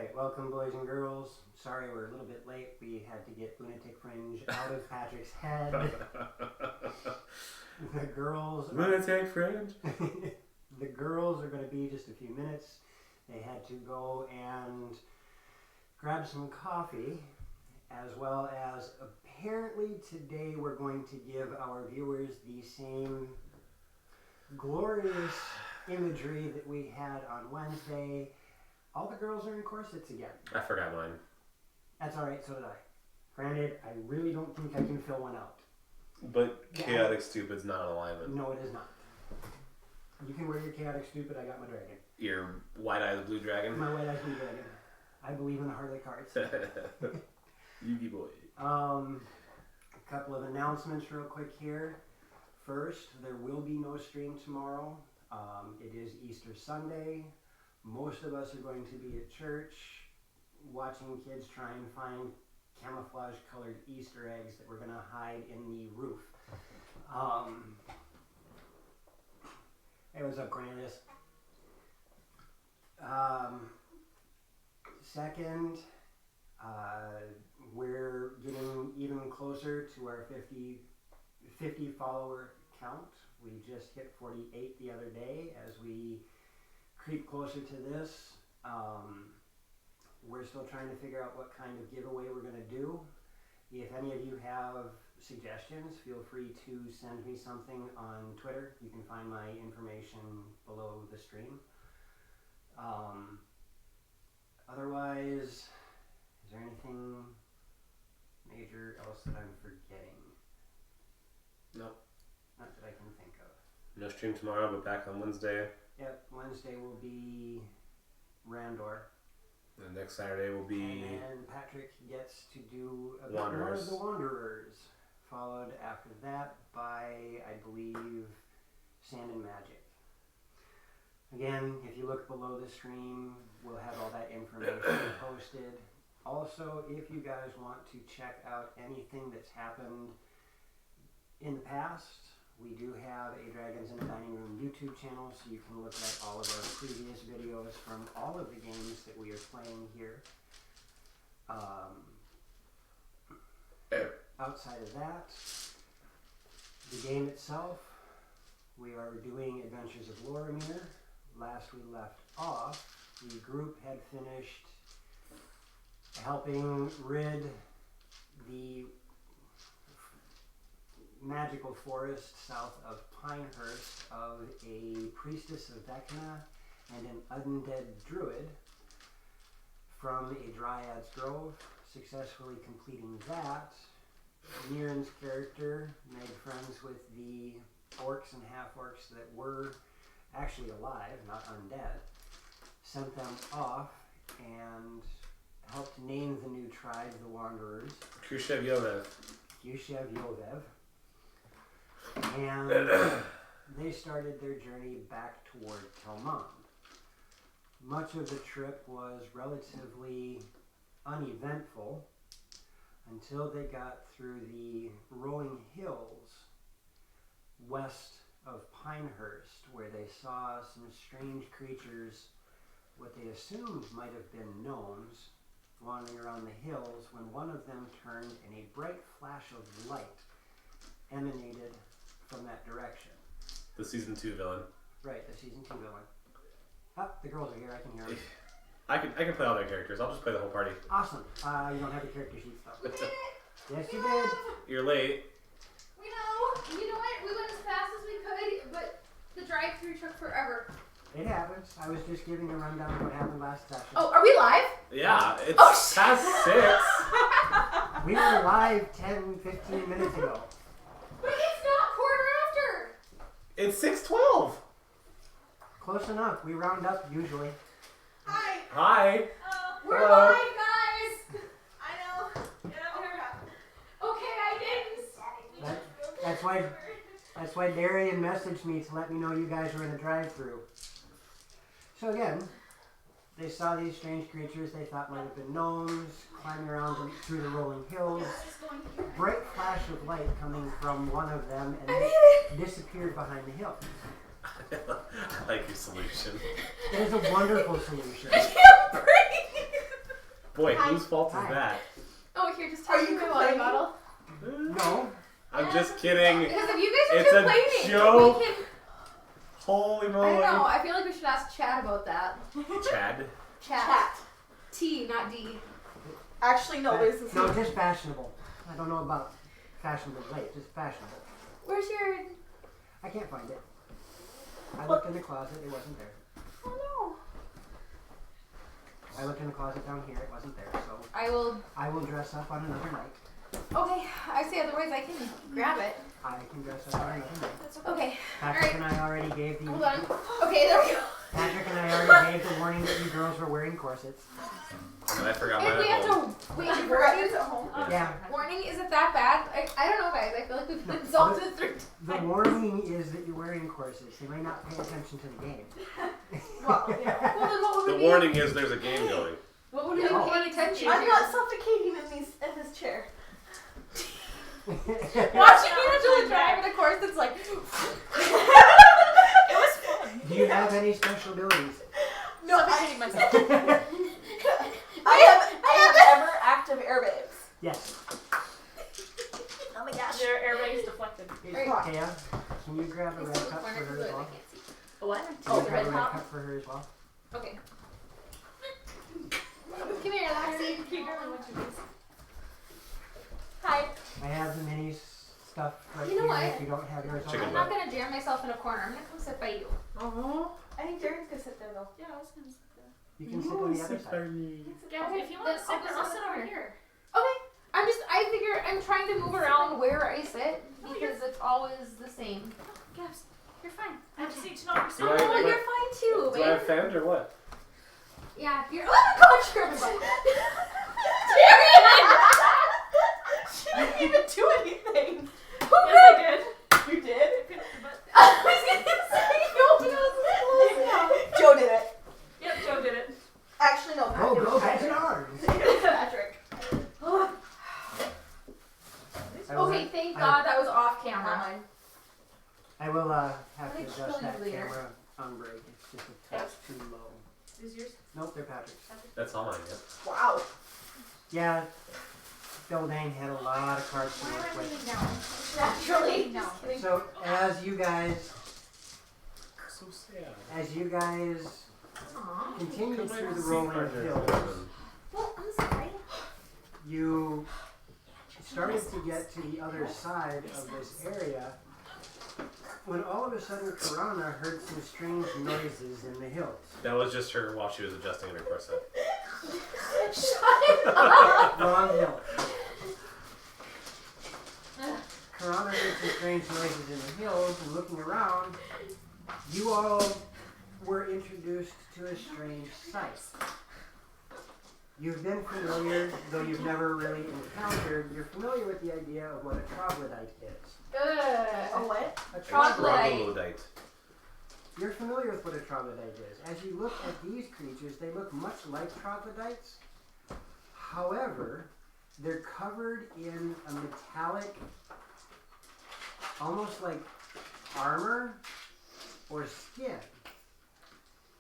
Alright, welcome boys and girls. Sorry we're a little bit late. We had to get Lunatic Fringe out of Patrick's head. The girls... Lunatic Fringe? The girls are going to be just a few minutes. They had to go and grab some coffee, as well as apparently today we're going to give our viewers the same glorious imagery that we had on Wednesday. All the girls are in corsets again. I forgot mine. That's alright, so did I. Granted, I really don't think I can fill one out. But Chaotic Stupid's not an alignment. No, it is not. You can wear your Chaotic Stupid, I got my dragon. Your White Eye the Blue Dragon? My White Eye Blue Dragon. I believe in the Harley cards. Yugi boy. A couple of announcements real quick here. First, there will be no stream tomorrow. It is Easter Sunday. Most of us are going to be at church watching kids try and find camouflage colored Easter eggs that we're going to hide in the roof. Hey, what's up, Cornelius? Second, we're getting even closer to our 50 follower count. We just hit 48 the other day. As we creep closer to this, we're still trying to figure out what kind of giveaway we're going to do. If any of you have suggestions, feel free to send me something on Twitter. You can find my information below the stream. Otherwise, is there anything major else that I'm forgetting? Nope. Not that I can think of. No stream tomorrow, but back on Wednesday. Yep, Wednesday will be Randor. And next Saturday will be... And Patrick gets to do a bit more Wanderers. of the Wanderers. Followed after that by, I believe, Sand and Magic. Again, if you look below the stream, we'll have all that information posted. Also, if you guys want to check out anything that's happened in the past, we do have a Dragons in the Dining Room YouTube channel, so you can look at all of our previous videos from all of the games that we are playing here. Outside of that, the game itself, we are doing Adventures of Loromir. Last we left off, the group had finished helping rid the magical forest south of Pinehurst of a priestess of Vecna and an undead druid from a dryad's grove. Successfully completing that, Niren's character made friends with the orcs and half-orcs that were actually alive, not undead, sent them off and helped name the new tribe, the Wanderers. Khrushchev Yovev. Khrushchev Yovev. And they started their journey back toward Telmond. Much of the trip was relatively uneventful until they got through the rolling hills west of Pinehurst, where they saw some strange creatures, what they assumed might have been gnomes, wandering around the hills, when one of them turned and a bright flash of light emanated from that direction. The Season 2 villain. Right, the Season 2 villain. Oh, the girls are here, I can hear them. I can play all their characters. I'll just play the whole party. Awesome. You don't have the character sheet stuff. Yes, you did. You're late. We know. You know what? We went as fast as we could, but the drive-thru took forever. It happens. I was just giving a rundown of what happened last session. Oh, are we live? Yeah, it's Oh, past 6. We were live 10, 15 minutes ago. But it's not quarter after. It's 6:12. Close enough. We round up usually. Hi. Hi. We're Hello. live, guys. I know. Get up here. Okay, I didn't. That's why Darian messaged me to let me know you guys were in the drive-thru. So again, they saw these strange creatures they thought might have been gnomes climbing around through the rolling hills. Bright flash of light coming from one of them and it disappeared behind the hill. I like your solution. It is a wonderful solution. I can't breathe. Boy, Hi. whose fault is Hi. that? Oh, here, just Are take you my water complaining? bottle. No. I'm just kidding. Because if you guys are It's a complaining, joke. we can. Holy I moly. don't know. I feel like we should ask Chad about that. Chad. Chat. T, not D. Actually, no, this is No, just fashionable. I don't know about fashionable late, just fashionable. Where's your? I can't find it. I looked in the closet, it wasn't there. Oh I looked in the closet down here, it wasn't there. So no. I will. I will dress up on another night. Okay. I say otherwise. I can grab it. I can dress up on another night. That's okay. Patrick and I already gave the Hold on. Okay, there we go. Patrick and I already gave the warning that you girls were wearing corsets. And I forgot If mine we at have home. to wait Your for breakfast it. at home. Yeah. Warning, is it that bad? I don't know, guys. I feel like we've been insulted 3 times. The warning is that you're wearing corsets. They may not pay attention to the game. Well, you know. Well, then what would The we warning is there's a game going. What would we be Oh. paying attention I'm to? not suffocating in this chair. Watching Angela drive in a course that's like. It was fun. Do you have any special abilities? No, Suffocating myself. I have ever active airbags. Yes. Oh my gosh. Their airbag is deflected. Kaya, can you grab a red cup for her as well? A what? Can Oh, you the grab red a red cup? cup for her as well? Okay. Come here, Lexi. Cute girl, I want you guys. Hi. I have the mini stuff right You know here what? if you don't have yours Chicken I'm already. not gonna jam myself in a corner. I'm gonna come sit by you. I think Jared's gonna sit there though. Yeah, I was gonna sit there. You can sit on the other side. Yeah, Okay, if you want to then sit, I'll just I'll sit sit over over here. here. Okay. I figure I'm trying to move around where I sit because it's always the same. Gabs, you're fine. I just need to know if Do you're I- Oh, fine. you're fine too, Do I babe. offend or what? Yeah, you're. Oh my gosh, you're fine. She didn't even do anything. Who Yes, I did. You did? But, I was gonna say no, but I was close. Joe did it. yep, Joe did it. Actually, no. Oh, it was go Patrick. Patrick arms. It was Patrick. I will Okay, have- thank I- God that was off Not camera. mine. I will have I'm to gonna adjust kill that you later. camera on break. It's just a touch too low. Is yours? Nope, they're Patrick's. That's all mine, yeah. Wow. Yeah, Bill Dane had a lot of cards to Why am work I with. leaning down? Naturally. No. Just kidding. So as you guys So sad. Aw. continue through the Sea rolling partners. hills, Well, I'm sorry. you started to get to the other side of this area when all of a sudden Karana heard some strange noises in the hills. That was just her while she was adjusting her corset. Shut up. Wrong hill. Karana heard some strange noises in the hills, and looking around, you all were introduced to a strange sight. You've been familiar, though you've never really encountered, you're familiar with the idea of what a troglodyte is. A Ugh. what? A Troglodyte. Troglodyte. You're familiar with what a troglodyte is. As you look at these creatures, they look much like troglodytes. However, they're covered in a metallic, almost like armor or skin.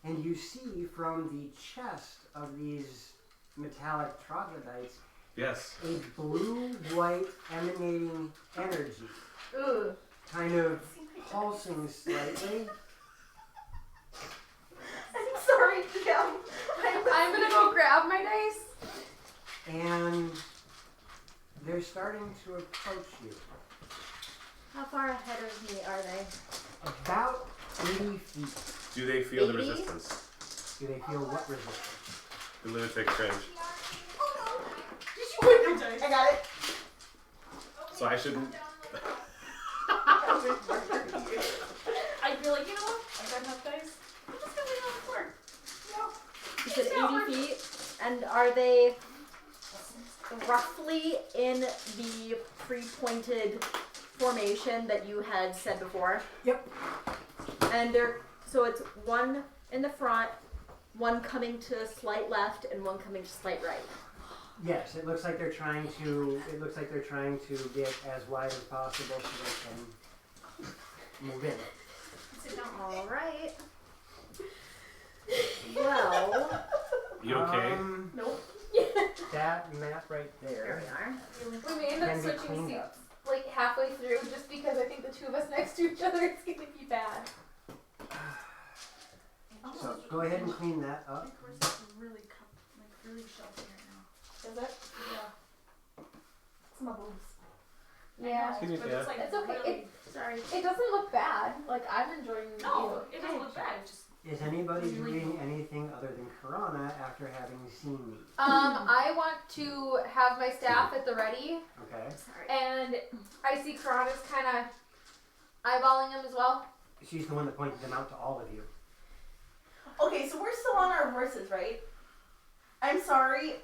And you see from the chest of these metallic troglodytes Yes. a blue-white emanating energy, Ugh. kind of pulsing slightly. I'm sorry, Joe. I'm gonna go grab my dice. And they're starting to approach you. How far ahead of me are they? About 80 feet. Do they feel the 80? resistance? Do they feel what resistance? The lunatic fringe. Did you win your dice? I got it. So I shouldn't. I'd be like, you know what? I've got enough dice. I'm just gonna leave it on the floor. You said 80 feet, and are they roughly in the pre-pointed formation that you had said before? Yep. And so it's one in the front, one coming to slight left, and one coming to slight right. Yes, it looks like they're trying to. It looks like they're trying to get as wide as possible so they can move in. Sit down. All right. Well, You okay? Nope. That map right There there we are. We may end up can be switching cleaned seats up. like halfway through just because I think the two of us next to each other is gonna be bad. So go ahead and clean that up. My horse is really really sheltered right now. Is it? Yeah. It's my boobs. Yeah. Excuse me, But yeah. it's like It's okay. really. Sorry. It doesn't look bad. Like I'm enjoying No, it doesn't look bad. It's just Is anybody Really? doing anything other than Karana after having seen me? I want to have my staff at the ready, Okay. Sorry. and I see Karana's kind of eyeballing him as well. She's the one that pointed them out to all of you. Okay, so we're still on our horses, right? I'm sorry.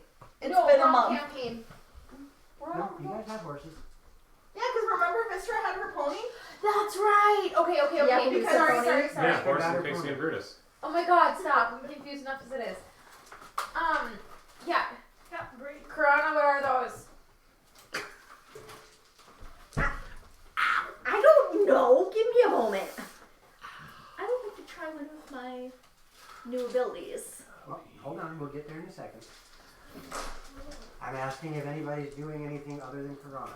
It's no, been a wrong month. campaign. We're No, on- you guys have horses. Yeah, because remember Vistra had her pony? That's right. Okay. Yeah, but we Because said sorry. pony. Yeah, horse Got her and Pixie pony. and Brutus. Oh my God! Stop. I'm confused enough as it is. Yeah. yeah, great. Karana, what are those? I don't know. Give me a moment. I would like to try one of my new abilities. Well, hold on, we'll get there in a second. I'm asking if anybody's doing anything other than Karana.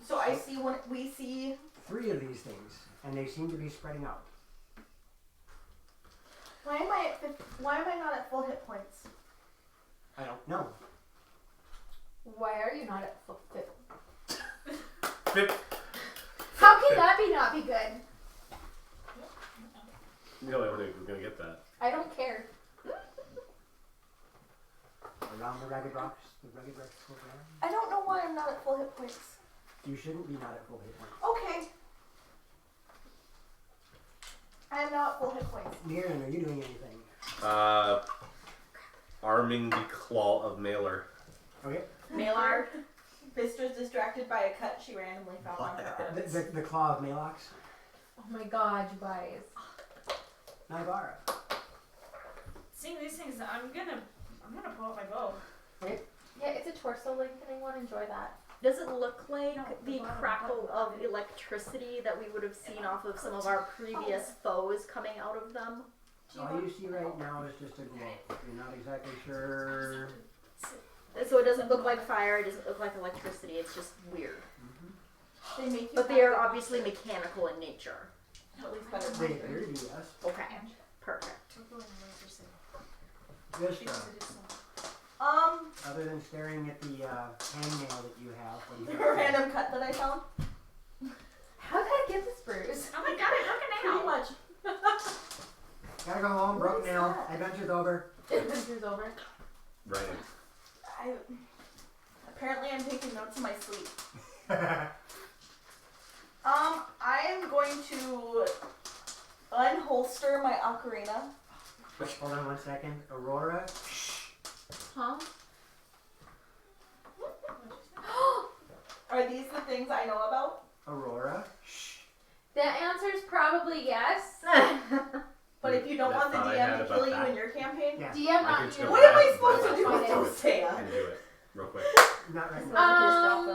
So I see when we see. 3 of these things, and they seem to be spreading out. Why am I not at full hit points? I don't know. Why are you not at full fit? Fit. How can that not be good? You know, everybody was gonna get that. I don't care. Around the Ragged Rocks, program. I don't know why I'm not at full hit points. You shouldn't be not at full hit points. Okay. I am now at full hit points. Mirren, are you doing anything? Arming the claw of Mailer. Okay. Maillard. Vistra's distracted by a cut she randomly found on her arm. The Claw of Malox. Oh my God, you guys. Nybara. Seeing these things, I'm gonna pull out my bow. Yeah, it's a torso lengthening one. Enjoy that. Does it look like No, the the bottom crackle button. of electricity that we would have seen off of some of our previous foes coming out of them? All you see right now is just a glow. You're not exactly sure. So it doesn't look like fire, it doesn't look like electricity, it's just weird. They make you But they are obviously mechanical in nature. at least better. They appear to be, yes. Okay, perfect. Vistra, other than staring at the hangnail that you have, what do you A random cut that I found. How did I get this bruise? Oh my God, I broke a nail. Pretty much. Gotta go home, broke What is nail, that? adventure's over. Adventure's over. Right. Apparently I'm taking notes in my sleep. I am going to unholster my ocarina. Hold on 1 second. Aurora, Huh? Are these the things I know about? Aurora. The answer's probably yes. But if you don't That want the thought I DM had to about kill you that. in your campaign, Yeah, DM I not can still what am I add supposed to that. do with Fine. those Taya? And do it real quick. not right now.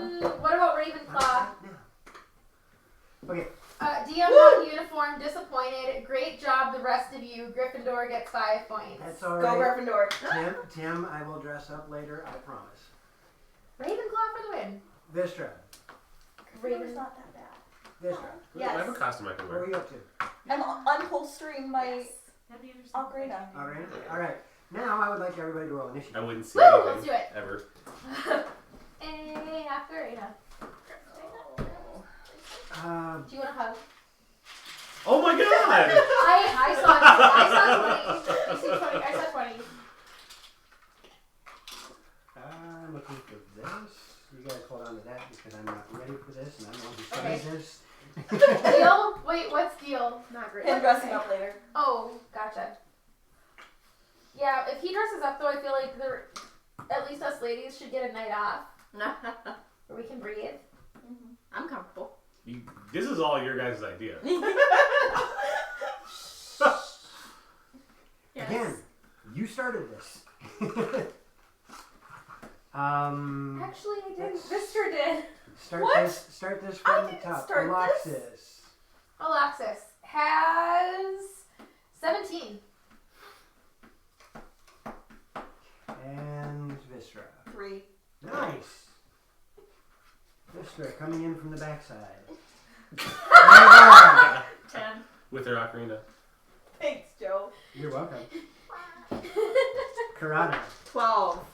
What about Not Ravenclaw? right now. Okay, DM not uniform, disappointed. Great job, the rest of you. Gryffindor gets 5 points. that's Go alright. Gryffindor. Tim, I will dress up later, I promise. Ravenclaw for the win. Vistra, Gryffindor's not that bad. Vistra, I have a Yes. costume I can what are wear. you up to? I'm unholstering my That'd be interesting. ocarina. Alright, now I would like everybody to roll I initiative. wouldn't see Woo, anything let's do it. ever. Hey, after Ada. Do you want a hug? Oh my God! I saw 20. You see 20. I saw 20. I'm looking for this. You guys hold on to that because I'm not ready for this and I don't want to Okay. study this. Deal? Wait, what's deal? Not great. Him dressing up later. Oh, gotcha. Yeah, if he dresses up though, I feel like at least us ladies should get a night off where we can breathe. I'm comfortable. This is all your guys' idea. Again, you started this. Actually, I didn't. Vistor did. Start this I from the didn't top. start Alexis. Alexis has 17. And Vistra. 3. Vistra coming in from the backside. 10. With her ocarina. Thanks, Joe. You're welcome. Karana, 12.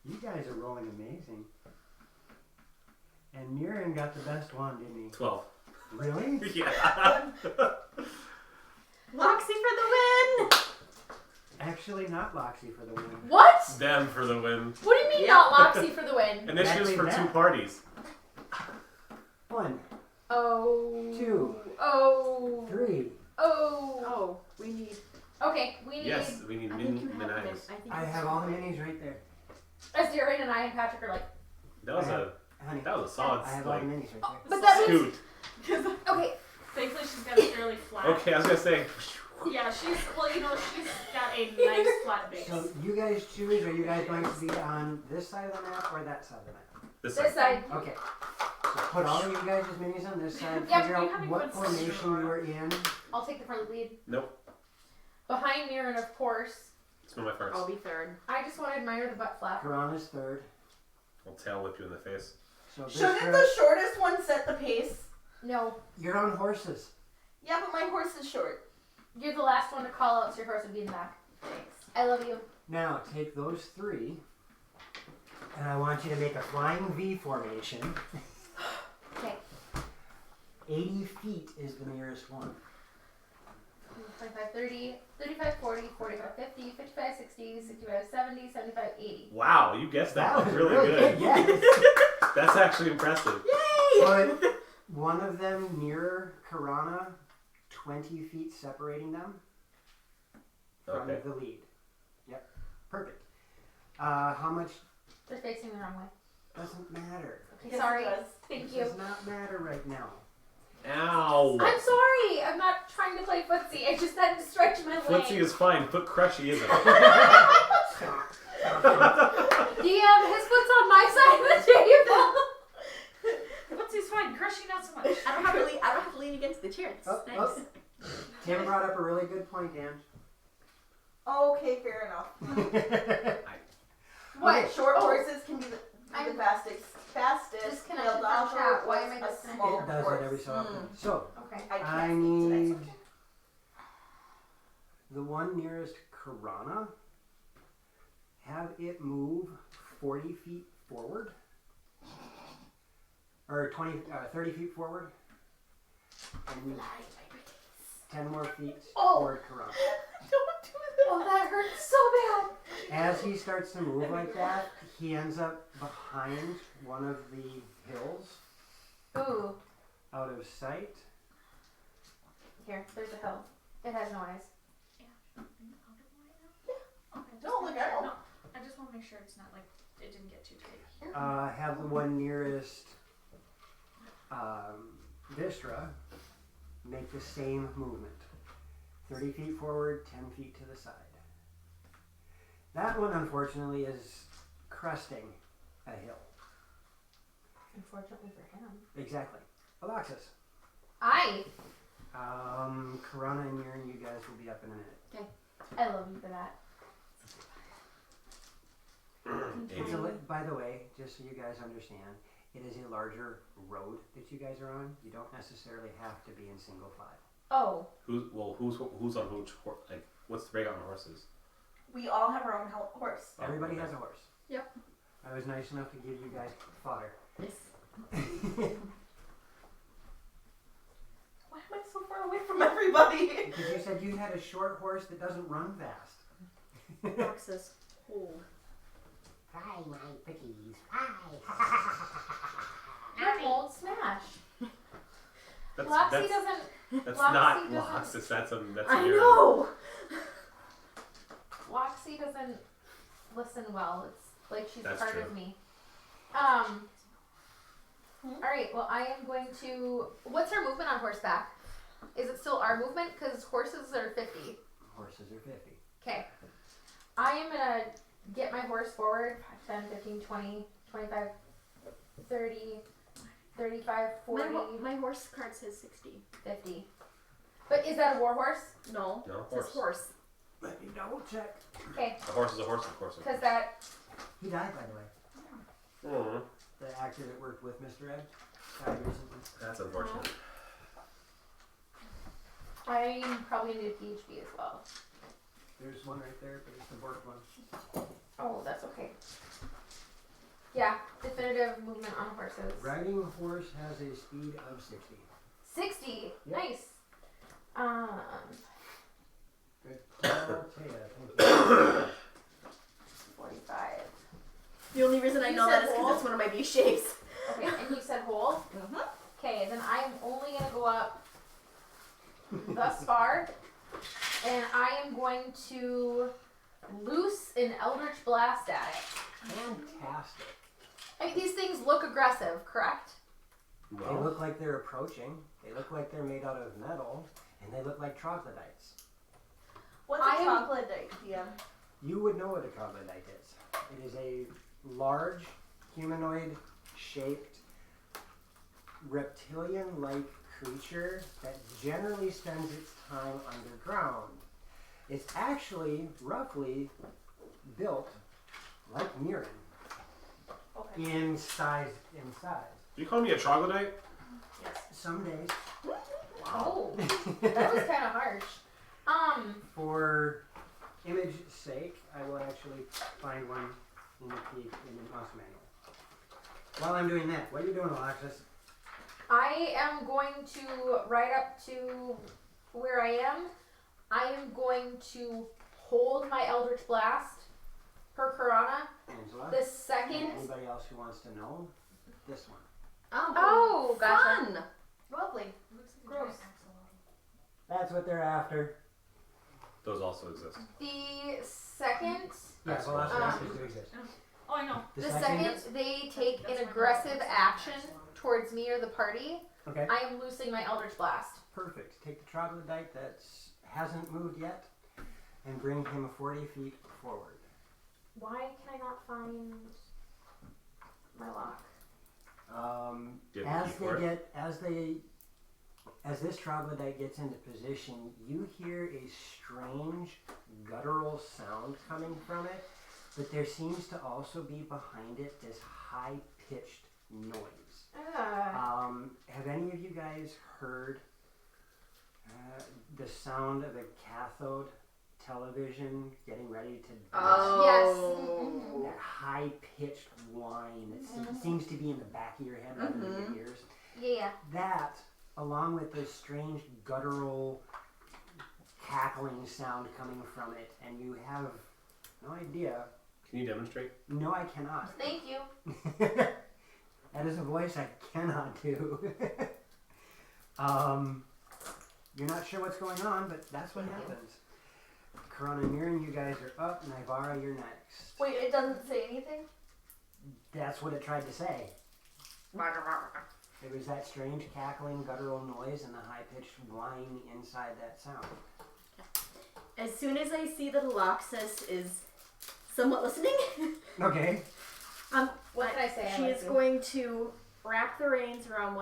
you guys are rolling amazing. And Mirren got the best one, didn't he? 12. Really? Yeah. Loxy for the win! Actually, not Loxy for the win. What? Them for the win. What do you mean Yeah. not Loxy for the win? Initiatives for Exactly 2 that. parties. 1, Oh. 2, Oh. 3. Oh. Oh, we need. Okay, we need. Yes, we need I think you have minions. it. I think I it's have all the minis right there. Azarian and I and Patrick are like. That was Honey, a solid I have all the like minis right there. But that means. scoot. Okay. Thankfully, she's got a fairly flat. Okay, I was gonna say. Yeah, she's she's got a nice flat base. So you guys choose, are you guys going to be on this side of the map or that side of the map? This This side. side. Okay. So put all of you guys' minis on this side. Yep, Figure are you out having what fun formation sure? you are in. I'll take the front lead. Nope. Behind Mirren, of course. It's one of my first. I'll be third. I just want to admire the butt flap. Karana's third. I'll tail whip you in the face. So Shouldn't Vistra, the shortest one set the pace? No. you're on horses. Yeah, but my horse is short. You're the last one to call out, so your horse would be in the back. Thanks. I love you. Now take those 3, and I want you to make a flying V formation. Okay. 80 feet is the nearest one. 25, 30, 35, 40, 45, 50, 55, 60, 65, 70, 75, 80. Wow, you guessed that, was really good. Yes. That's actually impressive. But one of them near Karana, 20 feet separating them from Okay. the lead. Yep. Perfect. How much They're facing the wrong way. doesn't matter. Okay, Yes, sorry. it does. Thank It you. does not matter right now. Ow. I'm sorry. I'm not trying to play footsie. I just had to stretch my leg. Footsie is fine. Foot crushy isn't. DM, his foot's on my side of the table. Footsy's fine. Crushy, not so much. I don't have to lean. I don't have to lean against the chair. It's Oh, nice. oh. Tim brought up a really good point, Dan. Okay, fair enough. What? Short Oh. horses can be the I'm fastest. disconnected The from chat. Why am I a disconnected? small It does horse. it every so often. So, Okay. I can't I speak to need that. the one nearest Karana. Have it move 40 feet forward. Or 30 feet forward. And 10 more feet toward Karana. Don't do Oh, that hurts so bad. As he starts to move like that, he ends up behind one of the hills, Ooh. out of sight. Here, there's a hill. It has no eyes. Okay, Don't look out. No, I just want to make sure it's not like it didn't get too tight. Have the one nearest Vistra make the same movement. 30 feet forward, 10 feet to the side. That one, unfortunately, is cresting a hill. Unfortunately for him. Exactly. Alexis. I Karana and Mirren, you guys will be up in a minute. I love you for that. It's by the way, just so you guys understand, it is a larger road that you guys are on. You don't necessarily have to be in single file. Oh. Who's on which horse? Like, what's the breakout on horses? We all have our own horse. Oh, Everybody okay. has a horse. Yep. I was nice enough to give you guys fodder. Yes. Why am I so far away from everybody? Because you said you had a short horse that doesn't run fast. Boxes. Hold. Fry my cookies, fry. Your old smash. That's Loxy doesn't. that's Loxy not doesn't- Loxus. That's a I urine. know. Loxy doesn't listen well. It's like she's That's part true. of me. Alright, well I am going to. What's our movement on horseback? Is it still our movement? Because horses are 50. Horses are 50. Okay. I am gonna get my horse forward 10, 15, 20, 25, 30, 35, 40, My horse card says 60. 50. But is that a war horse? No. No, It says horse. Let me double check. Okay, A horse is a horse, of course. because that. He died, by the way. Mm. the actor that worked with Mr. Ed died recently. That's unfortunate. I'm probably gonna do PHB as well. There's one right there, but it's the Bork one. Oh, that's okay. Yeah, definitive movement on horses. Riding a horse has a speed of 60. 60. Yep. Nice. Good call, Taya. 45. The only reason I You know said that is because whole? it's one of my B shapes. Okay, and you said whole? Mhm. Okay, then I'm only gonna go up thus far, and I am going to loose an Eldritch Blast at it. Fantastic. I mean, these things look aggressive, correct? They Well, look like they're approaching. They look like they're made out of metal, and they look like troglodytes. What's I a am- troglodyte, DM? You would know what a troglodyte is. It is a large, humanoid-shaped, reptilian-like creature that generally spends its time underground. It's actually roughly built like Mirren Okay. in size. you call me a troglodyte? Yes. Some days, Oh, that was kind of harsh. for image sake, I will actually find one in the monster manual. While I'm doing that, what are you doing, Alexis? I am going to ride up to where I am. I am going to hold my Eldritch Blast per Corona. Angela? The second. Anybody else who wants to know? This one. Oh, gotcha. Fun. Lovely. Gross. That's what they're after. Those also exist. The second. Yes, velociraptors do exist. Oh, I know. The second they take an aggressive action towards me or the party, Okay, I am loosing my Eldritch Blast. perfect. Take the troglodyte that hasn't moved yet and bring him 40 feet forward. Why can I not find my lock? Do you have a key for it? As this troglodyte gets into position, you hear a strange guttural sound coming from it, but there seems to also be behind it this high-pitched noise. Have any of you guys heard the sound of a cathode television getting ready to Oh. that high-pitched whine that seems to be in the back of your head rather than your ears? Yeah. That, along with this strange guttural cackling sound coming from it, and you have no idea. Can you demonstrate? No, I cannot. Thank you. That is a voice I cannot do. You're not sure what's going on, but that's what happens. Corona and Mirren, you guys are up. Nivara, you're next. Wait, it doesn't say anything? That's what it tried to say. It was that strange cackling, guttural noise and the high-pitched whine inside that sound. As soon as I see that Alexis is somewhat listening, Okay. What can I say? she is going to wrap the reins around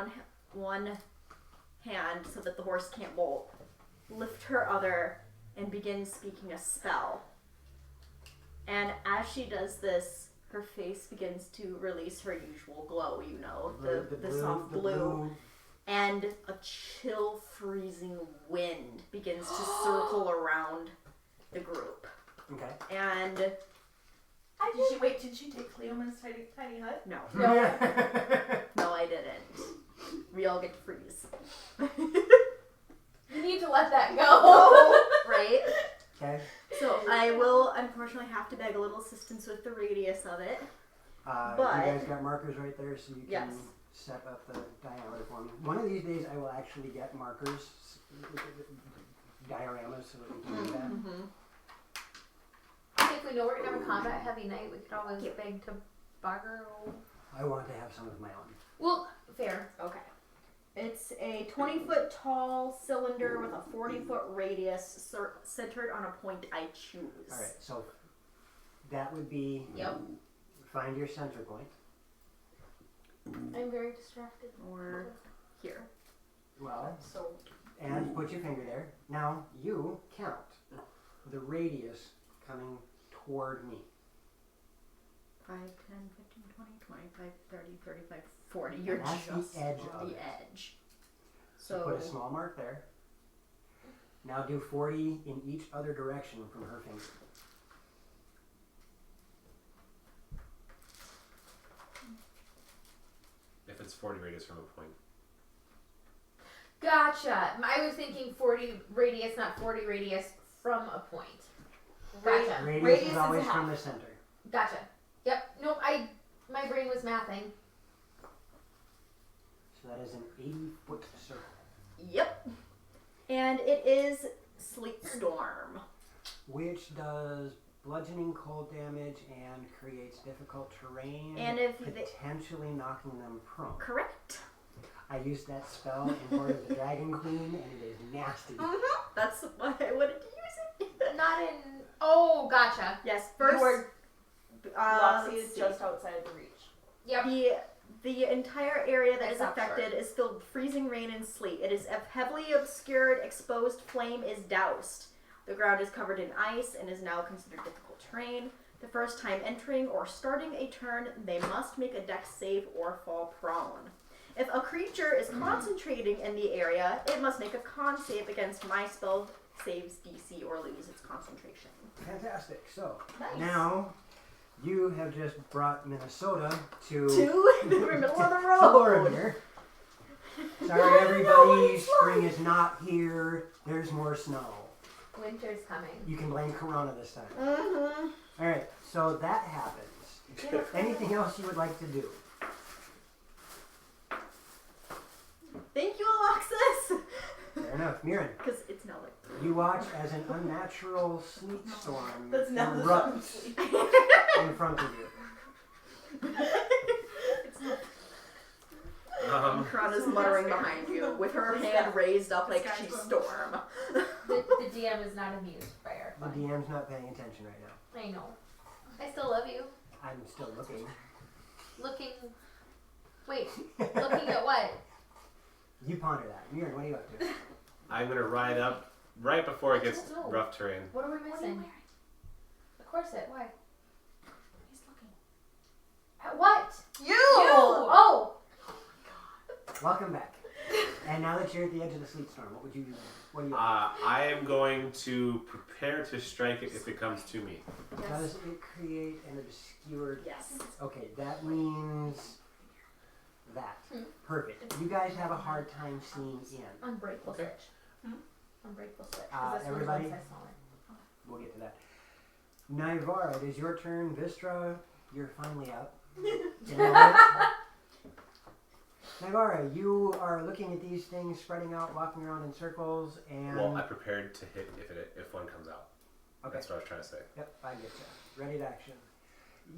one hand so that the horse can't bolt, lift her other, and begin speaking a spell. And as she does this, her face begins to release her usual glow, you know, the soft blue. And a chill, freezing wind begins to circle around the group. Okay. And Did she take Cleoman's tiny hut? no, No. no, I didn't. We all get to freeze. You need to let that go. Right? Okay. So I will unfortunately have to beg a little assistance with the radius of it. You But- guys got markers right there, so you can Yes. set up the diameter for me. One of these days, I will actually get markers, dioramas, so that we can do that. Mm-hmm. If we know we're gonna have a combat heavy night, we could always beg to borrow. I want to have some of my own. Well, fair. Okay. It's a 20-foot tall cylinder with a 40-foot radius centered on a point I choose. All right, so that would be Yep. find your center point. I'm very distracted. Or here. Well, So and put your finger there. Now you count the radius coming toward me. 5, 10, 15, 20, 25, 30, 35, 40. You're That's the just edge on of the it. edge. So So put a small mark there. Now do 40 in each other direction from her finger. If it's 40 radius from a point. Gotcha. I was thinking 40 radius, not 40 radius from a point. Gotcha. Radius Radius is is always half. from the center. Gotcha. Yep. Nope. My brain was mathing. So that is an 80-foot circle. yep. And it is Sleet Storm. Which does bludgeoning cold damage and creates difficult terrain, And if potentially knocking them prone. Correct. I used that spell in Board of the Dragon Queen, and it is nasty. That's why I wanted to use it. Not in. Oh, gotcha. Yes, first. Loxie let's is see. just outside the reach. Yep. The entire area that is Except affected is filled with freezing rain and sleet. It is heavily obscured, exposed flame is doused. The ground is covered in ice and is now considered difficult terrain. The first time entering or starting a turn, they must make a dex save or fall prone. If a creature is concentrating in the area, it must make a con save against my spell saves DC or lose its concentration. Fantastic. So, Nice. now you have just brought Minnesota to To the middle of the to road. Loromir. Sorry, everybody. Spring is not here. There's more snow. Winter's coming. You can blame Corona this time. Mm-hmm. All right. So that happens. Anything else you would like to do? Thank you, Alexis. Fair enough. Mirren, Because it's now like you watch as an unnatural sleet storm That's now the erupts in front of you. Kara's muttering behind you with her hand raised up like she's Storm. The DM is not amused by our The fun. DM's not paying attention right now. I know. I still love you. I'm still looking. Looking. Wait. Looking at what? You ponder that. Mirren, what are you up to? I'm gonna ride up right before it gets I don't know. rough terrain. What are we What are you missing? wearing? The corset. Why? He's looking. At what? You! Oh! Welcome back. And now that you're at the edge of the sleet storm, what do you I am going to prepare to strike it if it comes to me. Does it create an obscured... Yes. Okay, that means that. Perfect. You guys have a hard time seeing in. Unbreakable Okay. switch. Unbreakable switch. 'Cause this one's everybody? one size smaller. We'll get to that. Naivara, it is your turn. Vistra, you're finally up. You know what? Naivara, you are looking at these things spreading out, walking around in circles, and... Well, I prepared to hit if one comes out. Okay. That's what I was trying to say. Yep, I get you. Ready to action.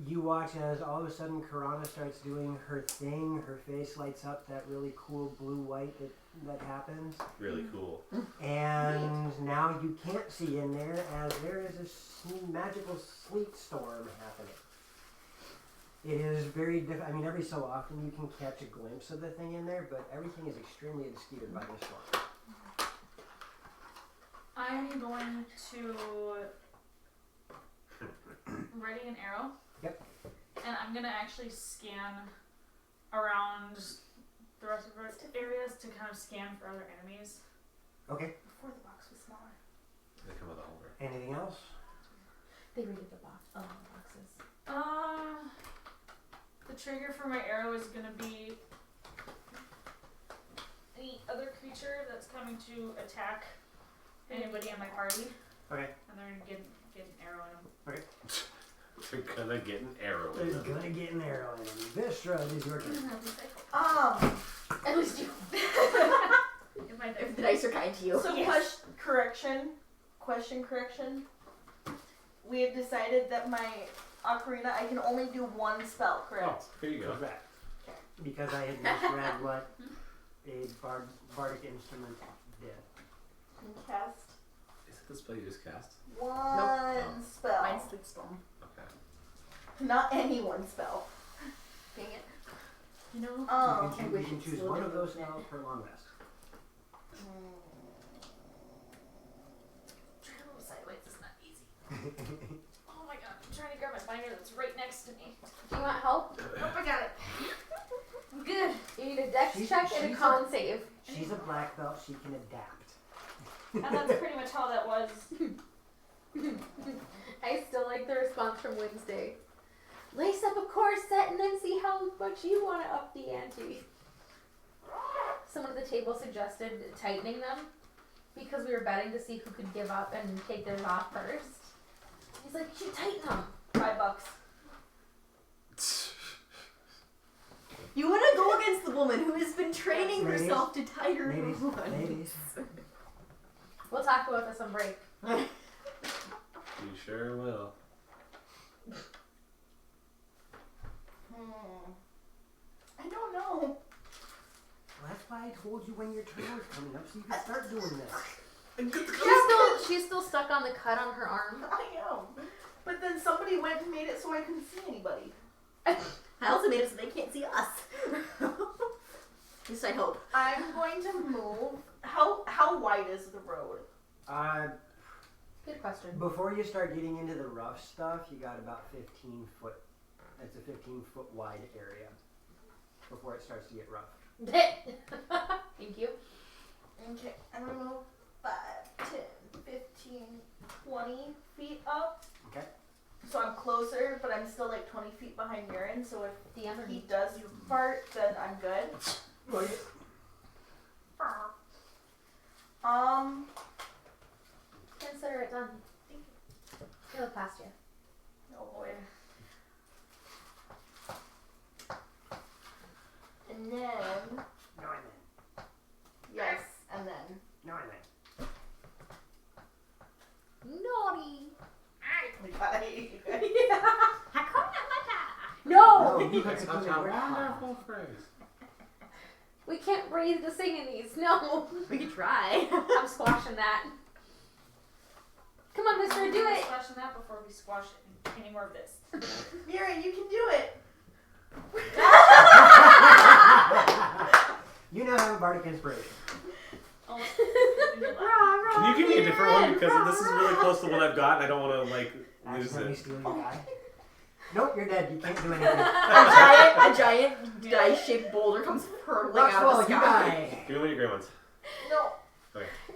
You watch as all of a sudden Karana starts doing her thing. Her face lights up, that really cool blue-white that happens. Really cool. And now you can't see in there as there is a magical sleet storm happening. It is very different. I mean, every so often you can catch a glimpse of the thing in there, but everything is extremely obscured by this storm. I'm going to ready an arrow. Yep. And I'm gonna actually scan around the rest of our areas to kind of scan for other enemies. Okay. Before the box was smaller. They come with a holder. Anything else? They rated the box. Oh, boxes. The trigger for my arrow is gonna be any other creature that's coming to attack anybody in my party, Okay. and they're gonna get an arrow in them. Okay. They're gonna get an arrow in There's them. gonna get an arrow in him. Vistra, it is your turn. At least you. If the dice are kind to you. So Yes. question correction. We have decided that my ocarina, I can only do one spell, Oh, correct? here you go. Correct. Because I had misread what a bardic instrument did. And cast Is it the spell you just cast? one Oh. spell. Mine's Sleet Storm. Okay. Not any one spell. Dang it. You know? You can, wish you can it choose still one did of those that. spells per long rest. Trying to move sideways is not easy. Oh my god, I'm trying to grab my binder that's right next to me. you want help? Nope, I got it. Good. You need a dex check and a con save. She's a black belt. She can adapt. And that's pretty much how that was. I still like the response from Wednesday. Lace up a corset and then see how much you want to up the ante. Someone at the table suggested tightening them because we were betting to see who could give up and take theirs off first. He's like, you should tighten them. $5. You want to go against the woman who has been training Ladies. herself to tie her Ladies, ones. ladies. We'll talk about this on break. You sure will. I don't know. Well, that's why I told you when your turn was coming up, so you can start doing this. She's still stuck on the cut on her arm. I am. But then somebody went and made it so I couldn't see anybody. I also made it so they can't see us. At least I hope. I'm going to move. How wide is the road? Good question. Before you start getting into the rough stuff, you got about 15 foot. It's a 15-foot wide area before it starts to get rough. Thank you. Okay, I'm gonna move 5, 10, 15, 20 feet up. Okay. So I'm closer, but I'm still like 20 feet behind Mirren, so if The he underneath. does fart, then I'm good. Well, Consider it done. He'll look past you. Oh boy. And then, no, I meant. yes, and then. No, I meant. Naughty. No, No! you have to put it where Wonderful phrase. We can't breathe to sing in these. No. We could try. I'm squashing that. Come on, mister, do it. Squashing that before we squash any more of this. Mirren, you can do it. You now have a bardic inspiration. Oh, Can you give me a different one because this is really close to what I've got and I don't want to like lose Accidentally it. steal your die. Nope, you're dead. You can't do anything. A giant dice-shaped boulder comes hurtling out of Roxwell, the you sky. die. Give me one of your gray ones. No,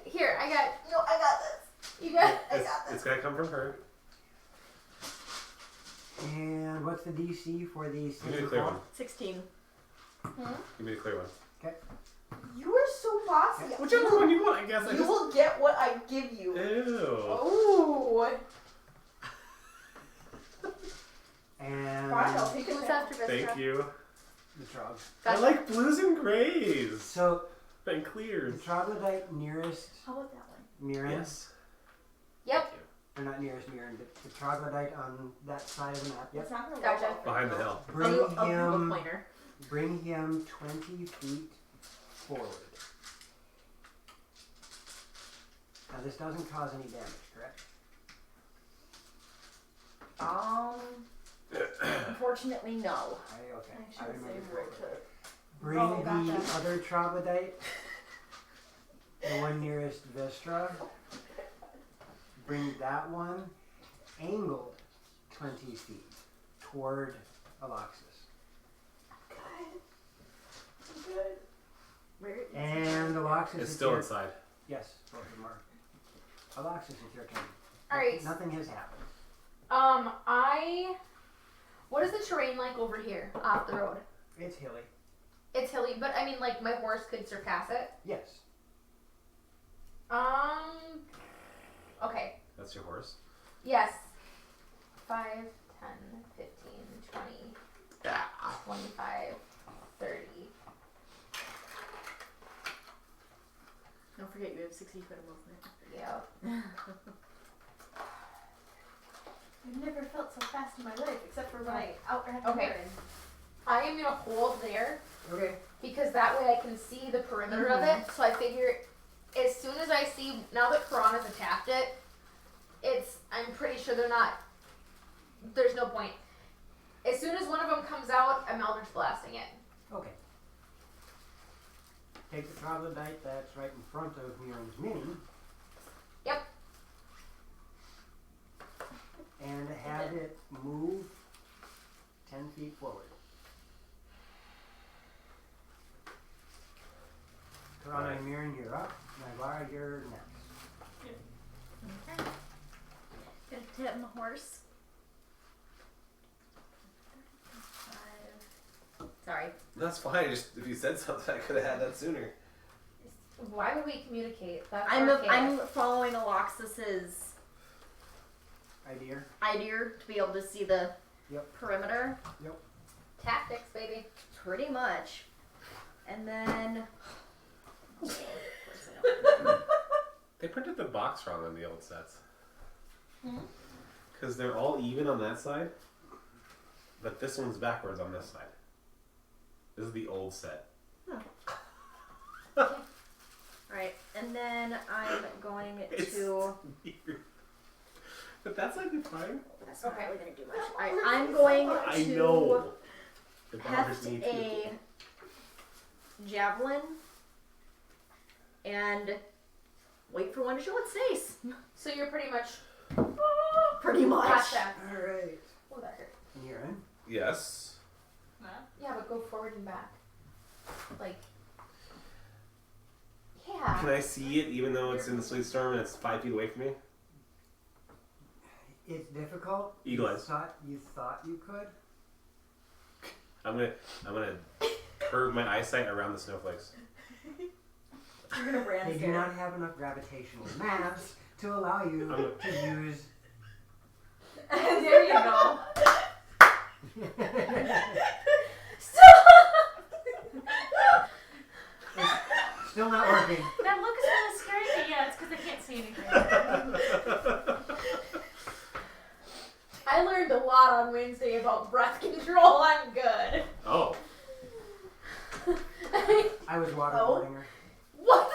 Here, I got. no, I got this. You got. I It's, got this. it's gonna come from her. And what's the DC for the Give me the clear one. 16. Give me the clear one. You are so bossy. Whichever one you want, I guess. You will get what I give you. Ew. Ooh. And Fine, I'll take it. Who's after Vistra? Thank you. the trog. I like blues and grays. So And the clears. troglodyte nearest How about that one? Mirren, Yes. Yep. or not nearest Mirren, but the troglodyte on that side of the map. Yep. It's not gonna Gotcha. roll well. Behind the hill. Bring A him, pointer. bring him 20 feet forward. Now this doesn't cause any damage, correct? Unfortunately, no. Okay. I I should remember say where correctly. to. Bring Oh, the gotcha. other troglodyte, the one nearest Vistra. Bring that one angled 20 feet toward Aloxus. Good. Where is And Aloxus It's is still your... inside. Yes, both of them are. Aloxus, it's your turn. Alright. Nothing has happened. What is the terrain like over here off the road? It's hilly. It's hilly, but I mean, like, my horse could surpass it. Yes. Okay. That's your horse. Yes. 5, 10, 15, 20, Yeah. 25, 30. Don't forget you have 60 foot of movement. Yeah. I've never felt so fast in my life, except for when I outranked Okay. Mirren. I am gonna hold there Okay. because that way I can see the perimeter of it. So I figure as soon as I see, now that Piranha's attacked it, I'm pretty sure there's no point. As soon as one of them comes out, I'm Eldritch Blasting it. Okay. Take the troglodyte that's right in front of Mirren's mini. Yep. And have it move 10 feet forward. Toronto and Mirren, you're up. Navarra, you're next. Okay. Gonna tip my horse. Sorry. That's fine. Just if you said something, I could have had that sooner. Why would we communicate? That's I'm following Aloxis's Idea. idea to be able to see the perimeter. tactics, baby. Pretty much. And then They printed the box wrong on the old sets. Hmm? Because they're all even on that side, but this one's backwards on this side. This is the old set. right, and then I'm going It's to. weird. But that's like fine. That's not really gonna do much. Alright, I'm going I to know. It bothers heft me a too. javelin and wait for one to show its face. So you're pretty much. Pretty much. Gotcha. Alright. Oh, that hurt. Mirren. Yes. Yeah, but go forward and back. Like. Yeah. Can I see it even though it's in the sleet storm and it's 5 feet away from me? It's difficult. Eagle eyes. You thought you could? I'm gonna curve my eyesight around the snowflakes. You're gonna brand They do not have enough gravitational mass to allow you to use. There you go. Still not working. That look is really scary, but yeah, it's because I can't see anything. I learned a lot on Wednesday about breath control. I'm good. Oh. I was waterboarding her. What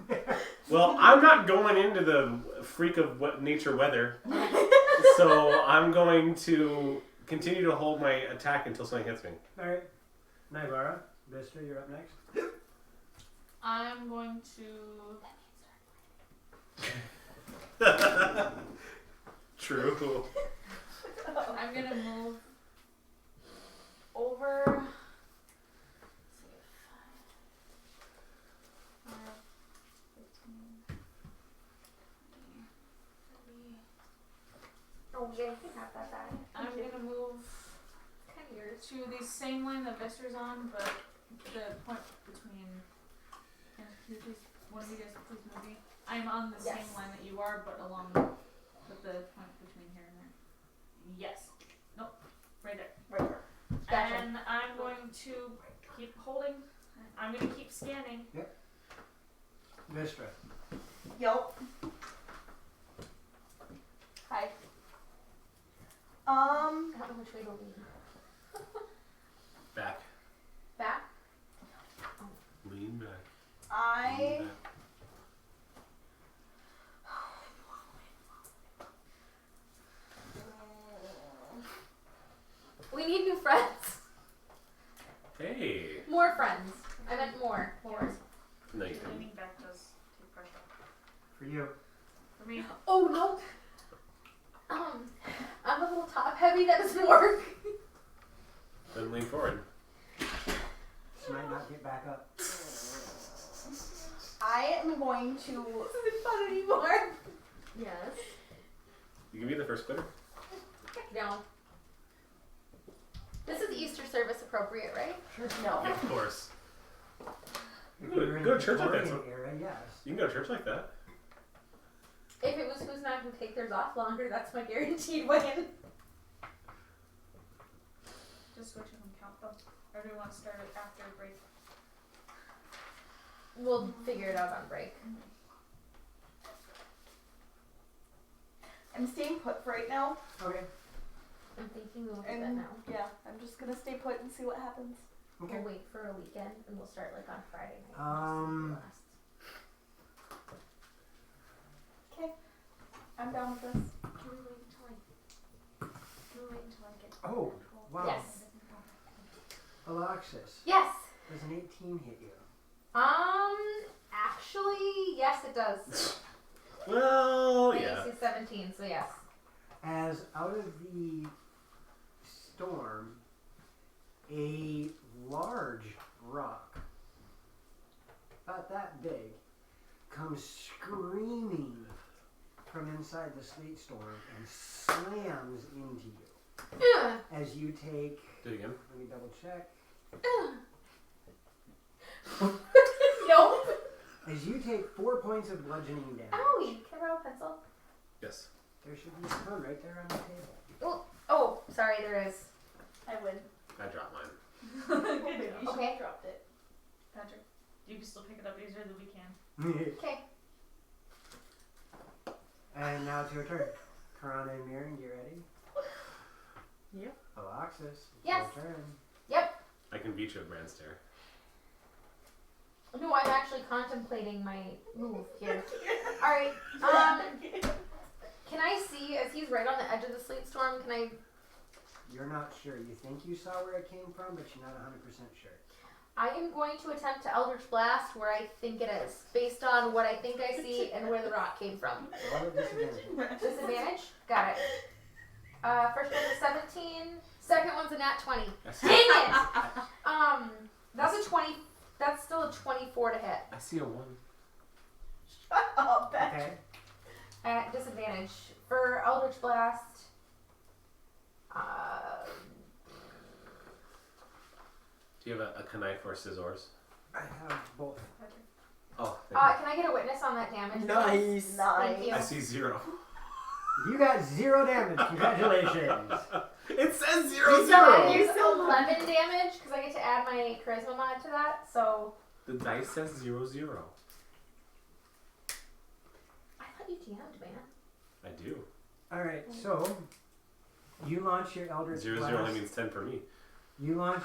the? Well, I'm not going into the freak of nature weather, so I'm going to continue to hold my attack until something hits me. Alright. Naivara, Vista, you're up next. I'm going to. True. I'm gonna move over. Let's see, 5, 15, 20, 30. Oh yeah, you can have that back. I'm gonna move 10 years. to the same line that Vister's on, but the point between. And can you please, one of you guys please move me? I'm on the Yes. same line that you are, but along with the point between here and there. Yes. Nope. Right there. Right there. Gotcha. And I'm going to keep holding. I'm going to keep scanning. Vistra. Yup. Hi. I don't know which way to lean. Back. Back? Lean back. I Lean back. We need new friends. Hey. More friends. I meant more. More. No, you didn't. Leaning back does take pressure For you. for me. Oh no. I'm a little top heavy. That doesn't work. Then lean forward. She might not get back up. I am going to. This isn't fun anymore. Yes. You can be the first quitter. No. This is Easter service appropriate, right? Sure. No. Yeah, of course. If you're in Go to the church like that, Victorian so- era, yes. You can go to church like that. If it was who's not going to take theirs off longer, that's my guaranteed win. Just switch them count though. Or do we want to start it after break? We'll figure it out on break. I'm staying put for right now. Okay. I'm thinking we'll do that And now. yeah, I'm just gonna stay put and see what happens. Okay. We'll wait for a weekend and we'll start like on Friday night. Okay. I'm down with this. Can we wait until I get Oh, control? wow. Yes. Alexis, Yes. does an 18 hit you? Actually, yes, it does. Well, My yeah. AC is 17, so yes. As out of the storm, a large rock, about that big, comes screaming from inside the sleet storm and slams into you. Ugh. As you take, Do it again. let me double check. Nope. As you take 4 points of bludgeoning damage, Owie. Can I borrow a pencil? Yes. there should be some right there on the table. Oh, sorry, there is. I win. I dropped mine. Good You job. should Okay. have dropped it. Patrick, you can still pick it up easier than we can. Okay. And now it's your turn. Karana and Mirren, you ready? Yep. Alexis, it's Yes. your turn. I can beat you at Brand Stair. No, I'm actually contemplating my move here. Alright, can I see, as he's right on the edge of the sleet storm, can I... You're not sure. You think you saw where it came from, but you're not 100% sure. I am going to attempt to Eldritch Blast where I think it is, based on what I think I see and where the rock came from. Roll at disadvantage. Disadvantage? Got it. First one's a 17, second one's a nat 20. I Dang it! That's a 20, that's still a 24 to hit. I see a 1. Shut up, Patrick. Okay. At disadvantage. For Eldritch Blast, Do you have a knife or scissors? I have both. Oh, thank can I get a witness on that damage? Nice. Thank you. you. I see 0. You got 0 damage. Congratulations. It says 0, So I 0. use 11 damage because I get to add my charisma mod to that. So The dice says 0, 0. I thought you DM'd, man. I do. All right. So you launch your Eldritch 0, Blast. 0 only means 10 for me. You launch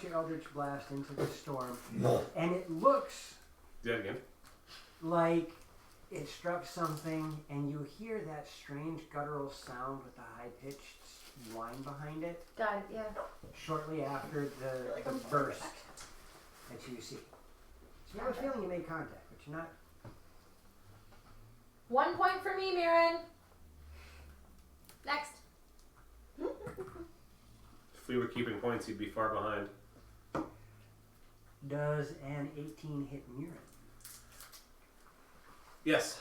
your Eldritch Blast into the storm, and it looks Do that again. like it struck something, and you hear that strange guttural sound with the high-pitched whine behind it. Got it. Yeah. Shortly after the burst that you see. So you have a feeling you made contact, but you're not. 1 point for me, Mirren. Next. If we were keeping points, you'd be far behind. Does an 18 hit Mirren? Yes.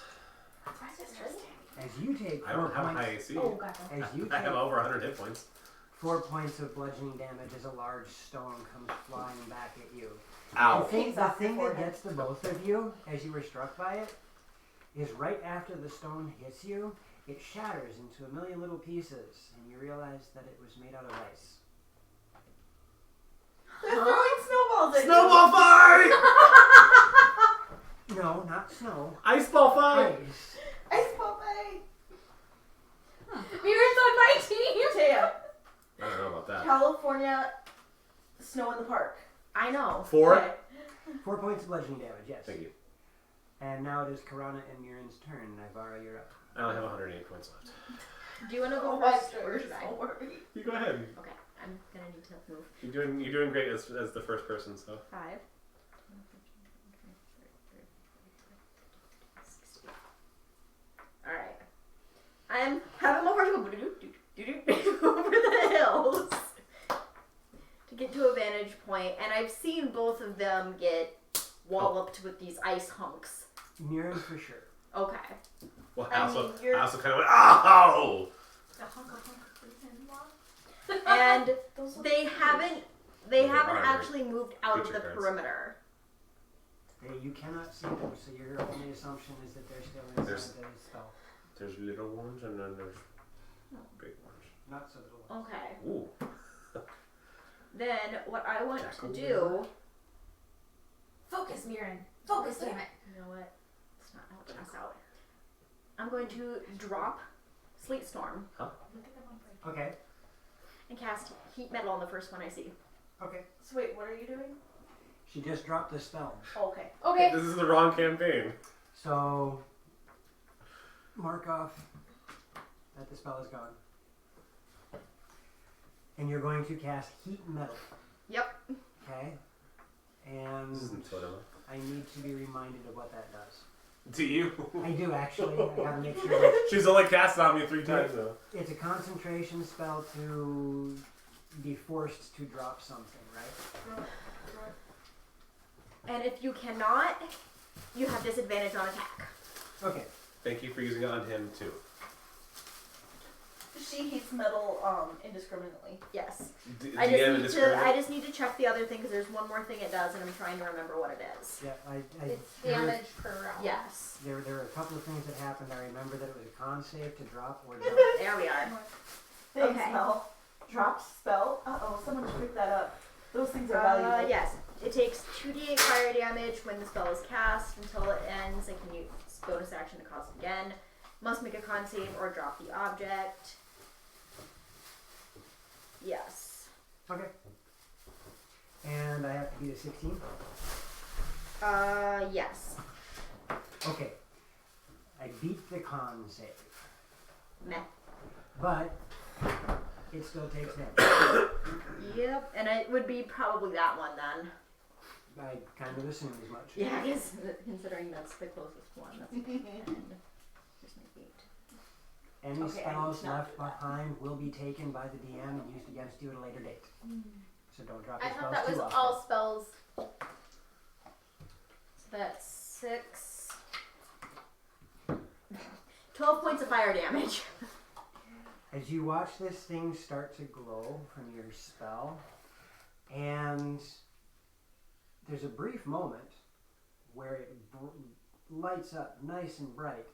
That's interesting. As you take I 4 don't have a points. high AC. Oh, gotcha. As you I have take over 100 hit points. 4 points of bludgeoning damage as a large stone comes flying back at you. Ow. The thing that gets the both of you, as you were struck by it, is right after the stone hits you, it shatters into a million little pieces, and you realize that it was made out of ice. They're throwing snowballs at Snowball fight! No, not snow. Ice ball fight! Ice. you. Ice Popeye. Mirren's on my team. Taya, I don't know about that. California, snow in the park. I know. 4? Okay. 4 points of bludgeoning damage, yes. Thank you. And now it is Karana and Mirren's turn. Navarra, you're up. I only have 108 points left. Do you want to go Oh, first or should I? don't worry. You go ahead. Okay, I'm gonna need to move. You're doing great as the first person, so. 5. Alright. I'm having my horse go over the hills to get to a vantage point, and I've seen both of them get walloped with these ice hunks. Mirren for sure. Okay. Well, I I also mean, kind of went, oh! The hunk of freaking block. And Those look they cute. haven't are. actually moved out of Creature the cards. perimeter. You cannot see them, so your only assumption is that they're still inside There's- the spell. There's little ones and then there's big ones. Not so little ones. Okay. Ooh. Then what I want Jackal to do, Focus, Mirren. Focus, damn it. you know what? It's not helping us out. I'm going to drop Sleet Storm Look at that one break. Okay. and cast Heat Metal on the first one I see. Okay. So wait, what are you doing? She just dropped the spell. Oh, okay. Okay. This is the wrong campaign. So, mark off that the spell is gone. And you're going to cast Heat Metal. Yep. Okay? And This isn't Totema. I need to be reminded of what that does. To you. I do actually. I gotta make sure that She's only cast on me 3 times though. it's a concentration spell to be forced to drop something, right? And if you cannot, you have disadvantage on attack. Okay. Thank you for using it on him too. She heats metal indiscriminately. Yes. DM and discriminate? I just need to check the other thing because there's one more thing it does, and I'm trying to remember what it is. Yeah, It's damage per round. Yes. There were a couple of things that happened. I remember that it was a con save to drop or jump. There we are. Thanks, Okay. Mel. Dropped spell. Someone should pick that up. Those things are valuable. Yes. It takes 2d8 fire damage when the spell is cast until it ends, and can use bonus action to cast it again. Must make a con save or drop the object. Yes. Okay. And I have to beat a 16? Yes. Okay. I beat the con save. Meh. But it still takes damage. Yep, and it would be probably that one then. I kind of assumed as much. Yeah, considering that's the closest one. That's 10. Just make 8. Any Okay, I spells did not left do that. behind will be taken by the DM and used against you at a later date. So don't drop I your thought spells that was too often. all spells. So that's 6. 12 points of fire damage. As you watch this thing start to glow from your spell, and there's a brief moment where it lights up nice and bright,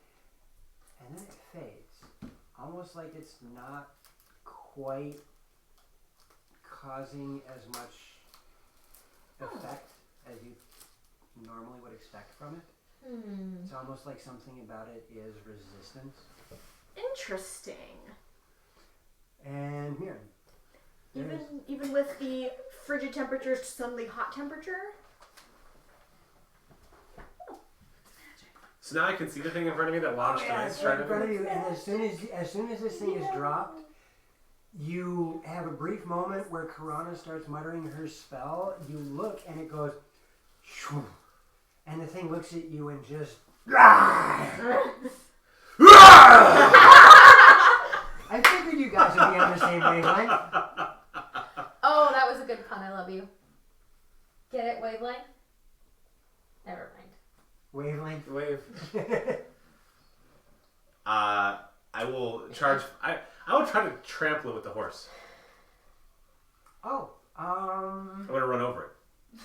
and then it fades, almost like it's not quite causing as much effect as you normally would expect from it. It's almost like something about it is resistance. Interesting. And Mirren. Even with the frigid temperatures to suddenly hot temperature? So now I can see the thing in front of me that launched an ice Right shard. in front of you, and as soon as this thing is dropped, you have a brief moment where Karana starts muttering her spell. You look, and it goes, shoo, and the thing looks at you and just. I figured you guys would be on the same wavelength. Oh, that was a good pun. I love you. Get it, wavelength? Never mind. Wavelength. Wave. I will charge. I will try to trample it with the horse. Oh, I'm gonna run over it.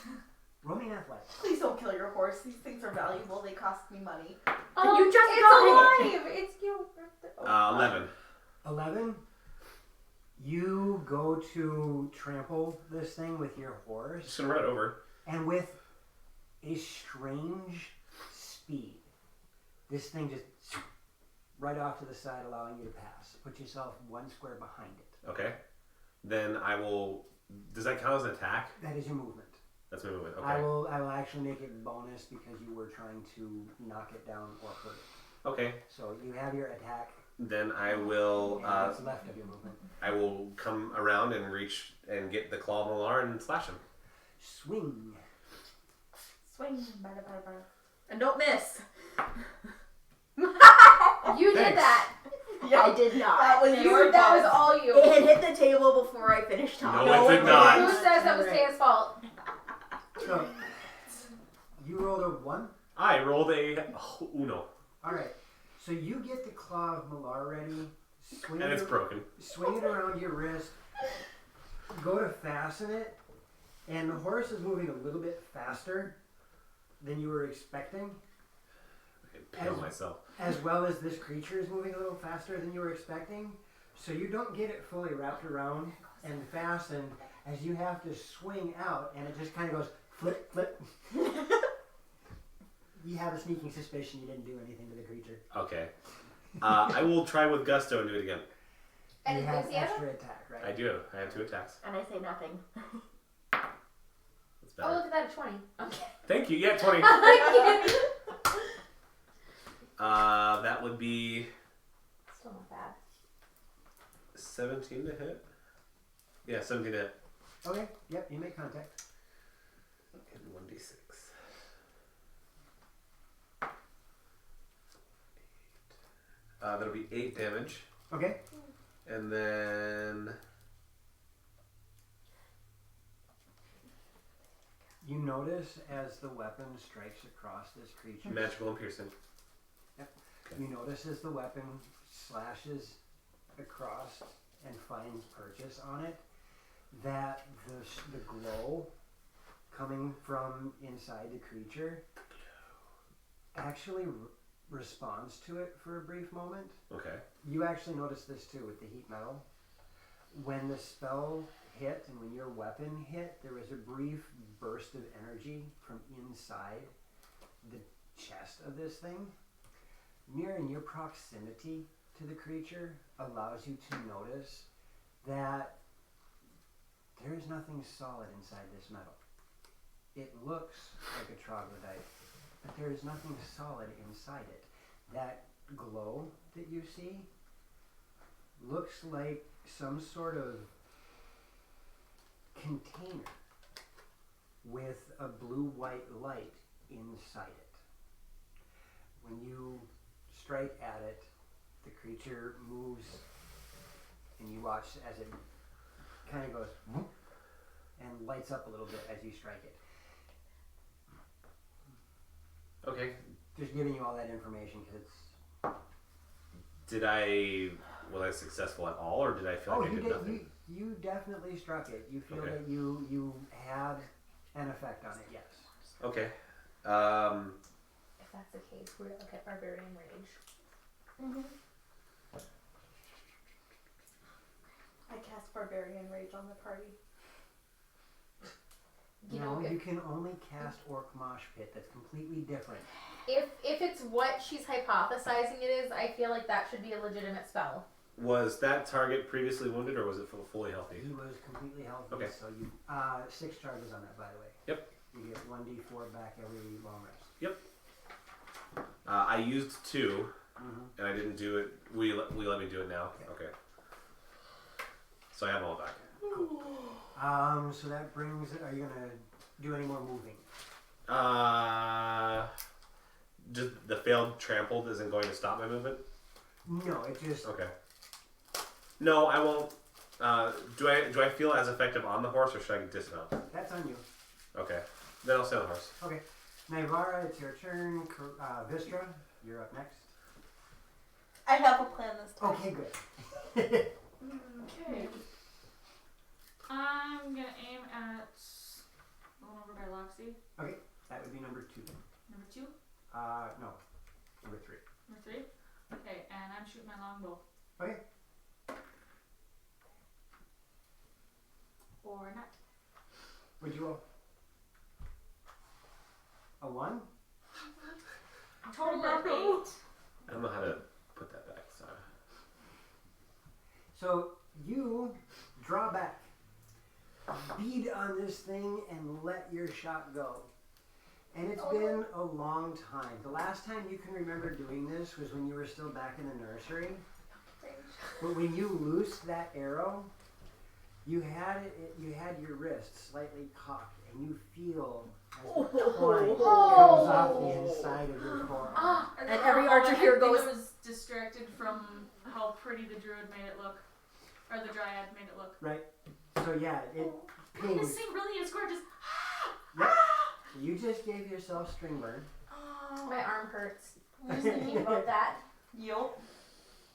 roll me an athletics. Please don't kill your horse. These things are valuable. They cost me money. You just it's got alive! It's you. 11. 11. You go to trample this thing with your horse. Just gonna run it over. And with a strange speed, this thing just right off to the side, allowing you to pass. Put yourself 1 square behind it. Okay. Then I will. Does that count as an attack? That is your movement. That's my movement. Okay. I will actually make it bonus because you were trying to knock it down or hurt it. Okay. So you have your attack. Then I will. And what's left of your movement. I will come around and reach and get the claw of Malar and slash him. Swing. Swing. And don't miss. You did Thanks. that. Yeah, I did not. that was your That was fault. all you. It had hit the table before I finished talking. No, it did not. Who says that was Taya's fault? So you rolled a 1. I rolled a Uno. All right. So you get the claw of Malar ready. Swing And it's it, broken. swing it around your wrist. Go to fasten it, and the horse is moving a little bit faster than you were expecting, I impale myself. as well as this creature is moving a little faster than you were expecting. So you don't get it fully wrapped around and fastened as you have to swing out, and it just kind of goes flip, flip. You have a sneaking suspicion you didn't do anything to the creature. Okay. I will try with gusto and do it again. And you it have was the other? extra attack, right? I do. I have 2 attacks. And I say nothing. That's Oh, better. look at that, a 20. Okay. Thank you. Yeah, 20. I'm kidding. That would be Still not bad. 17 to hit. Yeah, 17 to hit. Okay. Yep. You make contact. And 1d6. That'll be 8 damage. Okay. And then notice as the weapon strikes across this creature. Magical and piercing. You notice as the weapon slashes across and finds purchase on it, that the glow coming from inside the creature actually responds to it for a brief moment. Okay. You actually notice this too with the heat metal. When the spell hit and when your weapon hit, there was a brief burst of energy from inside the chest of this thing. Mere in your proximity to the creature allows you to notice that there is nothing solid inside this metal. It looks like a troglodyte, but there is nothing solid inside it. That glow that you see looks like some sort of container with a blue-white light inside it. When you strike at it, the creature moves, and you watch as it kind of goes whoop, and lights up a little bit as you strike it. Okay. Just giving you all that information because it's. Was I successful at all, or did I feel like I did nothing? You definitely struck it. You feel Okay. that you had an effect on it, yes. Okay. If that's the case, we're gonna look at Barbarian Rage. Mm-hmm. I cast Barbarian Rage on the party. You know, You can only cast Orc Mosh Pit. That's completely different. if it's what she's hypothesizing it is, I feel like that should be a legitimate spell. Was that target previously wounded, or was it fully healthy? He was completely healthy, Okay. so you 6 charges on that, by the way. Yep. You get 1d4 back every long rest. I used 2, Mm-hmm. and I didn't do it. We let me do it now. Okay. So I have all back. So that brings. Are you gonna do any more moving? Just the failed trampled isn't going to stop my movement. No, it just. Okay. No, I won't. Do I feel as effective on the horse, or should I dismount? That's on you. Okay. Then I'll stay on the horse. Okay. Naivara, it's your turn. Vistra, you're up next. I have a plan this time. Okay, good. Okay. I'm gonna aim at the one over by Loxy. That would be number 2. Number 2? No. Number 3. Number 3? Okay, and I'm shooting my longbow. Okay. Or not. What'd you roll? A 1? Total of 8. I don't know how to put that back. Sorry. So you draw back, bead on this thing, and let your shot go. And it's been a long time. The last time you can remember doing this was when you were still back in the nursery. But when you loosed that arrow, you had your wrist slightly cocked, and you feel as the twine comes off the inside of your forearm. And every archer here goes. I was distracted from how pretty the druid made it look. Or the dryad made it look. Right. So yeah, it pings. This thing really is gorgeous. Yep. You just gave yourself string burn. Oh. My arm hurts. Just thinking about that. Yup.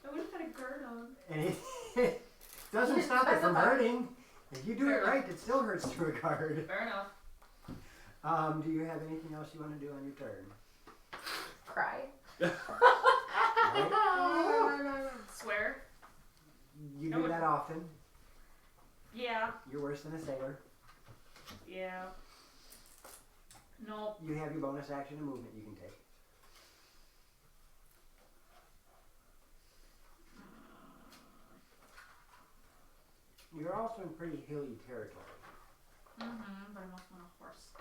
I would have had a guard on. And it doesn't stop it from hurting. If you do Fair it right, it still hurts to a guard. Fair enough. Do you have anything else you want to do on your turn? Cry. Right? Swear. You do that often. Yeah. You're worse than a sailor. Yeah. Nope. You have your bonus action and movement you can take. You're also in pretty hilly territory. But I'm also on a horse.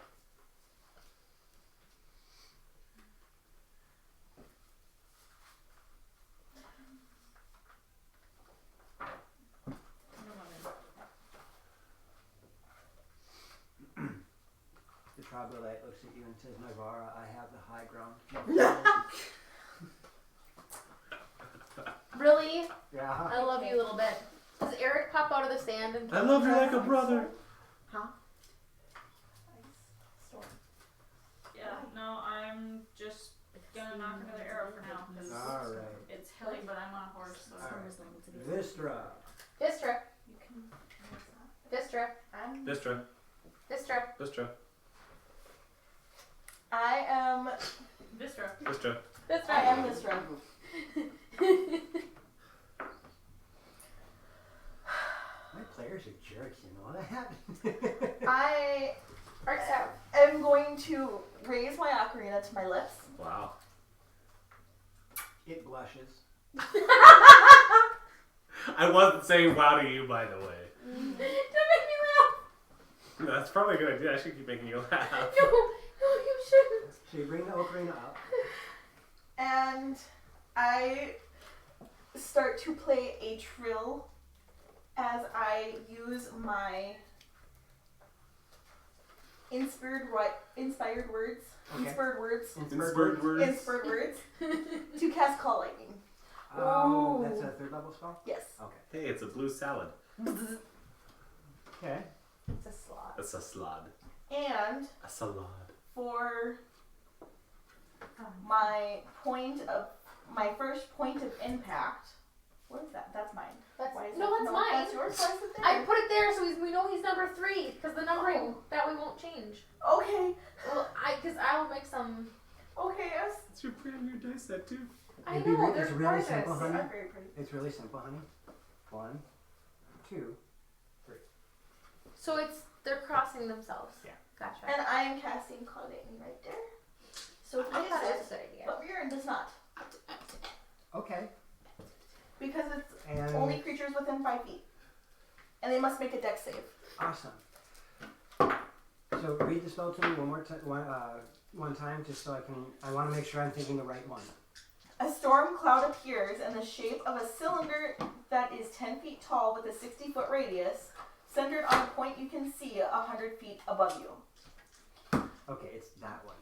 The troglodyte looks at you and says, Naivara, I have the high ground. Really? Yeah. I love you a little bit. Does Eric pop out of the sand and I love you like a brother. Huh? No, I'm just gonna knock another arrow for now. 'Cause Alright. it's hilly, but I'm on a horse, so. Alright. Vistra. Vistra. You can. Vistra. Vistra. Vistra. Vistra. I am. Vistra. Vistra. Vistra. I am Vistra. My players are jerks, you know that? I Arcs out. am going to raise my ocarina to my lips. Wow. It blushes. I wasn't saying wow to you, by the way. Don't make me laugh. No, that's probably a good idea. I should keep making you laugh. No, you shouldn't. So you bring the ocarina up. And I start to play a trill as I use my inspired words. Okay. Inspired words. Inspired words. Inspired words to cast Call Lightning. Oh, that's a 3rd level spell? Yes. Okay. Hey, it's a blue salad. Okay. It's a slot. That's a slod. And A salad. for my first point of impact. What is that? That's mine. That's Why is no, that? that's mine. That's yours. Why is it there? I put it there so we know he's number 3 because the numbering that we won't change. Okay. Well, because I will make some. Okay. Yes. It's your brand new dice set, too. I It'd be know re- they're it's really gorgeous. simple, honey. I'm very pretty. It's really simple, honey. 1, 2. So they're crossing themselves. Yeah. Gotcha. And I am casting Call Lightning right there. So I please thought it it, was a good idea. but Buren does not. Okay. Because it's And only creatures within 5 feet. And they must make a dex save. awesome. So read the spell to me one time, just so I want to make sure I'm thinking the right one. A storm cloud appears in the shape of a cylinder that is 10 feet tall with a 60-foot radius, centered on a point you can see 100 feet above you. Okay, it's that one.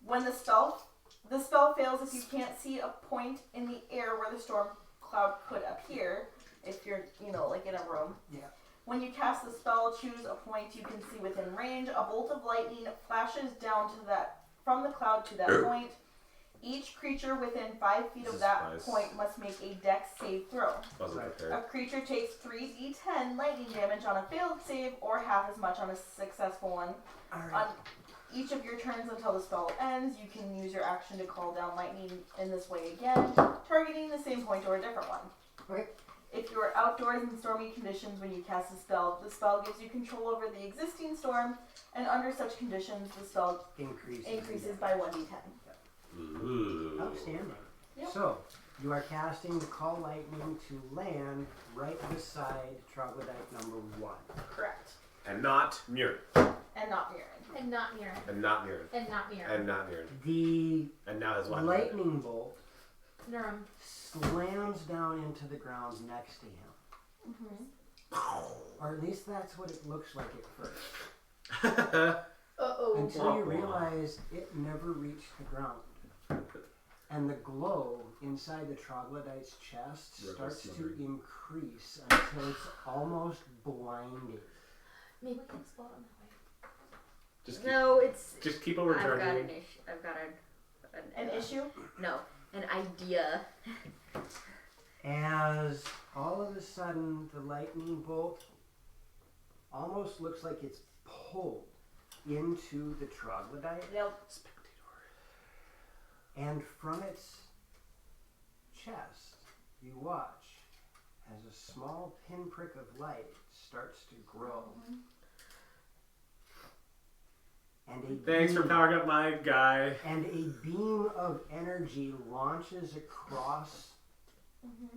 When the spell fails if you can't see a point in the air where the storm cloud could appear, if you're, like in a room. Yeah. When you cast the spell, choose a point you can see within range. A bolt of lightning flashes down from the cloud to that point. Each creature within 5 feet of that point must make a dex save throw. Wasn't A prepared. creature takes 3d10 lightning damage on a failed save, or half as much on a successful one. Alright. On each of your turns until the spell ends, you can use your action to call down lightning in this way again, targeting the same point or a different one. Okay. If you are outdoors in stormy conditions when you cast the spell gives you control over the existing storm, and under such conditions, the spell increases by 1d10. Ooh. Outstanding. Yep. So, you are casting Call Lightning to land right beside troglodyte number 1. Correct. And not Murin. And not Mirren. And not Mirren. And not Murin. And not Mirren. And not Murin. The And now his weapon. lightning bolt Nurum. slams down into the ground next to him. Mm-hmm. Or at least that's what it looks like at first. Uh-oh. Until you realize it never reached the ground. And the glow inside the troglodyte's chest starts to increase until it's almost blinding. Maybe we can explode on that way. No, it's. Just keep I've got overcharging. an issue. I've got An issue? No, an idea. As all of a sudden the lightning bolt almost looks like it's pulled into the troglodyte. Yep. And from its chest, you watch as a small pinprick of light starts to grow. And Thanks for powering up my guy. And a beam of energy launches across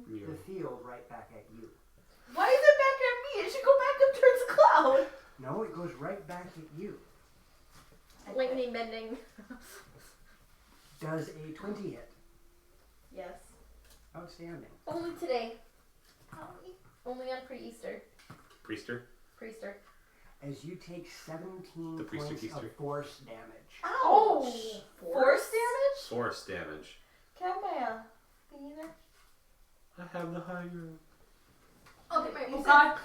the field right back at you. Why is it back at me? It should go back up towards the cloud. No, it goes right back at you. Lightning bending. Does a 20 hit? Yes. Outstanding. Only today. Only on pre-Easter. Priester. Priester. As you take 17 The priester points of keister. force damage. Ouch. Oh! Force damage? Force damage. Can I have my thingy there? I have the high ground. Oh, get my You oh said- God.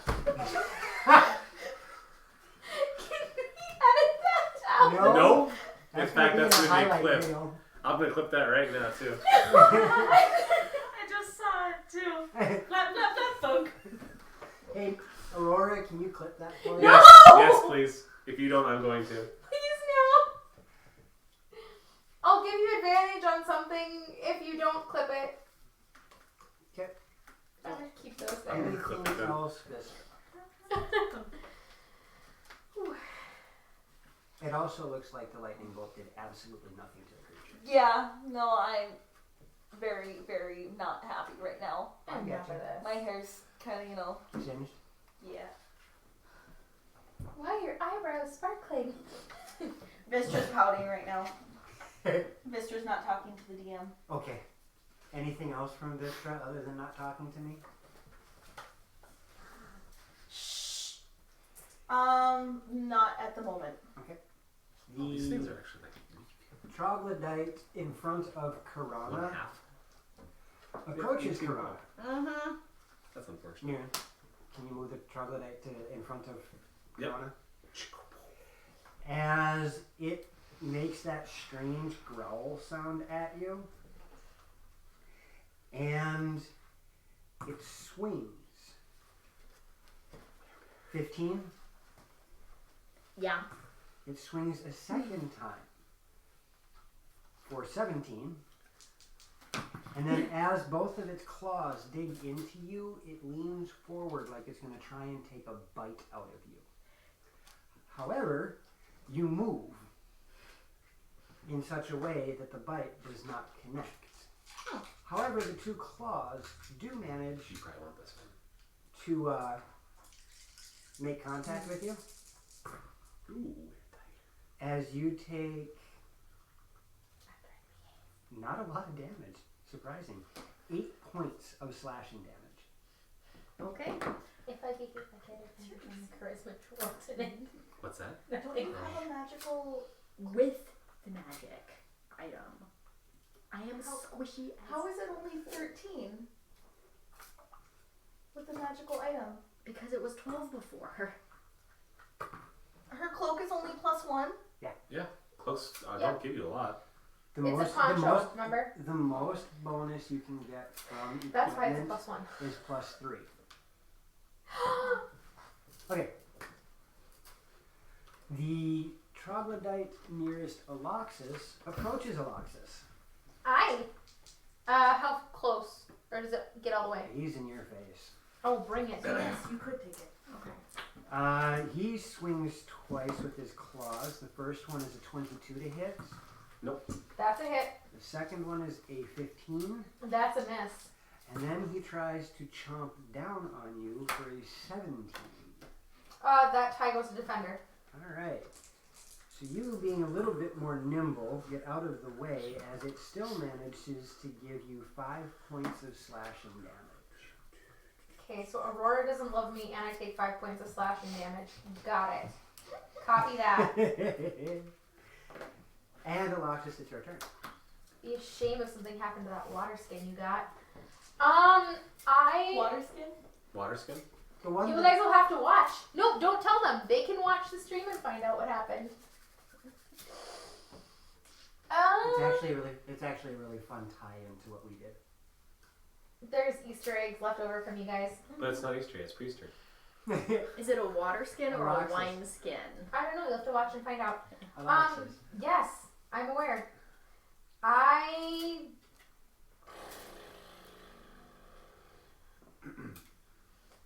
Can we edit that out? No. Nope. That's In fact, gonna be that's in a gonna be a highlight clip. reel. I'm gonna clip that right now too. I just saw it too. Flap, flap, flap, folk. Hey, Aurora, can you clip that for me? Yes, yes, please. If you don't, I'm going to. Please no. I'll give you advantage on something if you don't clip it. Okay. I'm gonna keep those there. Anything else, Vistra? It also looks like the lightning bolt did absolutely nothing to the creature. Yeah, no, I'm very, very not happy right now. I'm I down gotcha. for this. My hair's kind of, Singed? yeah. Why are your eyebrows sparkling? Vistra's pouting right now. Vistra's not talking to the DM. Okay. Anything else from Vistra other than not talking to me? Not at the moment. These things The are actually like troglodyte in front of one Karana half. approaches Yeah, Karana. Mm-hmm. That's unfortunate. Mirren, can you move the troglodyte to in front of Yep. Karana? As it makes that strange growl sound at you, and it swings. 15. Yeah. It swings a second time for 17. And then as both of its claws dig into you, it leans forward like it's going to try and take a bite out of you. However, you move in such a way that the bite does not connect. However, the two claws do manage You probably want this one. to make contact with you Ooh. as you take not a lot of damage. Surprising. 8 points of slashing damage. Okay. If I could get my head on the charisma roll today. What's that? Don't you have a magical... With the magic item, I am squishy as... How is it only 13? With the magical item? Because it was 12 before. Her cloak is only +1? Yeah, close. I Yeah. don't give you a lot. The It's a poncho, remember? the most bonus you can get from That's why it's a equipment +1. is +3. Okay. The troglodyte nearest Aloxus approaches Aloxus. How close? Or does it get all the way? He's in your face. Oh, bring it. Yes, you could take it. Okay. He swings twice with his claws. The first one is a 22 to hit. That's a hit. The second one is a 15. That's a miss. And then he tries to chomp down on you for a 17. That tie goes to defender. Alright. So you, being a little bit more nimble, get out of the way as it still manages to give you 5 points of slashing damage. Okay, so Aurora doesn't love me and I take 5 points of slashing damage. Got it. Copy that. And Aloxus, it's your turn. Be a shame if something happened to that water skin you got. Water skin? Water skin? The one You that- guys will have to watch. No, don't tell them. They can watch the stream and find out what happened. It's actually a really fun tie-in to what we did. There's Easter eggs left over from you guys. But it's not Easter, it's Priester. Is it a water skin or Aloxus. a wine skin? I don't know. You'll have to watch and find out. Aloxus. Yes, I'm aware. I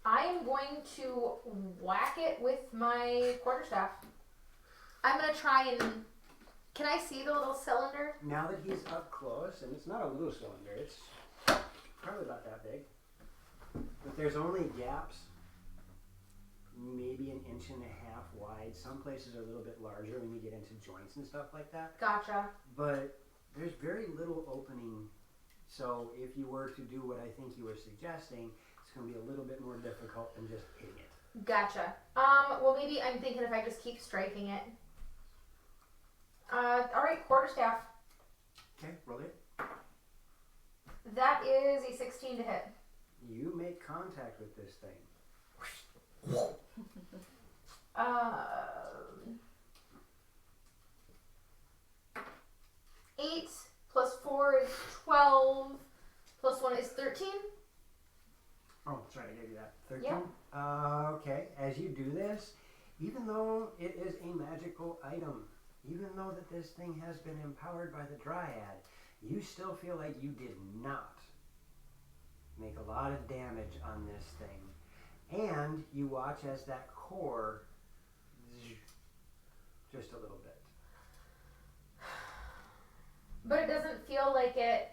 am going to whack it with my quarterstaff. I'm gonna try and. Can I see the little cylinder? Now that he's up close, and it's not a little cylinder, it's probably about that big. But there's only gaps, maybe 1.5 inches wide. Some places are a little bit larger when you get into joints and stuff like that. Gotcha. But there's very little opening. So if you were to do what I think you were suggesting, it's going to be a little bit more difficult than just hitting it. Gotcha. Well, maybe I'm thinking if I just keep striking it. Alright, quarterstaff. Okay, roll it. That is a 16 to hit. You make contact with this thing. as you do this, even though it is a magical item, even though that this thing has been empowered by the Dryad, you still feel like you did not make a lot of damage on this thing. And you watch as that core, just a little bit. But it doesn't feel like it.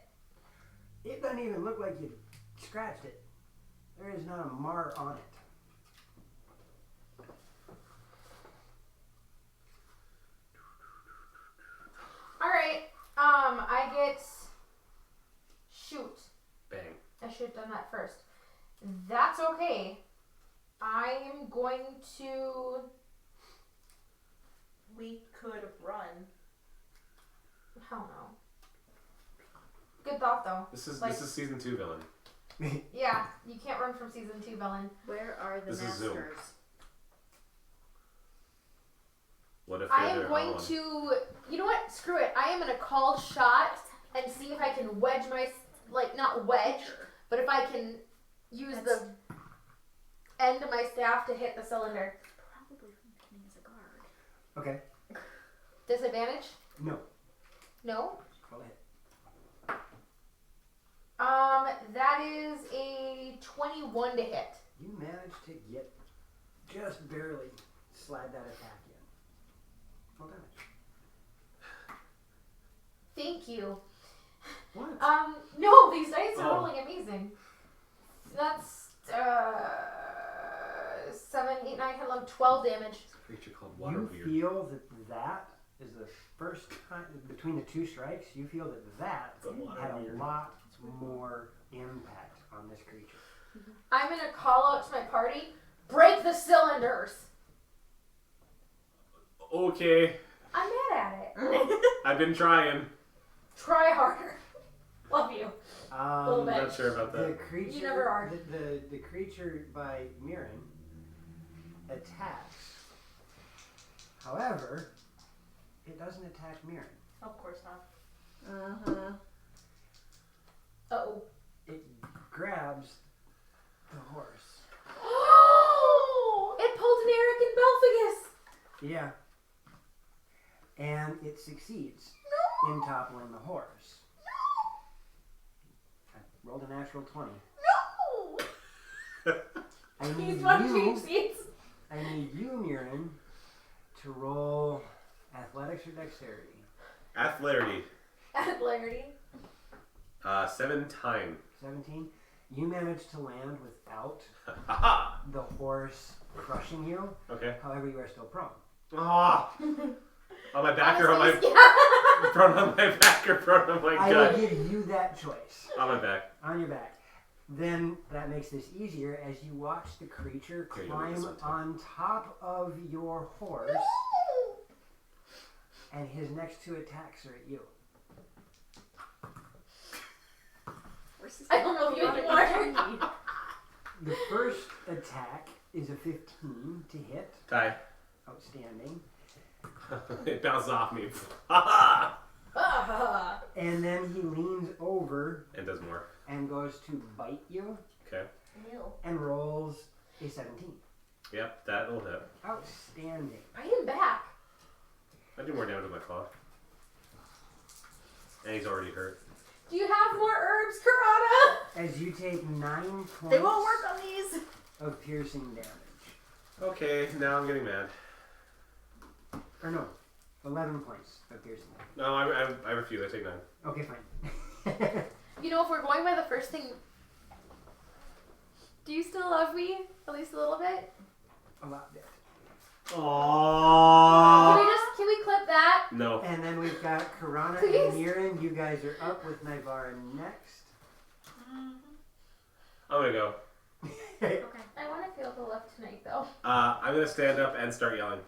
It doesn't even look like you scratched it. There is not a mar on it. Alright, I get shoot. Bang. I should have done that first. That's okay. I am going to. We could run. Hell no. Good thought though. This is Like- season 2 villain. Yeah, you can't run from season 2 villain. Where are the This is Zoom. masters? What if I they're am their going own? to. You know what? Screw it. I am gonna call shot and see if I can wedge my. Like, not wedge, but if I can use the end of my staff to hit the cylinder. Probably functioning as a guard. Okay. Disadvantage? No. No? Go ahead. That is a 21 to hit. You managed to get just barely slide that attack in. Well done. Thank you. What? No, these dice are Oh. rolling amazing. That's 7, 8, 9, 10, 11, 12 damage. It's a creature called Water You Weird. feel that is the first time between the two strikes. You feel that The water had a weird. lot more impact on this creature. I'm gonna call out to my party. Break the cylinders. Okay, I'm mad at it. I've been trying. Try harder. Love you. Little bit. Not sure about The that. creature, You never are. The creature by Mirren attacks. However, it doesn't attack Mirren. Of course not. Uh-huh. Uh-oh. It grabs the horse. Oh! It pulled an Eric and Belfagus. Yeah. And it succeeds in toppling the horse. I rolled a natural 20. No! I He's need one you. cheap seats. I need you, Mirren, to roll athletics or dexterity. Athlarity. Athlarity. 17. 17. You managed to land without Haha! the horse crushing you. Okay. However, you are still prone. Ah! On my back or on my Honestly, yeah. prone on my back or prone on my I will gut? give you that choice. On my back. On your back. Then that makes this easier as you watch the creature Okay, you'll make climb this one too. on top of your horse, and his next two attacks are at you. I don't know if you can more. The first attack is a 15 to hit. Tie. Outstanding. It bounced off me. Haha! And then he leans over And does more. and goes to bite you Okay. Ew. and rolls a 17. Yep, that'll hit. Outstanding. Bite him back. I do more damage with my claw. And he's already hurt. Do you have more herbs, Karada? As you take 9 points They won't work on these. of piercing damage. Okay, now I'm getting mad. Or no, 11 points of piercing damage. No, I refuse. I take 9. Okay, fine. You know, if we're going by the first thing, do you still love me? At least a little bit? A lot bit. Aww. Can we clip that? No. And then we've got Karana Please. and Mirren. You guys are up with Naivara next. I'm gonna go. Okay. I want to feel the love tonight, though. I'm gonna stand up and start yelling.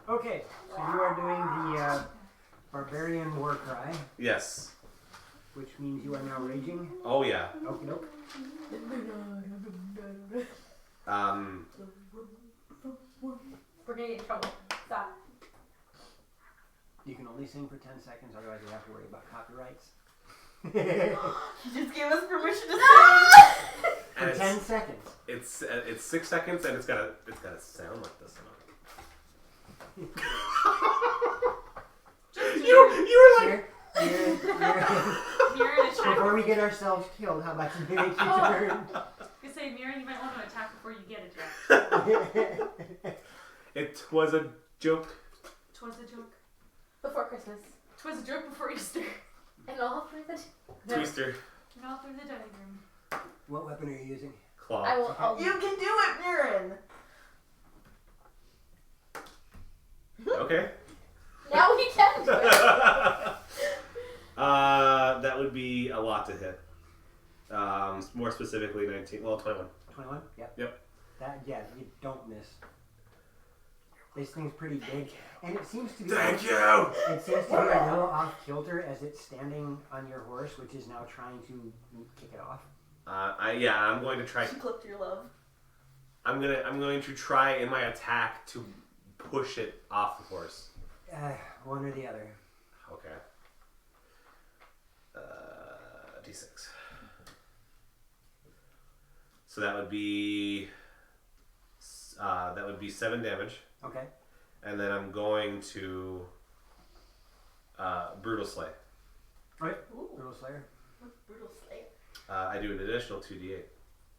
Okay, so you are doing the barbarian war cry, Yes. which means you are now raging. Oh yeah. Okie doke. We're gonna get in trouble. Stop. You can only sing for 10 seconds, otherwise you have to worry about copyrights. You just gave us permission to For 10 seconds. It's 6 seconds and it's gotta sound like this. You were like. Mirren attack. Before we get ourselves killed, how about you make your turn? You say, Mirren, you might want to attack before you get attacked. It was a joke. 'Twas a joke. Before Christmas. 'Twas a joke before Easter. And all through the... Twister. And all through the dining room. What weapon are you using? Claw. I will... I'll, You can do it, Mirren! Okay. now we can do it. That would be a lot to hit. More specifically 19. Well, 21. 21? Yep. Yep. Yeah, you don't miss. This thing's pretty big, and it seems to be. Thank you. It seems to be a little off kilter as it's standing on your horse, which is now trying to kick it off. I'm going to try. She clipped your love. I'm going to try in my attack to push it off the horse. One or the other. Okay. D6. So that would be 7 damage, Okay. and then I'm going to brutal slay. Right. Ooh. Brutal Slayer. What's brutal slay? I do an additional 2d8.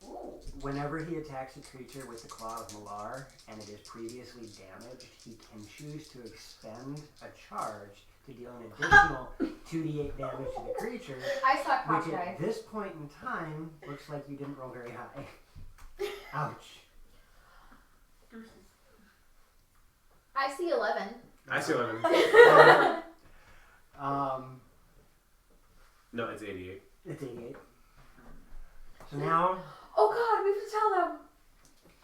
Ooh. Whenever he attacks a creature with the Claw of Malar and it is previously damaged, he can choose to expend a charge to deal an additional 2d8 damage to the creature, I saw cock which die. at this point in time looks like you didn't roll very high. Ouch. I see 11. I see 11. No, it's 88. It's 88. So now, Oh God, we have to tell them.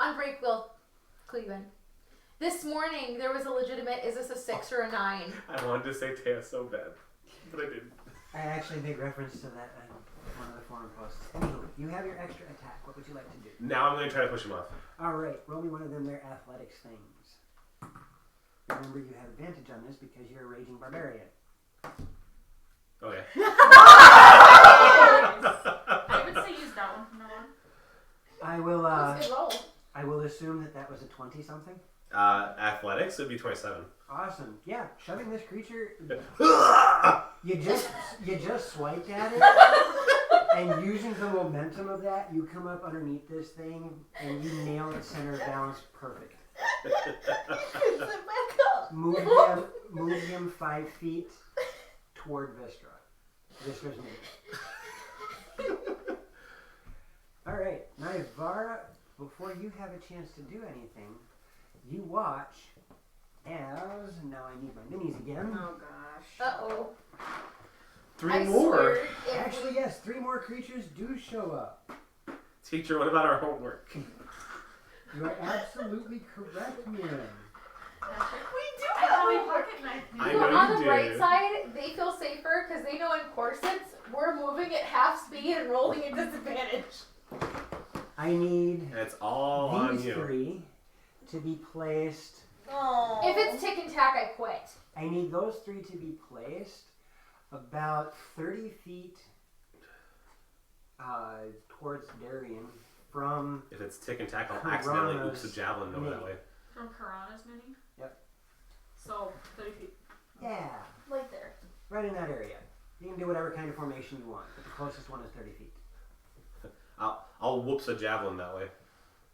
On break, Will Cleveland. This morning there was a legitimate. Is this a 6 or a 9? I wanted to say Taya so bad, but I didn't. I actually made reference to that in one of the forum posts. Anywho, you have your extra attack. What would you like to do? Now I'm going to try to push him off. Alright, roll me one of them their athletics things. Remember, you have advantage on this because you're a raging barbarian. Okay. I would say use that one from now on. I will, That was a good roll. I will assume that was a 20-something. Athletics would be 27. Awesome. Yeah, shoving this creature, you just swiped at it, and using the momentum of that, you come up underneath this thing, and you nail its center of balance perfect. Sit back up. Move him 5 feet toward Vistra. Vistra's name. Alright, now Vara, before you have a chance to do anything, you watch as, now I need my minis again. Oh gosh. Uh-oh. 3 I more. swear, if Actually, yes, 3 more creatures do show up. Teacher, what about our homework? You are absolutely correct, Mirren. We do I have have my homework. pocket knife. I you know know, on you the do. bright side, they feel safer because they know in corsets we're moving at half speed and rolling at disadvantage. I need And it's all on these you. 3 to be placed. Oh. If it's tick and tack, I quit. I need those 3 to be placed about 30 feet towards Darien from. If it's tick and tack, I'll accidentally oops a javelin over that way. From Karana's mini? Yep. So, 30 feet. Yeah, Right there. right in that area. You can do whatever kind of formation you want, but the closest one is 30 feet. I'll whoops a javelin that way.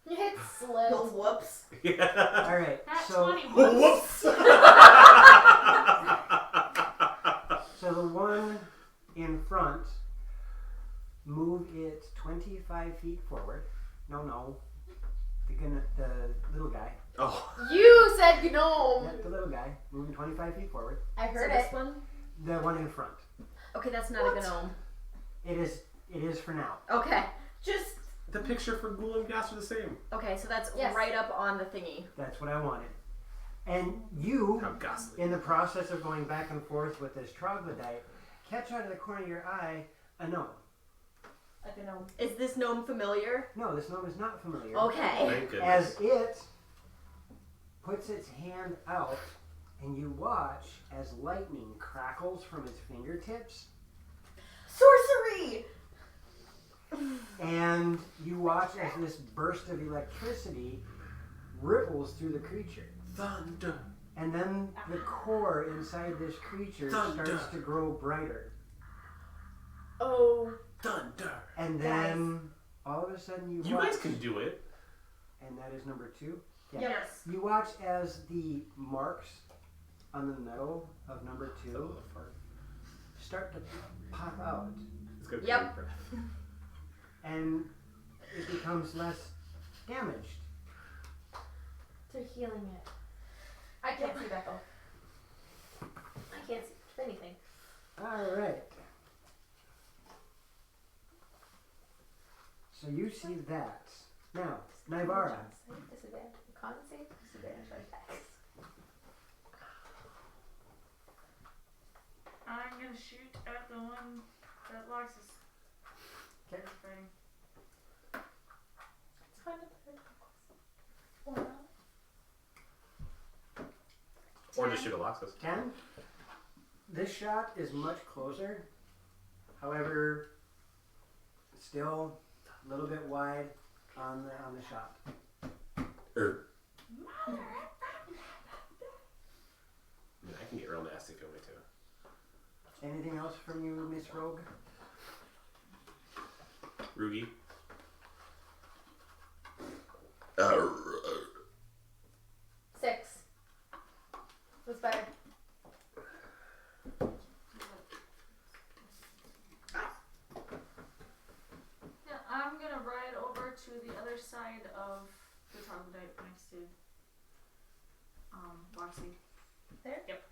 It No slipped. whoops. Yeah. All right, That's so 20. Whoops. so the one in front, move it 25 feet forward. No, the little guy. Oh. You said gnome. Yep, the little guy moving 25 feet forward. I So heard this it. one? The one in front. Okay, that's not a gnome. It is for now. Okay. Just The picture for Ghoul and Ghast are the same. Okay, so that's Yes. right up on the thingy. That's what I wanted. And you, How ghastly. in the process of going back and forth with this troglodyte, catch out of the corner of your eye a gnome. like a gnome. Is this gnome familiar? No, this gnome is not familiar. Okay. Thank goodness. As it puts its hand out, and you watch as lightning crackles from its fingertips, Sorcery! And you watch as this burst of electricity ripples through the creature. Thunder. And then the core inside this creature Thunder. starts to grow brighter. Oh. Thunder. And then all of a sudden you You watch, guys can do it. and that is number 2. Yes. You watch as the marks on the metal of number 2 start to pop out. It's gonna be Yep. deep breath. And it becomes less damaged. They're healing it. I can't see that though. I can't see anything. Alright. So you see that. Now, Nivara. Disadvantage. Con save. Disadvantage on attacks. I'm gonna shoot at the one that locks us. Okay. Fighting. It's fine to put it. Or just shoot a Loxus. 10. This shot is much closer. However, still a little bit wide on the shot. I mean, I can get real nasty if you want me to. Anything else from you, Miss Rogue? Rugi. 6. What's better? Yeah, I'm gonna ride over to the other side of the troglodyte next to Loxy. There? Yep.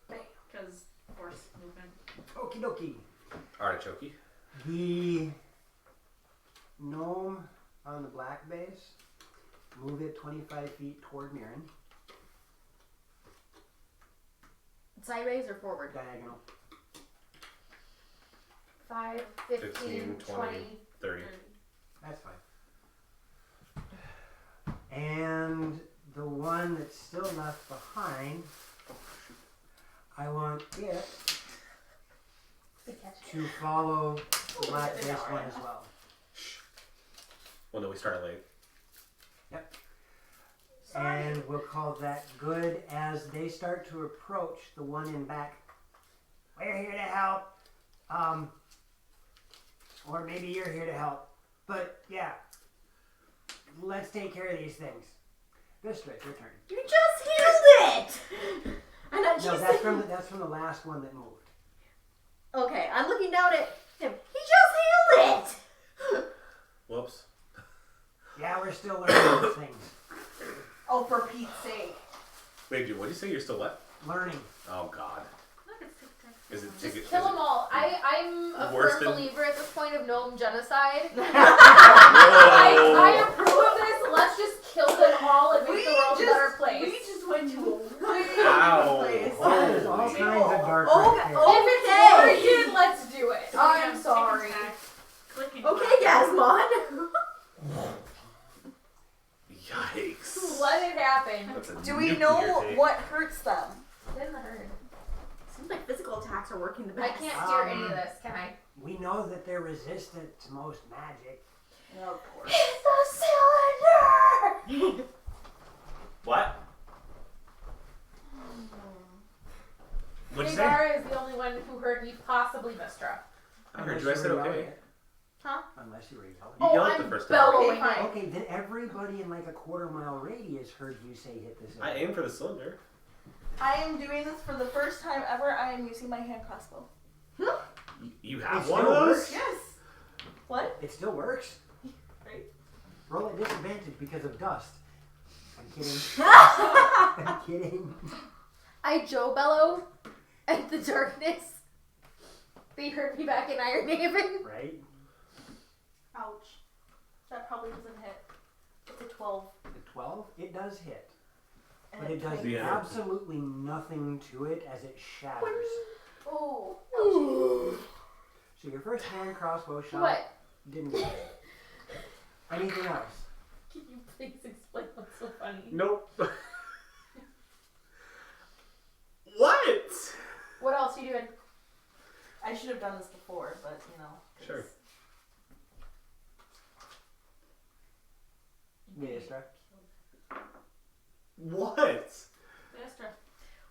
Because force movement. Okie dokie. Artichoke. The gnome on the black base, move it 25 feet toward Mirren. Sideways or forward? Diagonal. 5, 15, 15, 20. 30. That's fine. And the one that's still left behind, I want it Good catch. to follow the black base one as well. Well, no, we started late. And we'll call that good as they start to approach the one in back. We're here to help. Or maybe you're here to help. But yeah, let's take care of these things. Vistra, it's your turn. You just healed it! And I, No, that's from the last one that moved. Okay, I'm looking down at him. He just healed it! Whoops. Yeah, we're still learning these things. Oh, for Pete's sake. Wait, dude, what did you say? You're still what? Learning. Oh, God. Look, it's tic-tac. Is it Just ticket? kill them all. I'm a Worse firm than- believer at this point of gnome genocide. Whoa. I approve of this. Let's just kill them all and make the world a better place. We just went to a way Ow. place. Oh, there's all kinds of dark Oh, right there. If it's Oregon, let's do it. I'm Tic-tac, sorry. tic-tac, clicking Okay, clack. Gasmon. Yikes. Let it happen. That's a Do we nuclear know tape. what hurts them? Didn't hurt. Seems like physical attacks are working the I best. can't steer any of this, can I? We know that they're resistant to most magic. Of course. It's a cylinder! What? What'd you say? Rhaegar is the only one who heard me, possibly Mistra. I heard you. I said okay. Huh? Unless you were yelling. You Oh, yelled I'm the first time. bellowing. Okay, fine. Okay, then everybody in like a quarter-mile radius heard you say hit this. I aimed for the cylinder. I am doing this for the first time ever. I am using my hand crossball. You have It one of still those? works. Yes. What? It still works. Right. Roll at disadvantage because of dust. I'm kidding. I'm kidding. I Joe bellow at the darkness. They heard me back in Iron Haven. Right? Ouch. That probably doesn't hit. It's a 12. The 12, it does hit. And But it does Yeah. absolutely nothing to it as it shatters. Oh. So your first hand crossbow shot What? didn't get it. Anything else? Can you please explain what's so funny? Nope. What? What else are you doing? I should have done this before, but you know. 'cause- Sure. Maestra. What? Extra.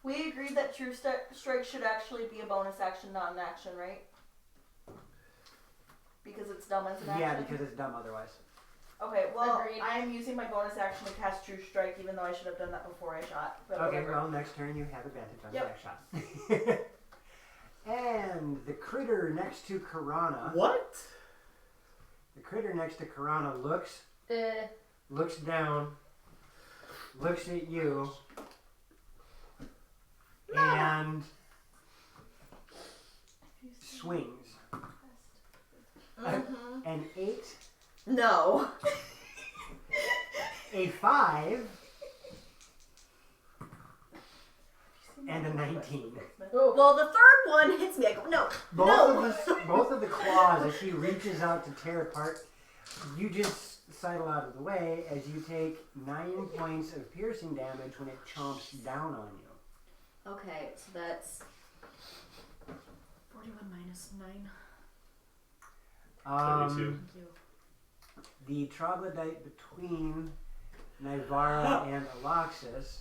We agreed that True Strike should actually be a bonus action, not an action, right? Because it's dumb as an action? Yeah, because it's dumb otherwise. Okay, well, Agreed. I am using my bonus action to cast True Strike, even though I should have done that before I shot. But Okay, whatever. well, next turn you have advantage on Yep. the next shot. And the critter next to Karana. What? The critter next to Karana looks down, looks at you, and swings. An 8, No. a 5, and a 19. Well, the third one hits me. I go, no. Both of the claws, as she reaches out to tear apart, you just sidle out of the way as you take 9 points of piercing damage when it chomps down on you. Okay, so that's 41 minus 9. 32. Thank you. The troglodyte between Nivara and Aloxus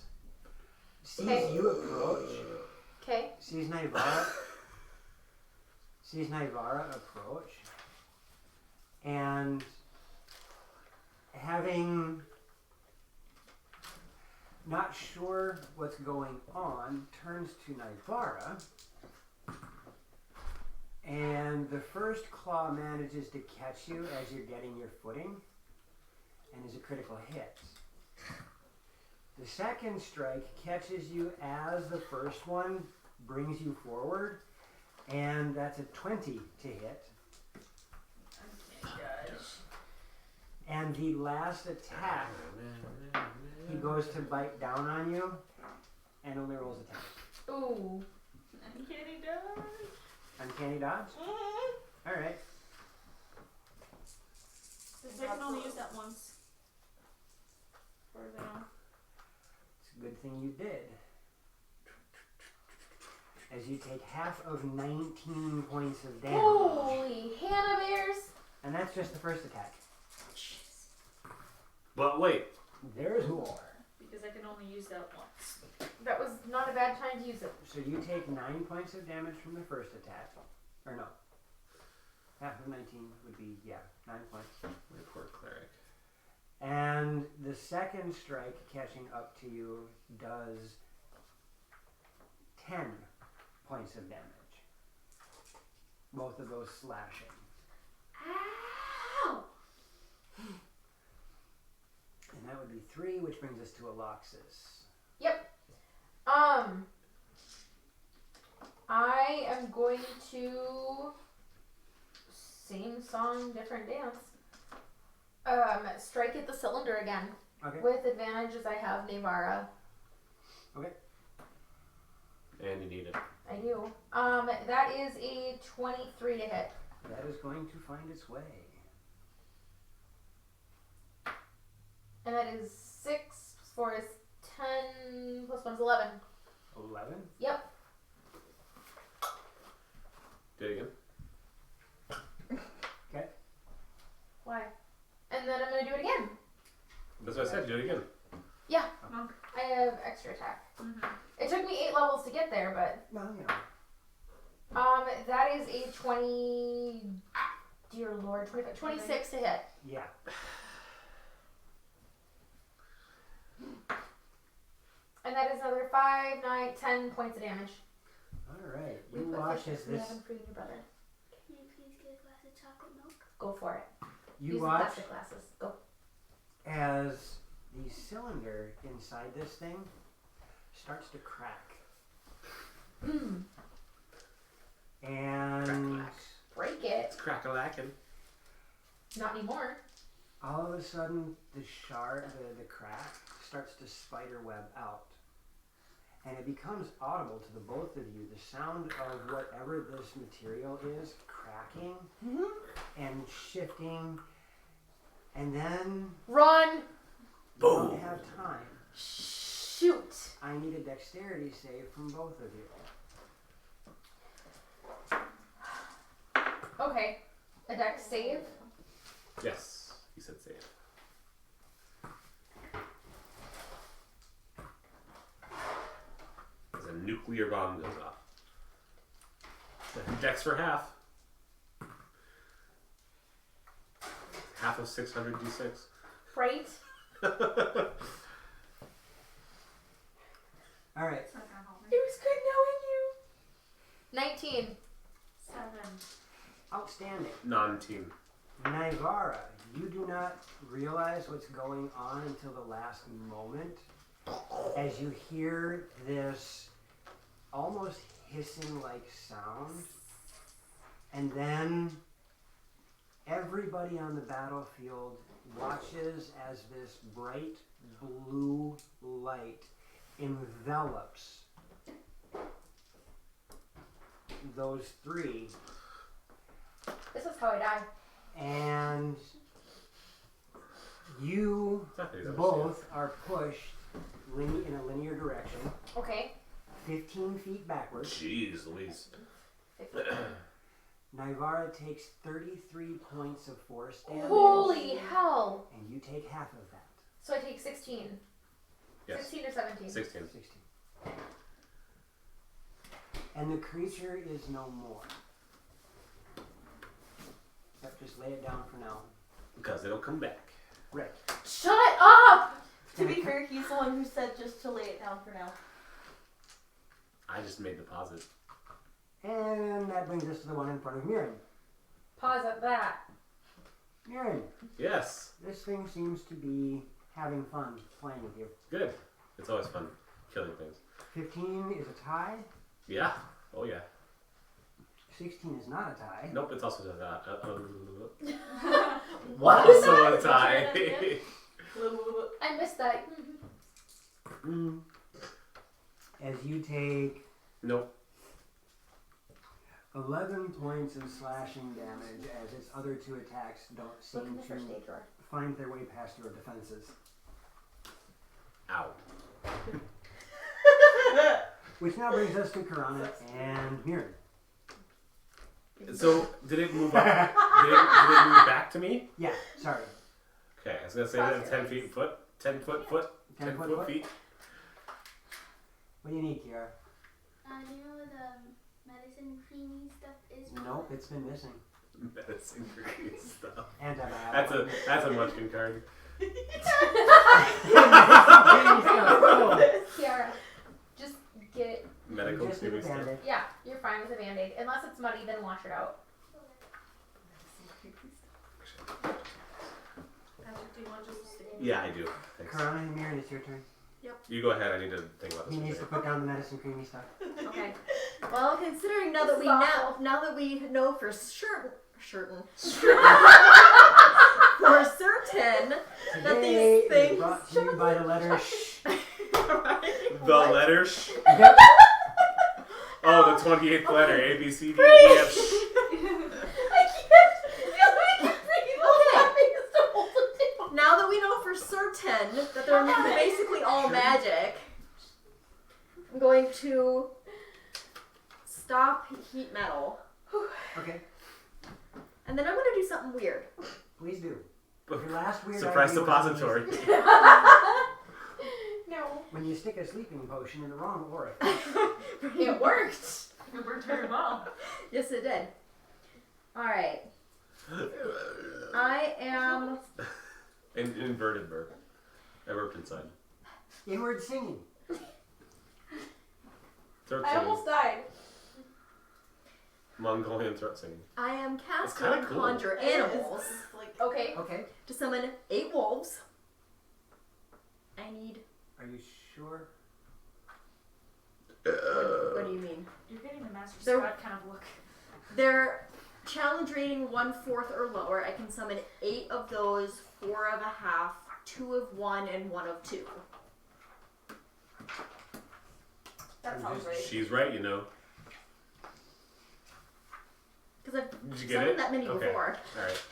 sees you approach. Okay. Sees Nivara approach, and having not sure what's going on, turns to Nivara, and the first claw manages to catch you as you're getting your footing, and is a critical hit. The second strike catches you as the first one brings you forward, and that's a 20 to hit. And the last attack, he goes to bite down on you, and only rolls a 10. Ooh. Uncanny dodge. Uncanny dodge? Alright. This I can only use that once. For the. It's a good thing you did. As you take half of 19 points of damage. Holy Hannah Bears! And that's just the first attack. But wait. There's more. Because I can only use that once. That was not a bad time to use it. So you take 9 points of damage from the first attack. Or no. Half of 19 would be, 9 points. My poor cleric. And the second strike catching up to you does 10 points of damage. Both of those slashing. Ow! And that would be 3, which brings us to Aloxus. Yep. I am going to same song, different dance. Strike at the cylinder again. Okay. With advantage as I have Navara. Okay. And you need it. I do. That is a 23 to hit. That is going to find its way. And that is 6 plus 4 is 10 plus 1 is 11. 11? Yep. Do it again. Okay. Why? And then I'm going to do it again. That's what I said. Do it again. Yeah. Monk. I have extra attack. Mm-hmm. It took me 8 levels to get there, but Well, you know. that is a 20. Dear Lord, 26 to hit. Yeah. And that is another 5, 9, 10 points of damage. Alright. We You put watch fishes as in the this. oven for you, brother. Can you please get a glass of chocolate milk? Go for it. You Use the watch plastic glasses. Go. as the cylinder inside this thing starts to crack. And Break it. It's crack-a-lackin'. Not anymore. all of a sudden the crack starts to spider web out. And it becomes audible to the both of you, the sound of whatever this material is cracking and shifting. And then Run. you don't have time. Shoot. I need a dexterity save from both of you. Okay. A dex save. Yes, he said save. As a nuclear bomb goes off. Dex for half. Half of 600 d6. Right. Alright. It's not gonna help me. It was good knowing you. 19. 7. Outstanding. Non-team. Nivara, you do not realize what's going on until the last moment as you hear this almost hissing like sound, and then everybody on the battlefield watches as this bright blue light envelops those three, This is how I die. and you Exactly, that was both are pushed in a linear direction, Okay. 15 feet backwards. Jeez Louise. Nivara takes 33 points of force damage, Holy hell. and you take half of that. So I take 16. Yes. 16 or 17? 16. 16. And the creature is no more. Yep, just lay it down for now. Because it'll come back. Right. Shut up! To be fair, he's the one who said just to lay it down for now. I just made the posit. And that brings us to the one in front of Mirren. Pause at that. Mirren, Yes. this thing seems to be having fun playing with you. Good. It's always fun killing things. 15 is a tie. Yeah. Oh yeah. 16 is not a tie. Nope. It's also that. What was Also that? a tie. I missed that. As you take Nope. 11 points of slashing damage as its other two attacks don't Look in seem the first to aid drawer. find their way past your defenses. Ow. Which now brings us to Karana and Mirren. So did it move up? did it move back to me? Yeah, sorry. Okay. I was gonna say that 10 feet foot. 10 foot foot. 10 10 foot foot feet. What do you need, Kiara? Do you know where the medicine creamy stuff is? Nope, it's been missing. Medicine green stuff. Antibiotic. That's a munchkin card. Kiara, just get it. Medical Just need a scooby stuff. Band-Aid. Yeah, you're fine with a band-aid. Unless it's muddy, then wash it out. Patrick, do you want just to stick? Yeah, I do. Thanks. Karana and Mirren, it's your turn. You go ahead. I need to think about this. He for a needs to second. put down the medicine creamy stuff. Okay. Well, considering now that This we is awful. now that we know for certain that Today these things is brought to you by the letter sh. The letter sh. Yep. Oh, the 28th letter. A, B, C, D, E, F, sh. now that we know for certain that they're basically all magic, I'm going to stop heat metal, Okay, and then I'm going to do something weird. please do. Your last weird Surprise idea was suppository. No. when you stick a sleeping potion in the wrong orifice. It worked. It worked very well. Yes, it did. All right. I am. Inverted burp. I burped inside. Inward singing. Throat I singing. almost died. Mongolian throat singing. I am casting kinda cool. conjure animals It's like, Okay. Okay, to summon 8 wolves. I need. are you sure? What do you mean? You're getting the Master There- Scott kind of look. They're challenge rating 1/4 or lower. I can summon 8 of those, 4 of a half, 2 of 1, and 1 of 2. That sounds right. She's right, you know. Because I've Did you get summoned it? that many Okay. before. Alright.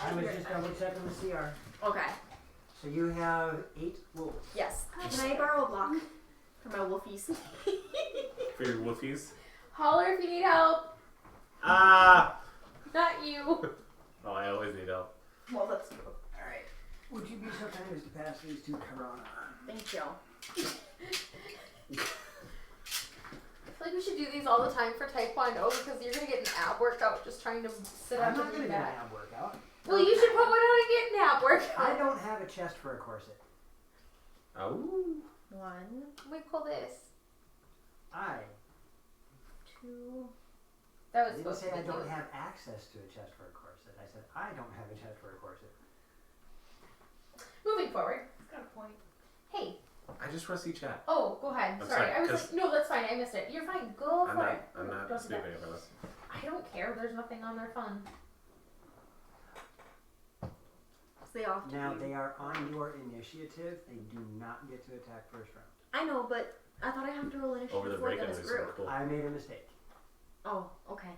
I was just double checking the CR. Okay. So you have 8 wolves. Yes. Can I borrow a block for my wolfies? For your wolfies. Holler if you need help. Ah! Not you. Oh, I always need help. Well, that's true. Alright. Would you be so kind as to pass these to Corona? Thank you. I feel like we should do these all the time for Taekwondo because you're gonna get an ab workout just trying to sit I'm up not and gonna lean get an back. ab workout. Well, you should put one on and get an ab workout. I don't have a chest for a corset. Oh. 1, We pull this. 2. That I was didn't supposed say to I be don't you. have access to a chest for a corset. I said I don't have a chest for a corset. Moving forward. It's got a point. Hey. I just want to see chat. Oh, go ahead. I'm Sorry. sorry, I was 'cause- like, no, that's fine. I missed it. You're fine. Go I'm for not, it. I'm not Don't do that. speaking about this. I don't care. There's nothing on their phone. So they all have to Now be- they are on your initiative. They do not get to attack first round. I know, but I thought I have to roll initiative Over the for break, them I as was group. cool. I made a mistake. Oh, okay.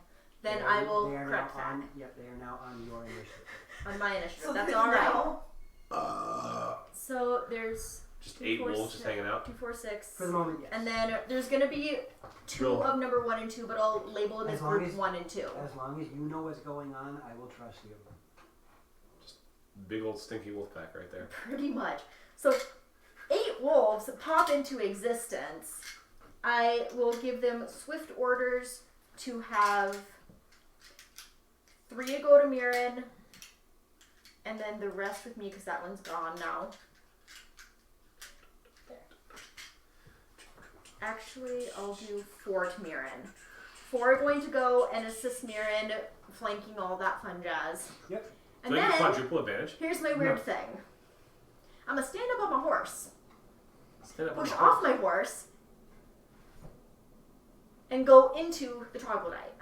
Then They I are- will they are correct now that on, Yep, they are now on your initiative. on my initiative. So That's this all right. now- So there's Just 2, 8 4, wolves just 6, hanging out. 2, 4, 6. For the moment, yes. And then there's gonna be 2 Roll. of number 1 and 2, but I'll label them As as long group as- 1 and 2. As long as you know what's going on, I will trust you. Big old stinky wolf pack right there. Pretty much. So 8 wolves pop into existence. I will give them swift orders to have 3 go to Mirren, and then the rest with me because that one's gone now. Actually, I'll do 4 to Mirren. 4 are going to go and assist Mirren, flanking all that fun jazz. Yep. And Do I get then, quadruple advantage? here's my weird thing. I'm gonna stand up on my horse, Stand up on push the off horse. my horse, and go into the troglodyte,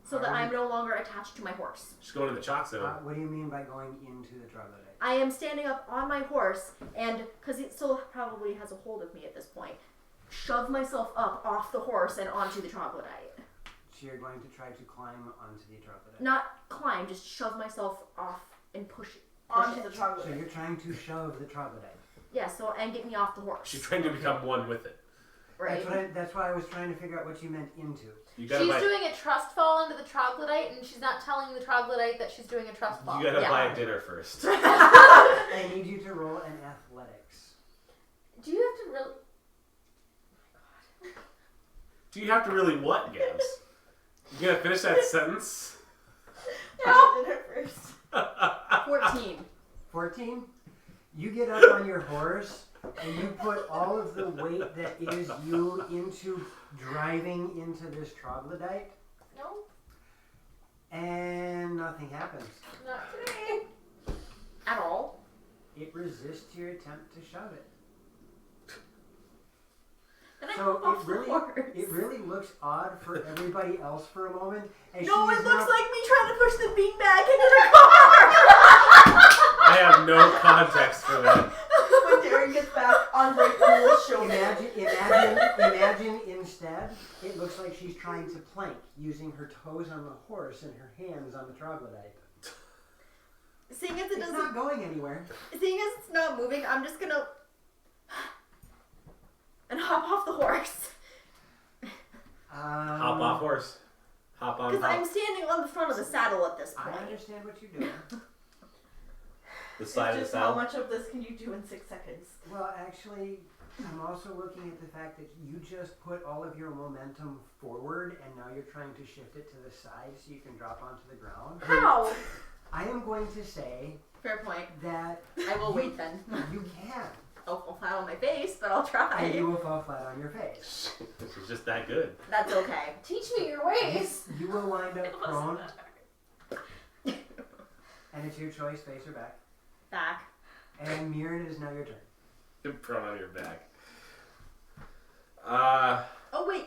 so that I'm no longer attached to my horse. Just go into the chalk zone. What do you mean by going into the troglodyte? I am standing up on my horse, and because it still probably has a hold of me at this point, shove myself up off the horse and onto the troglodyte. So you're going to try to climb onto the troglodyte. Not climb, just shove myself off and push it. Onto the So troglodyte. you're trying to shove the troglodyte. Yeah, so and get me off the horse. She's trying to become one with it. right. That's why I was trying to figure out what you meant into. You gotta She's buy. doing a trust fall into the troglodyte, and she's not telling the troglodyte that she's doing a trust fall. You gotta Yeah. buy a dinner first. I need you to roll an athletics. Do you have to really? Do you have to really what, Gabs? You gotta finish that sentence? I did it first. 14. 14. You get up on your horse and you put all of the weight that is you into driving into this troglodyte, No, and nothing happens. not today. At all. It resists your attempt to shove it. Then I So hop off it the really, horse. it really looks odd for everybody else for a moment. As No, she it is looks now- like me trying to push the beanbag into the car. I have no context for that. When Darren gets back, Unbreakable will show me. Imagine instead, it looks like she's trying to plank using her toes on the horse and her hands on the troglodyte. Seeing as it It's doesn't, not going anywhere. seeing as it's not moving, I'm just gonna and hop off the horse Hop off horse. Hop on because I'm top. standing on the front of the saddle at this I point. understand what you're doing. The It's side of the just how saddle. much of this can you do in 6 seconds? Well, actually, I'm also looking at the fact that you just put all of your momentum forward and now you're trying to shift it to the side so you can drop onto the ground. How? I am going to say Fair point. that I will wait then. you can. I'll flat on my face, but I'll try. And you will fall flat on your face. She's just that good. That's okay. Teach me your ways. You will wind up It wasn't prone, that hard. and it's your choice, face or back. Back. And Mirren, it is now your turn. You're prone on your back. Oh wait.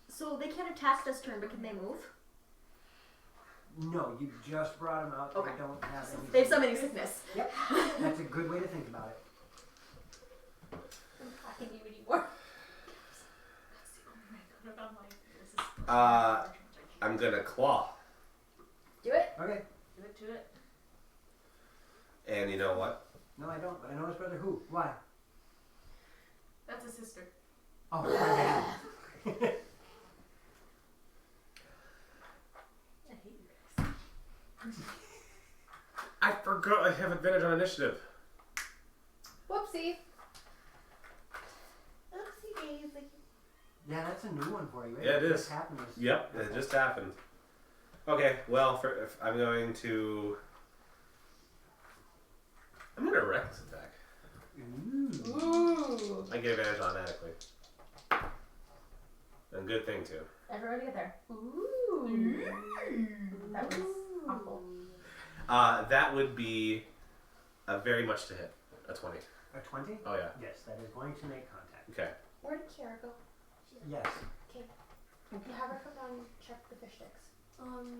So they can't attack this turn, but can they move? No, you just brought them out. Okay. They don't have any. They have summoning sickness. Yep. That's a good way to think about it. I'm talking to you anymore. That's the only way I could have done like this. I'm gonna claw. Do it. Okay. Do it to it. And you know what? No, I don't, but I know his brother who. Why? That's a sister. Oh, my bad. I have advantage on initiative. Whoopsie. Oopsie daisy. Yeah, that's a new one for you. Right? Yeah, it is. Just happened this- Yep, it just happened. Okay, well, I'm going to reckless attack. Ooh. I get advantage automatically. And good thing too. Everybody get there. Ooh. That was awful. That would be a very much to hit. A 20. A 20? Oh yeah. Yes, that is going to make contact. Okay. Where did Kiara go? Yes. You have her come down and check the fish sticks.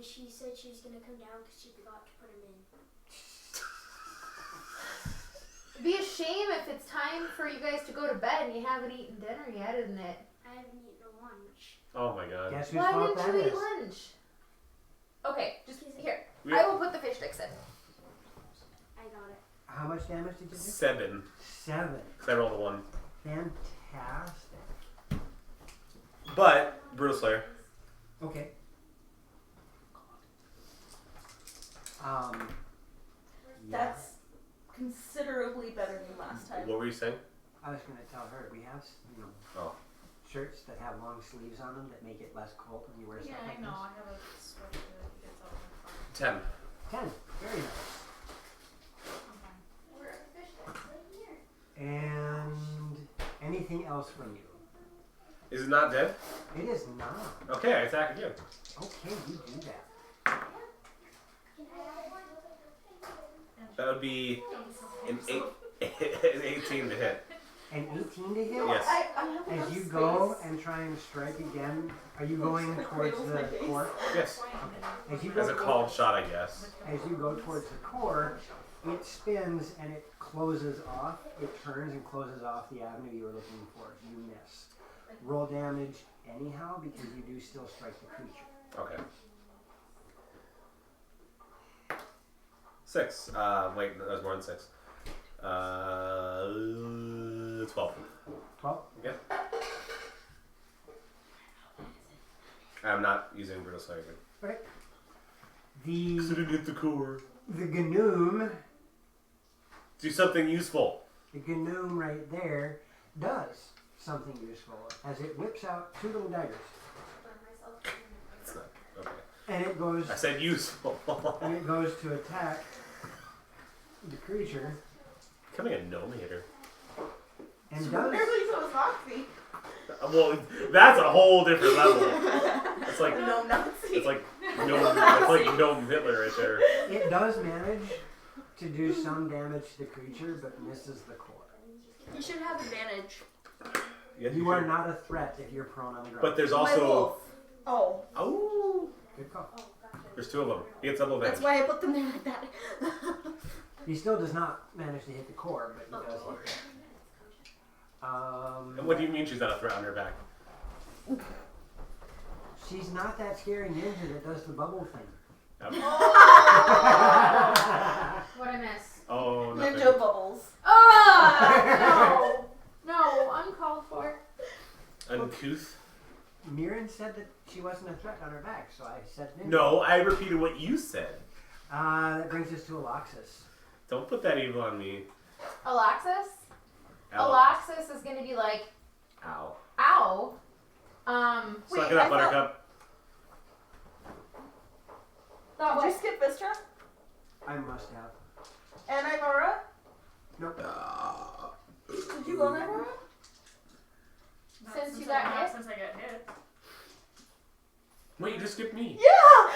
She said she was gonna come down because she forgot to put them in. It'd be a shame if it's time for you guys to go to bed and you haven't eaten dinner yet, isn't it? I haven't eaten a lunch. Oh my god. Guess whose Why fault didn't that you eat is? lunch? Okay, just here. We- I will put the fish sticks in. I got it. How much damage did you do? 7. 7. Because I rolled a 1. Fantastic. But, Brutal Slayer. Okay. That's considerably better than last time. What were you saying? I was going to tell her we have, Oh. shirts that have long sleeves on them that make it less cold when you wear Yeah, stuff like I know. I have a sweater that gets all my fun. 10. this. 10. Very nice. I'm fine. Where are the fish sticks? Right here. And anything else from you? Is it not dead? It is not. Okay, I attack again. Okay, you do that. Can I have one? That would be an 18 to hit. An 18 to hit? Yes. I have enough As you space. go and try and strike again, are you going towards the core? Yes. As you go As a called shot, I guess. As you go towards the core, it spins and it closes off. It turns and closes off the avenue you were looking for. You miss. Roll damage anyhow because you do still strike the creature. Okay. 6. Wait, that was more than 6. 12. 12? Yep. I'm not using Brutal Slayer again. Okay. Because I didn't hit the core. The Gnoom, Do something useful. the Gnoom right there does something useful as it whips out 2 little daggers. It's not. Okay. And it goes I said useful. and it goes to attack the creature Becoming a gnome hater. and does Apparently so is Moxie. Well, that's a whole different level. It's like No, Nazi. it's like gnome. It's like gnome Hitler right there. it does manage to do some damage to the creature but misses the core. You should have advantage. Yes, You are should. not a threat if you're prone on the ground. But there's My also wolf. Oh. oh, Good call. there's 2 of them. He gets double That's advantage. why I put them there like that. He still does not manage to hit the core, but he does hit it. And what do you mean she's not a threat on her back? She's not that scary ninja that does the bubble thing. Yep. What'd I miss? Oh, nothing. Ninja bubbles. Oh! No, uncalled for. Uncouth. Mirren said that she wasn't a threat on her back, so I said ninja. No, I repeated what you said. That brings us to Aloxus. Don't put that evil on me. Alaxis? Ow. Alaxis is gonna be like, Ow. ow. Suck Wait, it up, I thought- Buttercup. Thought Did you what? skip Vistra? I must have. And Ivara? Nope. Did you go Ivara? Not Since you I got not hit? Since I got hit. Wait, you just skipped me. Yeah!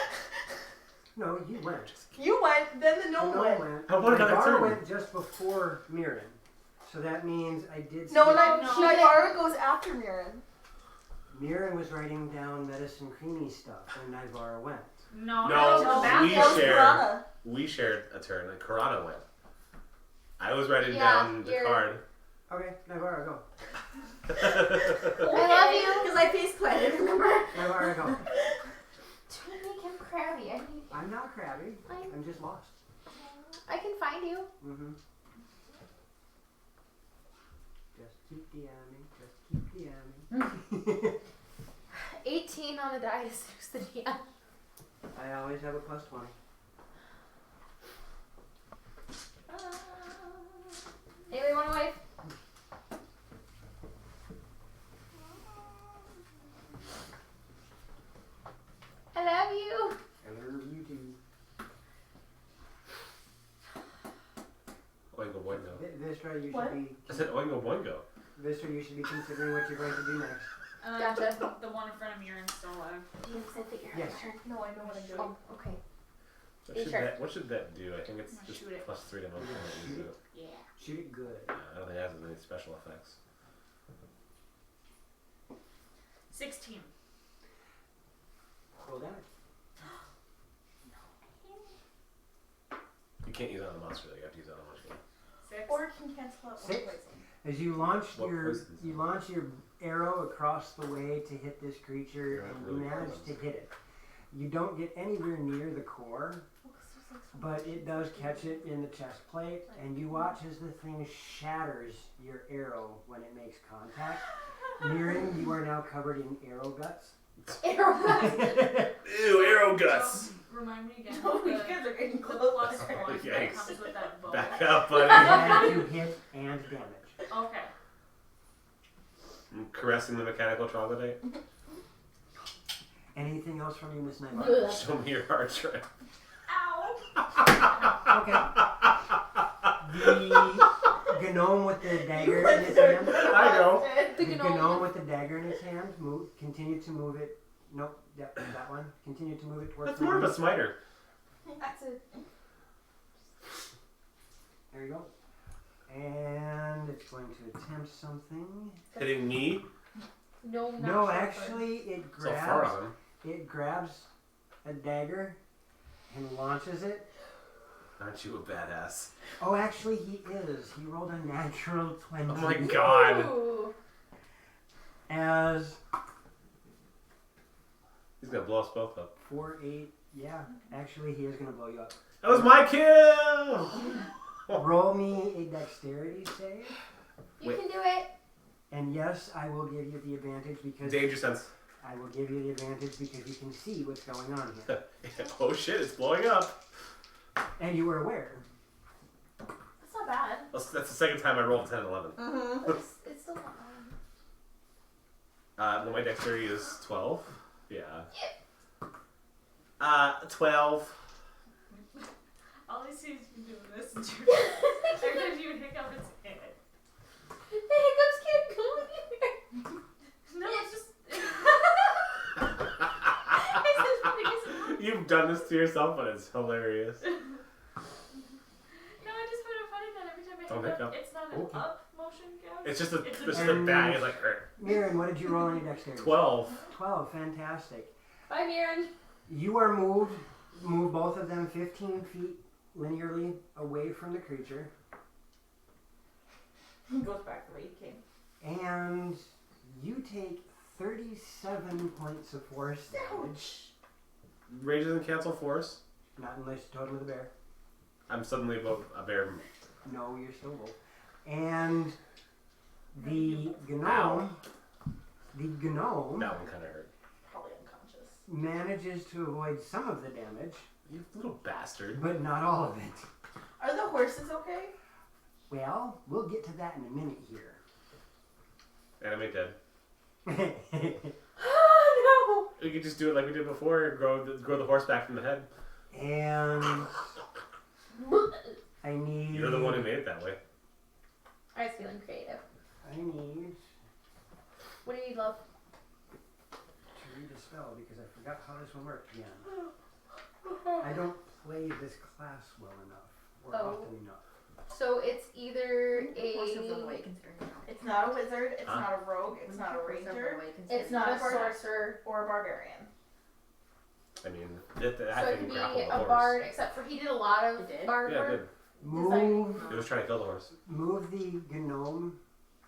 No, you went. You went, then the gnome No, went. How about another Ivar turn? went just before Mirren. So that means I did No, skip- no, No. Ivara goes after Mirren. Mirren was writing down medicine creamy stuff and Ivar went. No, No, I went to the we bathroom. That was shared. Piranha. We shared a turn, and Karana went. I was writing Yeah, down the you're- card. Okay, Ivar, go. I love you. Because I face planted, remember? Ivar, go. Don't make him crabby. I'm not crabby. I'm just lost. I can find you. Mm-hmm. Just keep DMing. Just keep DMing. 18 on the die to seduce the DM. I always have a plus 20. Vistra, you What? should be. I said oingo boingo. Vistra, you should be considering what you're going to do next. Gotcha. The one in front of Mirren's still alive. You said that you're Yes. turn. No, I know what I'm doing. Oh, okay. What what should that do? I think it's I'm gonna just shoot it. +3 to most of it. Yeah. Shoot it good. I don't think it has any special effects. 16. Roll damage. You can't use it on a monster, though. You have to use it on a monster. 6. Or can cancel out one 6. poison. As you launch What poisons? you launch your arrow across the way to hit this creature, You're not and really you manage to poisoned. hit it. You don't get anywhere near the core, but it does catch it in the chest plate, and you watch as the thing shatters your arrow when it makes contact. Mirren, you are now covered in arrow guts. Arrow. Ew, arrow guts! Remind me again. No, you the, guys are getting the close. plus one that Yikes. comes with that bow. Back up, buddy. Add to hit and damage. Okay. I'm caressing the mechanical troglodyte. Anything else from you, Miss Nightmare? Ugh. Show me your hard drive. Okay. The gnome with the dagger in his hand. I know. The The gnome. gnome with the dagger in his hand. Continue to move it. Nope. Yep. That one. Continue to move it towards. That's more of a smiter. That's a. There you go. And it's going to attempt something. Hitting me? No, not No, sharper. actually, it So far grabs. on him. It grabs a dagger and launches it. Aren't you a badass? Oh, actually, he is. He rolled a natural 20. Oh my god. Ooh. As He's gonna blow us both up. 4, 8. Yeah, actually, he is going to blow you up. That was my kill! Roll me a dexterity save. You Wait. can do it. And yes, I will give you the advantage because Danger sense. I will give you the advantage because you can see what's going on here. Oh shit, it's blowing up. And you were aware. That's not bad. That's the second time I rolled a 10 and 11. Mm-hmm. It's still not Well, my dexterity is 12. Yeah. 12. All I see is you doing this and every time you hiccup, it's in it. The hiccups can't go anywhere. No, it's just. You've done this to yourself, but it's hilarious. No, I just find it funny that every time I Don't hiccup, hiccup. it's not an Okay. up motion, guys. It's just a And- bang. It's like, Mirren, what did you roll on your dexterity? 12. 12, fantastic. Bye, Mirren. You are moved, move both of them 15 feet linearly away from the creature, He goes back the way he came. and you take 37 points of force damage. Rage doesn't cancel force. Not unless you totem with a bear. I'm suddenly above a bear. No, you're still wolf. And the Ow. gnome That one kind of hurt. Probably unconscious. manages to avoid some of the damage, You little bastard. but not all of it. Are the horses okay? Well, we'll get to that in a minute here. Anime dead. Oh We could just do it like we did before. Grow the horse back from the head. And no. I need. You're the one who made it that way. I was feeling creative. I need What do you need, love? to read a spell because I forgot how this one worked again. I don't play this class well enough or Oh. often enough. So it's either Horses run away a. considering you're not. It's not a wizard, it's Huh? not a rogue, it's not a Horses run ranger, away considering It's not a you're sorcerer. or a barbarian. I mean, So it I could can be grapple the a horse. bard, except for he did a lot of He did? bard Yeah, work. good. Move, It was trying to kill the horse. move the gnome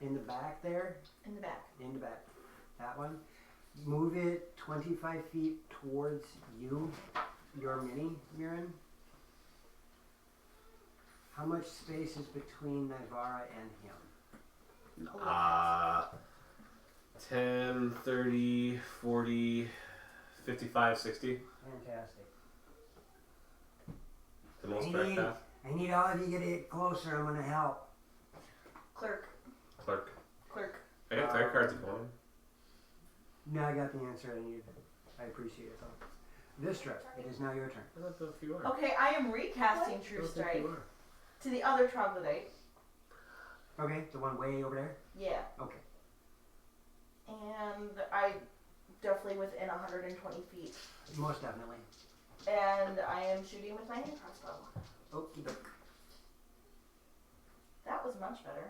in the back there. In the back. In the back. That one. Move it 25 feet towards you, your mini, Mirren. How much space is between Nivara and him? 10, 30, 40, 55, 60. Fantastic. The most direct path. I need all of you to get closer. I'm going to help. Clerk. Clerk. Clerk. I got clerk cards if you want them. No, I got the answer I needed. I appreciate it though. Vistra, it is now your turn. I don't know if you are. Okay, I am recasting I True don't think Strike you are. to the other troglodyte. Okay, the one way over there? Yeah. Okay. And I definitely within 120 feet. Most definitely. And I am shooting with my hand crossbow. Okie doke. That was much better.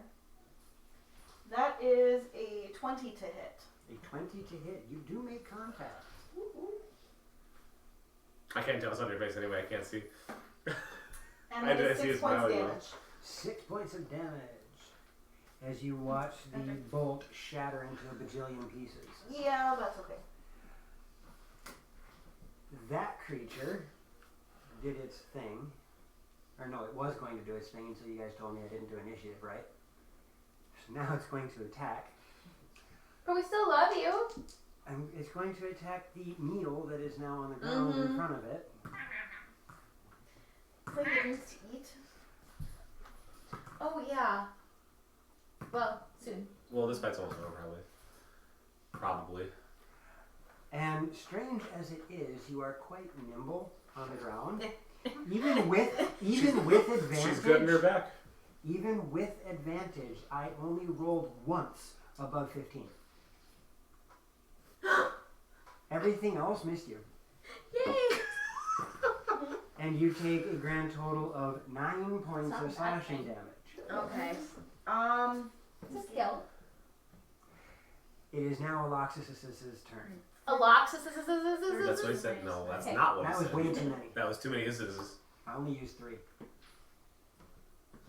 That is a 20 to hit. A 20 to hit. You do make contact. I can't tell it's on your face anyway. I can't see. And I that did is see 6 his points smile, damage. 6 points of damage as you watch the bolt shatter into a bajillion pieces. Yeah, that's okay. That creature did its thing. Or no, it was going to do its thing until you guys told me I didn't do initiative, right? So now it's going to attack. But we still love you. And it's going to attack the needle that is now on the ground in front of it. Things to eat. Oh yeah. Well, soon. Well, this fight's almost over, probably. And strange as it is, you are quite nimble on the ground. Even with advantage. She's good in her back. Even with advantage, I only rolled once above 15. Everything else missed you. Yay! And you take a grand total of 9 points of slashing damage. Okay. It's a skill. It is now Aloxis's turn. Aloxis. That's what he said. No, that's Okay. not what That he was said. way too many. That was too many hisses. I only used 3.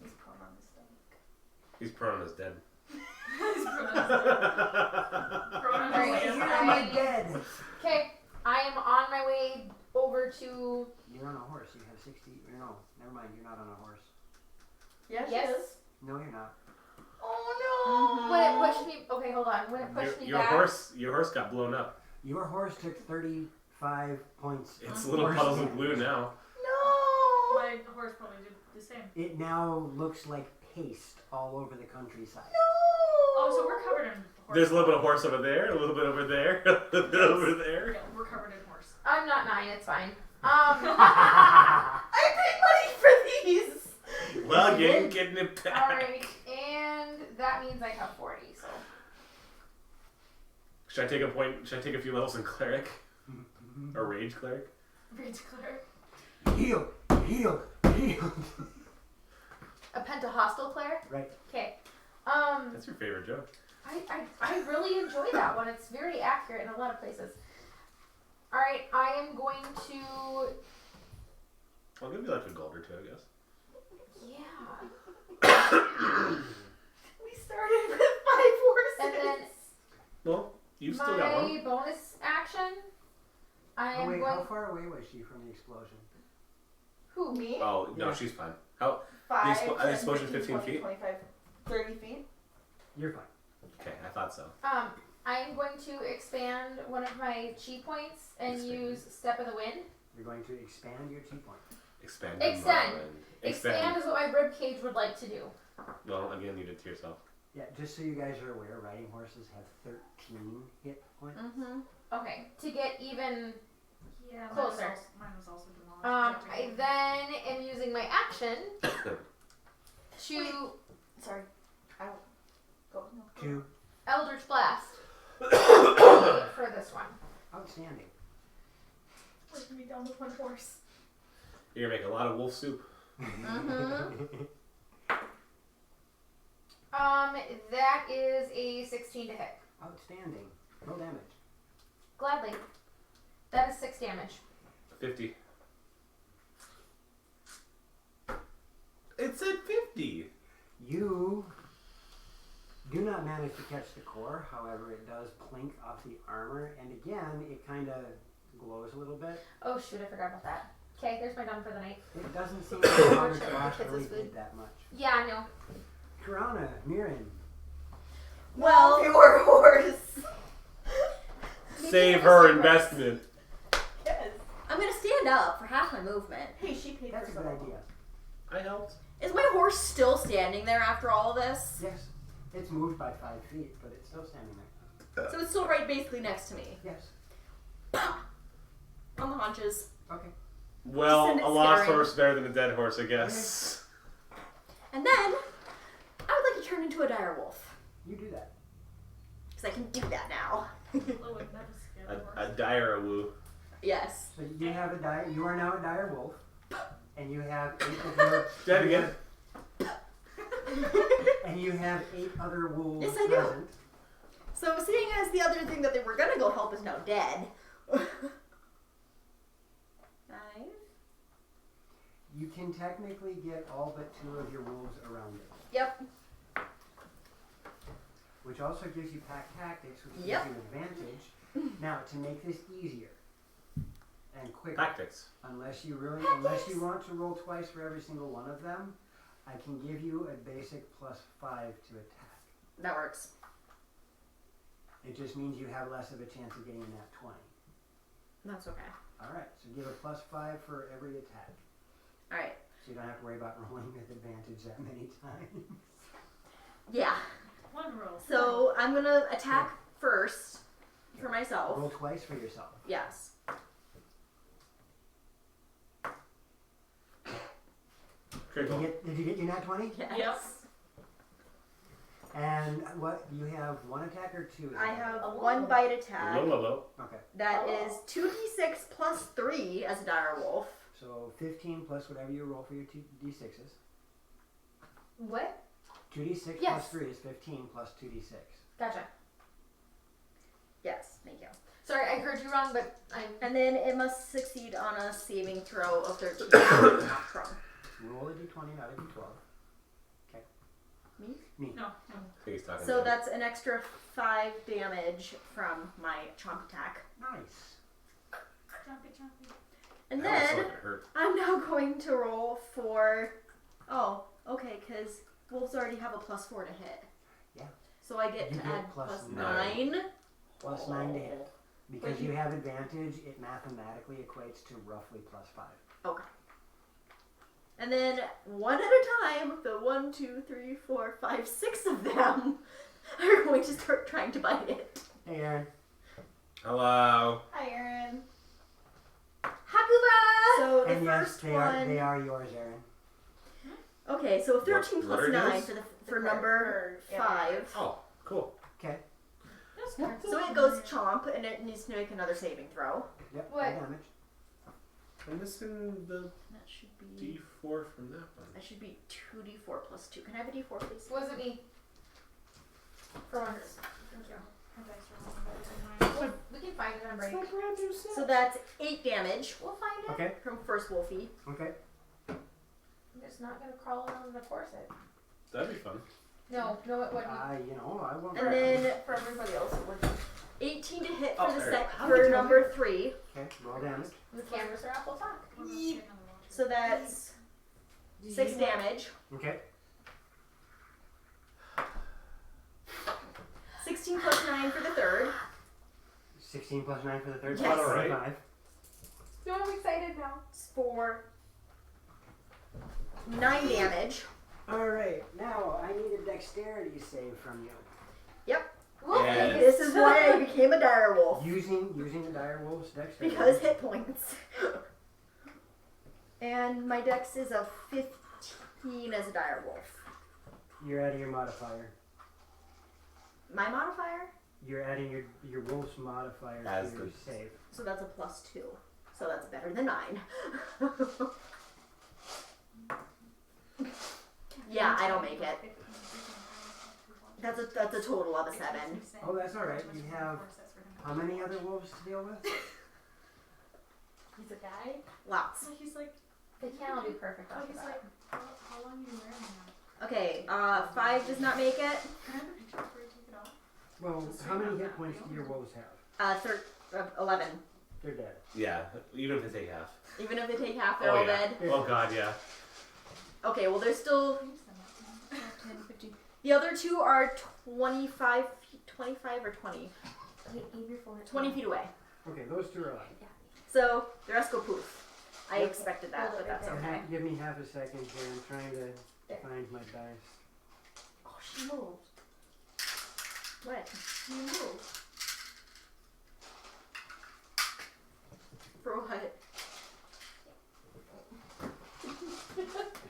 He's prone on his stomach. He's prone as dead. He's pronounced. Alright, You're not my dead. Okay, I am on my way over to. You're on a horse. You have 60. No, never mind. You're not on a horse. Yes, Yes. she is. No, you're not. Oh no! When it pushed me. Okay, hold on. When it pushed me Your back. horse got blown up. Your horse took 35 points. It's of little horse puddles of damage. glue now. No! My horse probably did the same. It now looks like paste all over the countryside. Oh, so we're covered in horse. There's a little bit of horse over there, a little bit over there, a little bit over there. Yeah, we're covered in horse. I'm not 9. It's fine. I paid money for these! Well, you ain't getting it back. Alright, and that means I have 40, so. Should I take a point? Should I take a few levels in cleric? Or rage cleric? Very declare. Heal, heal, heal. A pentahostal player? Right. Okay. That's your favorite joke. I really enjoy that one. It's very accurate in a lot of places. Alright, I am going to. I'll give you like a gold or two, I guess. Yeah. We started with 5 horses. And then Well, you still got one. my bonus action, I Oh am wait, going. how far away was she from the explosion? Who? Me? Oh, no, Yeah. she's fine. How? 5, the 10, explosion 15 15 feet? 25, 30 feet. You're fine. Okay, I thought so. I am going to expand one of my chi points and Expand. use Step of the Wind. You're going to expand your chi point. Expand. Extend. Your mind. Expand is what my rib cage would like to do. Well, again, you did it to yourself. Yeah, just so you guys are aware, riding horses have 13 hit points. Mm-hmm. Okay, to get even. Yeah, Closer. Mine was also demolished. I then am using my action to Sorry. I will go. No, go. 2. Eldritch Blast for this one. Outstanding. Leaving me down with one horse. You're gonna make a lot of wolf soup. Mm-hmm. That is a 16 to hit. Outstanding. Roll damage. Gladly. That is 6 damage. 50. It said 50. You do not manage to catch the core, however, it does plink off the armor, and again, it kind of glows a little bit. Oh shoot, I forgot about that. Okay, there's my done for the night. It doesn't seem like the Robert Sure, Bosch kids really is food. did that much. Yeah, I know. Kirana, Mirren, Well, Your horse. Save her investment. Yes. I'm gonna stand up for half my movement. Hey, she paid that's a for good some. idea. I helped. Is my horse still standing there after all of this? Yes, it's moved by 5 feet, but it's still standing there. So it's still right basically next to me. Yes. On the haunches. Okay. Well, Send it a lost scaring. horse better than a dead horse, I guess. And then I would like to turn into a dire wolf. You do that. Because I can do that now. Oh, wait, that was scary horse. A dire woo. Yes. So you have a dire. You are now a dire wolf, and you have 8 of your. That again. And you have 8 other wolves Yes, I do. present. So seeing as the other thing that they were gonna go help is now dead. 5. You can technically get all but 2 of your wolves around it, Yep. which also gives you pack tactics, which Yep. gives you an advantage. Now, to make this easier and quicker, Tactics. unless you want to roll twice for every single one of them, I can give you a basic +5 to attack. That works. It just means you have less of a chance of getting that 20. That's okay. Alright, so give a +5 for every attack. Alright. So you don't have to worry about rolling with advantage that many times. Yeah. One roll. So I'm gonna attack first for myself. Roll twice for yourself. Yes. Critical. Did you get your nat 20? Yes. Yep. And what, you have 1 attack or 2 I attack? have Oh. 1 bite attack. Low. Okay, That Oh. is 2d6 plus 3 as a dire wolf. so 15 plus whatever you roll for your d6s. What? 2d6 Yes. plus 3 is 15 plus 2d6. Gotcha. Yes, thank you. Sorry, I heard you wrong, but I'm. And then it must succeed on a saving throw of 13. Not prone. Roll a d20, not a d12. Me? Me. No. I think he's talking So to me. that's an extra 5 damage from my chomp attack. Nice. Chompy. And That was then so it hurt. I'm now going to roll for. Oh, okay, because wolves already have a +4 to hit. Yeah. So I get You to get add plus +9. Plus 9 to hit. Because But you have advantage, it mathematically equates to roughly +5. Okay. And then one at a time, the 1, 2, 3, 4, 5, 6 of them are going to start trying to bite it. Hey, Aaron. Hello. Hi, Aaron. Hakuba! So the And yes, first they one. are yours, Aaron. Okay, so 13 What plus are 9 these? for number Yeah. 5. Oh, cool. Okay. So it goes chomp, and it needs to make another saving throw. Yep, What? no damage. I'm missing the That should be. D4 from that one. That should be 2d4 plus 2. Can I have a d4, please? Wasn't me. For once. Thank you. Her dice are wrong, but it's in mine. We can find it on break. So that's 8 damage We'll find it. Okay, from first wolfie. okay. I'm just not gonna crawl around the corset. That'd be fun. No, it wouldn't. I won't. And then For everybody else, it wouldn't. 18 to hit Oh, for the there. sec How for did you number 3. Okay, roll damage. The cameras are off. We'll talk. So that's 6 damage. Okay. 16 plus 9 for the third. 16 plus 9 for the third. Yes. so Alright. 25. No, I'm excited now. It's for 9 damage. Alright, now I need a dexterity save from you. We'll Yes. figure This is why I became a dire wolf. Using the dire wolf's dexterity. Because hit points. And my dex is a 15 as a dire wolf. You're adding your modifier. My modifier? You're adding your wolf's modifier As to your the- save. So that's a +2. So that's better than 9. Yeah, I don't make it. That's a total of a 7. Oh, that's alright. You have how many other wolves to deal with? He's a guy. Lots. So he's like, They can't all be perfect oh, off he's the like, bat. how long are you wearing now? Okay, 5 does not make it. Can I have a picture before you take it off? Well, Just how many read hit that. points do your wolves have? 11. They're dead. Yeah, even if they take half. Even if they take half, they're Oh, all yeah. dead. Oh god, yeah. Okay, well, there's still. Can you send that to me? 10, 15. The other 2 are 25 or 20. Wait, leave your phone at 20 feet away. Okay, those 2 are alive. So the rest go poof. I Yep. expected that, Hold but it right that's there. okay. Give me half a second here. I'm trying to There. find my dice. Oh, she moved. What? She moved. For what? I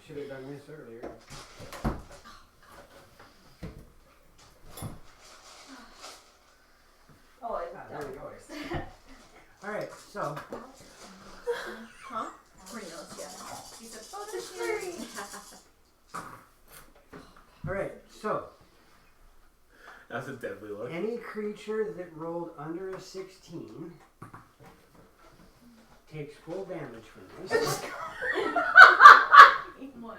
should have done this earlier. Alright, so Huh? Marinos, yeah. He said, photo shoot. alright, so That's a deadly look. any creature that rolled under a 16 takes full damage from this. What?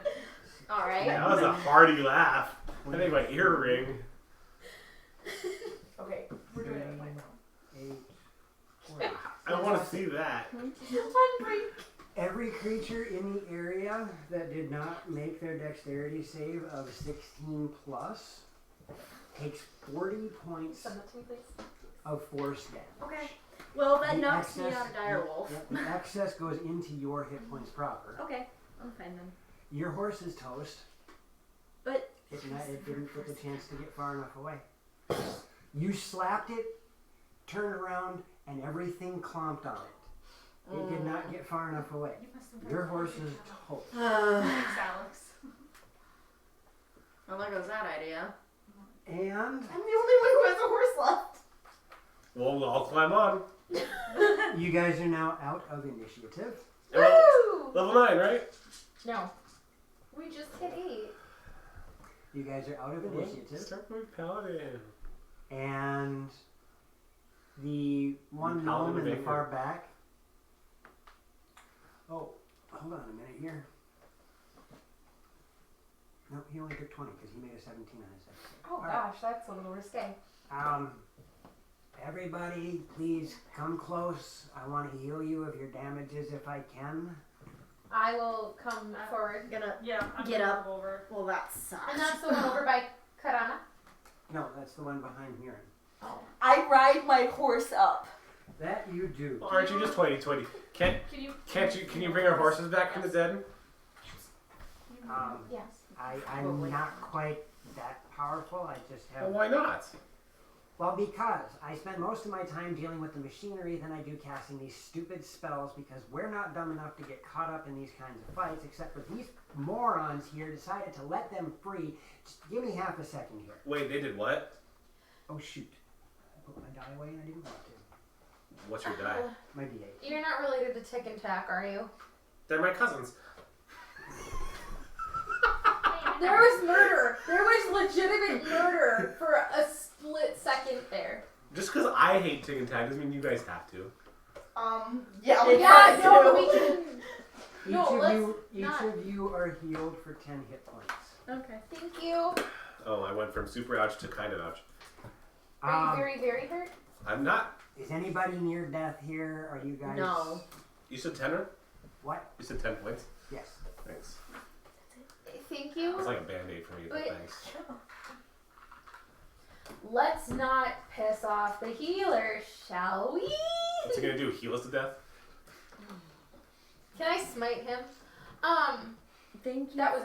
Alright. That was a hearty laugh. I think my ear ring. Okay, we're doing it right now. 8, 4. I don't want to see that. Every creature in the area that did not make their dexterity save of 16 plus takes 40 points Send that to me, please. of force damage. Okay. Well, that The knocks me excess- out of Direwolf. Yep, the excess goes into your hit points proper. Okay. I'm fine then. Your horse is toast. But It didn't get the chance to get far enough away. You slapped it, turned around, and everything clomped on it. It did not get far enough away. You must have Your horse is toast. Thanks, Alex. well, there goes that idea. And I'm the only one who has a horse left. Well, I'll climb on. you guys are now out of initiative. Woo! Level 9, right? No. We just hit 8. You guys are out of initiative. Start my paladin. And the one Paladin gnome in the Baker. far back. Oh, hold on a minute here. No, he only took 20 because he made a 17 on his dex. Oh Alright. gosh, that's a little risque. Everybody, please come close. I want to heal you of your damages if I can. I will come forward. Gonna. Yeah, I'm Get gonna up. move over. Well, that sucks. And that's the one over by Karana. No, that's the one behind Mirren. Oh. I ride my horse up. That you do. Well, aren't you just 20? Can you bring our horses back from the dead? Yes. I'm not quite that powerful. I just have. Well, why not? Well, because I spend most of my time dealing with the machinery than I do casting these stupid spells because we're not dumb enough to get caught up in these kinds of fights, except for these morons here decided to let them free. Just give me half a second here. Wait, they did what? Oh, shoot. I put my die away and I didn't want to. What's your die? My D8. You're not related to Tick and Tack, are you? They're my cousins. There was murder. There was legitimate murder for a split second there. Just because I hate Tick and Tag doesn't mean you guys have to. Yeah, we Yeah, got no, to. we can. No, Each not. of you are healed for 10 hit points. Okay. Thank you. Oh, I went from super ouch to kind of ouch. Are you very, very hurt? I'm not. Is anybody near death here? Are you guys? No. You said 10? What? You said 10 points? Yes. Thanks. Thank you. It's like a band-aid for me, but Wait. thanks. Let's not piss off the healer, shall we? What's he gonna do? Heal us to death? Can I smite him? Thank you. That was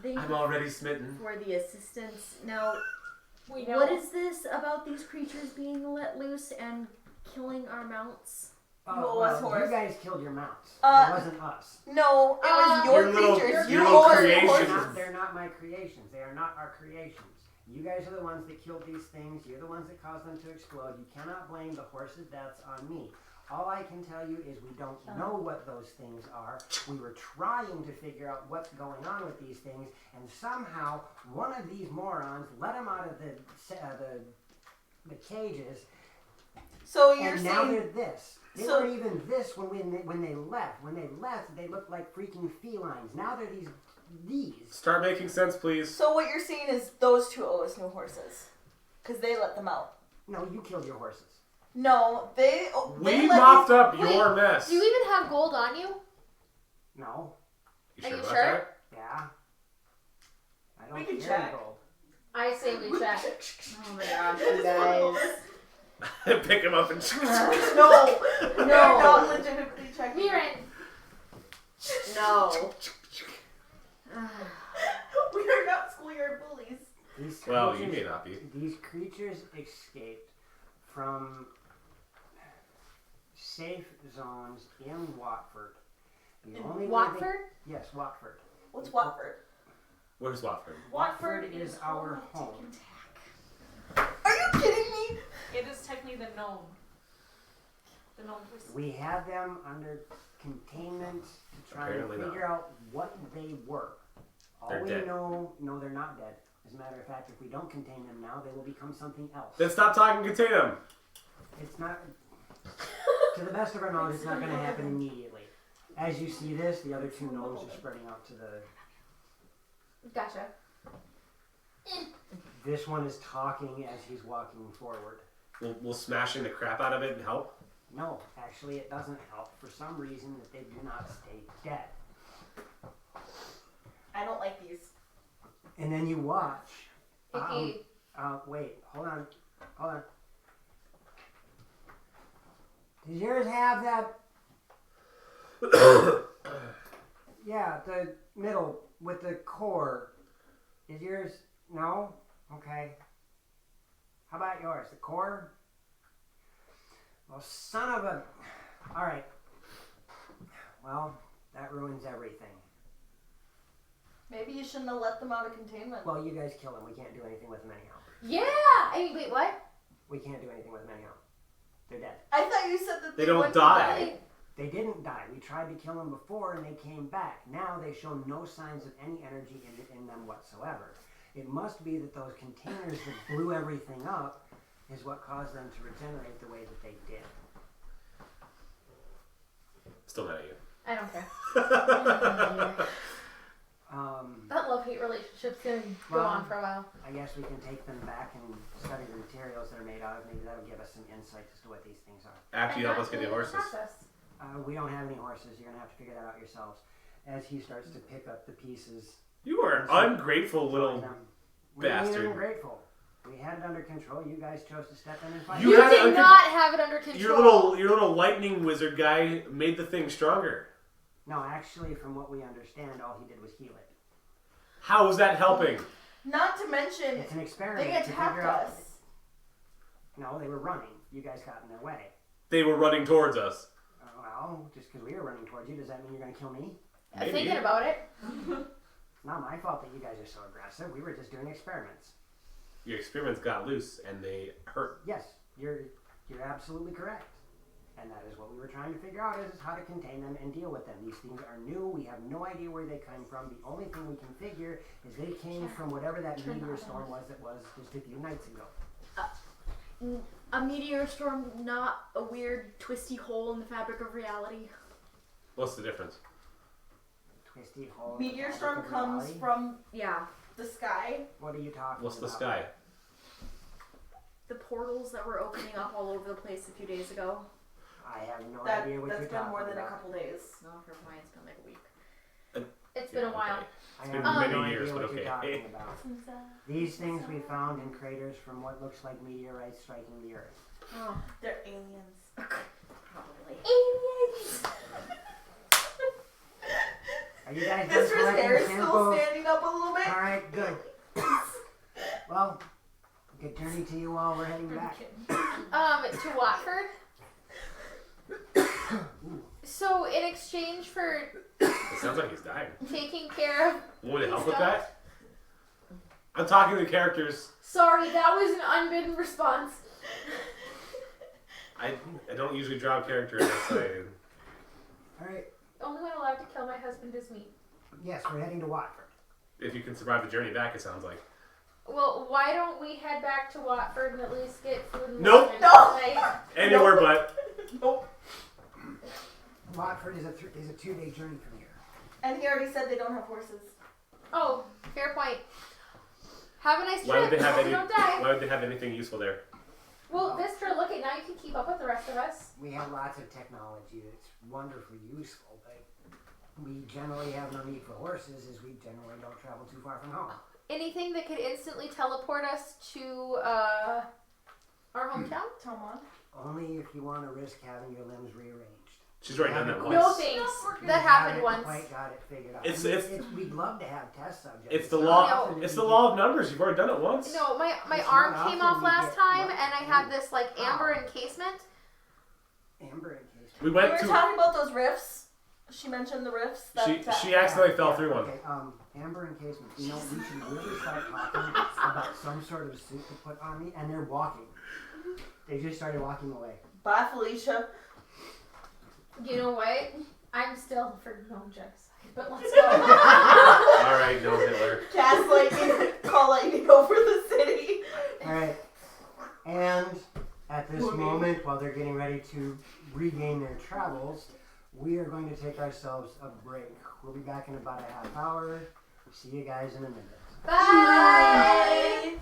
Thank I'm you already smitten. for the assistance. Now, we know. what is this about these creatures being let loose and killing our mounts? Oh, You owe well, us horse. you guys killed your mounts. Uh, It wasn't us. No, it was your Your little- creatures. your You little owe us creation. horses. They're not my creations. They are not our creations. You guys are the ones that killed these things. You're the ones that caused them to explode. You cannot blame the horses' deaths on me. All I can tell you is we don't know what those things are. We were trying to figure out what's going on with these things, and somehow one of these morons let them out of the cages, So you're and now saying they're this. They So- weren't even this when they left. When they left, they looked like freaking felines. Now they're these. Start making sense, please. So what you're saying is those two owe us new horses, because they let them out. No, you killed your horses. No, they We let mopped these- up Wait, your mess. Do you even have gold on you? No. You Are you about sure? Yeah. I don't We can care check. gold. I say we check. Oh my gosh, you guys. that? Pick him up and No, No. they're not legitimately checking. Mirren, No. We are not schoolyard bullies. These Well, creatures, you may not be. These creatures escaped from safe zones in Watford. The In only way Watford? Yes, Watford. What's Watford? Where's Watford? Watford is our home. Are you kidding me? It is technically the gnome home, please. We had them under containment to try Apparently and not. figure out what they were. All They're we dead. know, no, they're not dead. As a matter of fact, if we don't contain them now, they will become something else. Then stop talking, contain them. It's not, to the best of our knowledge, it's not going to happen immediately. As you see this, the other two nodes are spreading out to the. Gotcha. This one is talking as he's walking forward. Will smashing the crap out of it help? No, actually, it doesn't help. For some reason, that they do not stay dead. I don't like these. And then you watch. Icky. Wait, hold on. Does yours have that? Yeah, the middle with the core. Is yours? No? Okay. How about yours? The core? Well, son of a... Alright. Well, that ruins everything. Maybe you shouldn't have let them out of containment. Well, you guys kill them. We can't do anything with them anyhow. Yeah! I mean, wait, what? We can't do anything with them anyhow. They're dead. I thought you said that They don't wouldn't die. They didn't die. We tried to kill them before and they came back. Now they show no signs of any energy in them whatsoever. It must be that those containers that blew everything up is what caused them to regenerate the way that they did. Still mad at you. I don't care. Um, That love-hate relationship's gonna go Well, on for a while. I guess we can take them back and study the materials they're made out of. Maybe that'll give us some insight as to what these things are. After you help us get the And that's horses. the process. We don't have any horses. You're going to have to figure that out yourselves. As he starts to pick up the pieces. You are an ungrateful little We're bastard. ungrateful. We had it under control. You guys chose to step in and fight. You You had it did under- not have it under control. Your little lightning wizard guy made the thing stronger. No, actually, from what we understand, all he did was heal it. How is that helping? Not to mention, It's an experiment they to figure attacked out. us. No, they were running. You guys got in their way. They were running towards us. Well, just because we were running towards you, does that mean you're going to kill me? Maybe. Thinking about it. It's not my fault that you guys are so aggressive. We were just doing experiments. Your experiments got loose and they hurt. Yes, you're absolutely correct. And that is what we were trying to figure out is how to contain them and deal with them. These things are new. We have no idea where they came from. The only thing we can figure is they came from whatever that meteor storm was that was just a few nights ago. A meteor storm, not a weird twisty hole in the fabric of reality. What's the difference? Twisty hole. Meteor in the storm fabric of comes reality? from Yeah. the sky. What are you talking What's the about? sky? The portals that were opening up all over the place a few days ago. I have no idea what That's you're been talking more than about. a couple days. No, for mine it's been like a week. It's been a while. Okay. I It's have been no many years, idea but what okay. you're talking about. These things we found in craters from what looks like meteorites striking the earth. Oh, They're aliens. probably. Aliens! Are you guys done Mistress collecting Hair still samples? standing up a little bit. Alright, good. Well, good journey to you all. We're heading back. To Watford. So in exchange for It sounds like he's dying. taking care of... Would it help with that? I'm talking to the characters. Sorry, that was an unbidden response. I don't usually draw a character unless I... Alright, The only one allowed to kill my husband is me. yes, we're heading to Watford. If you can survive the journey back, it sounds like. Well, why don't we head back to Watford and at least get food and Nope. water No. tonight? Anywhere but. Nope. Watford is a 2-day journey from here. And he already said they don't have horses. Oh, fair point. Have a nice Why would trip. they have Hope any? you don't die. Why would they have anything useful there? Well, Vistra, look at now. You can keep up with the rest of us. We have lots of technology that's wonderfully useful, but we generally have no need for horses as we generally don't travel too far from home. Anything that could instantly teleport us to our hometown? Tomon. Only if you want to risk having your limbs rearranged. She's already done that once. No thanks. We That happened haven't once. quite got it figured out. It's- we'd love to have test subjects. It's the not law. often It's you the get- law of numbers. You've already done it once. No, my It's arm not came often off you last get time, luck. and I had this like amber encasement. Amber encasement. We We went were to. talking about those rifts. She mentioned the rifts. She accidentally fell through one. Okay, amber encasement. You know, we should really start talking about some sort of suit to put on me, and they're walking. They just started walking away. Bye, Felicia. You know what? I'm still for no genocide, but let's go. Alright, no Hitler. Cast lightning, call lightning over the city. Alright. And at this moment, while they're getting ready to regain their travels, we are going to take ourselves a break. We'll be back in about a half hour. See you guys in a minute. Bye.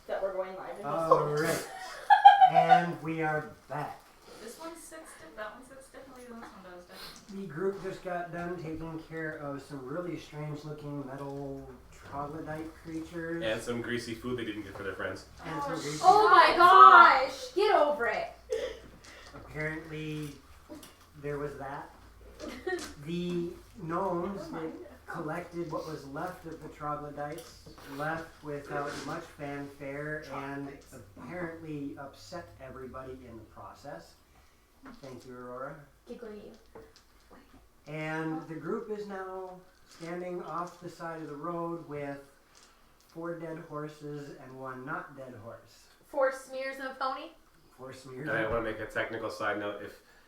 That we're going live in Alright. And we are back. This one sits stiff, that one sits differently than this one does, definitely. The group just got done taking care of some really strange looking metal troglodyte creatures. And some greasy food they didn't get for their friends. And some greasy- Oh my gosh! Get over it. Apparently, there was that. The gnomes that collected what was left of the troglodytes left without much fanfare and apparently upset everybody in the process. Thank you, Aurora. Giggling you. And the group is now standing off the side of the road with 4 dead horses and 1 not dead horse. 4 smears of pony. 4 smears. And I want to make a technical side note.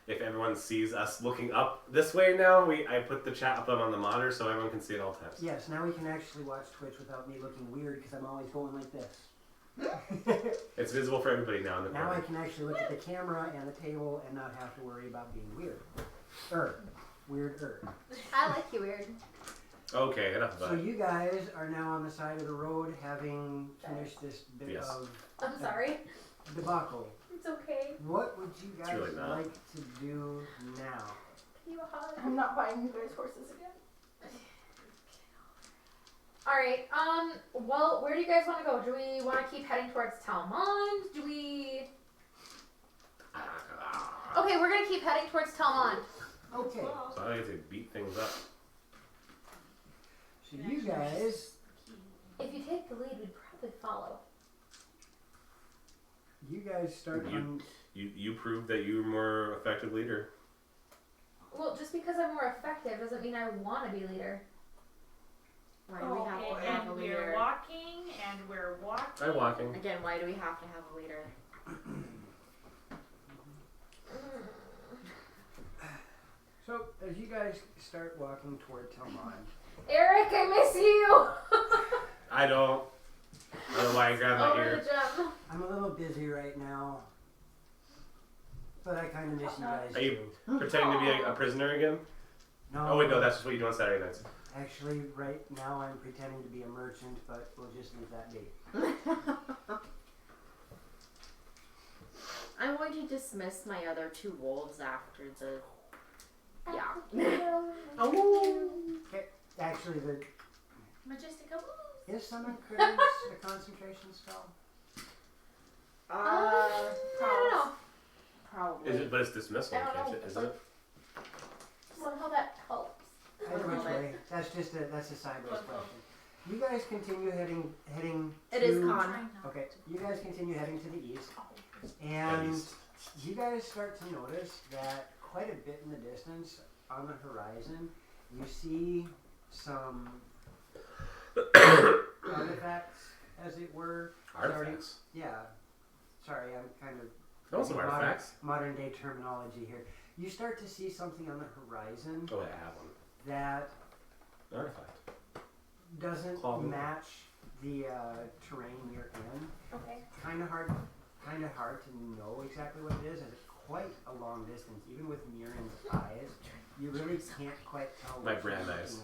If everyone sees us looking up this way now, I put the chat up on the monitor so everyone can see it all times. Yes, now we can actually watch Twitch without me looking weird because I'm always going like this. It's visible for everybody now in the Now I corner. can actually look at the camera and the table and not have to worry about being weird. Weird. I like you weird. Okay, enough So about it. you guys are now on the side of the road having finished this bit Yes. of I'm sorry. debacle. It's okay. What would you guys really not. like to do now? You a hug? I'm not buying you guys horses again. Alright, well, where do you guys want to go? Do we want to keep heading towards Talmond? Do we... Okay, we're going to keep heading towards Talmond. Okay, So I get to beat things up. so you guys, If you take the lead, we'd probably follow. start You- on. You proved that you were a more effective leader. Well, just because I'm more effective doesn't mean I want to be leader. Why do we have to have a And we're leader? walking, and we're walking. I'm walking. Again, why do we have to have a leader? So as you guys start walking toward Talmond, Eric, I miss you! I don't know why I grabbed my Over ear. the jump. I'm a little busy right now, but I kind of miss you guys Are you too. pretending to be a prisoner again? No, Oh wait, no, that's just what you do on Saturday nights. actually, right now I'm pretending to be a merchant, but we'll just leave that be. I'm going to dismiss my other 2 wolves after the. Yeah. Okay, actually, Majestica. is summon curse a concentration spell? I don't know. Probably. Is it? But it's dismissal, I don't can't know. it? Isn't it? Somehow that helps. Either which way, that's a sideways question. You guys continue heading It to, is con. Okay, you guys continue heading to the east, and East. you guys start to notice that quite a bit in the distance on the horizon, you see some artifacts, as it were. Artifacts. Yeah. Sorry, I'm kind of That was some using artifacts. modern day terminology here. You start to see something on the horizon Oh, I have one. that Artifact. doesn't Claw movement. match the terrain you're in. Okay. Kind of hard to know exactly what it is, as it's quite a long distance. Even with Mirren's eyes, you really can't quite tell My what you're brand looking eyes.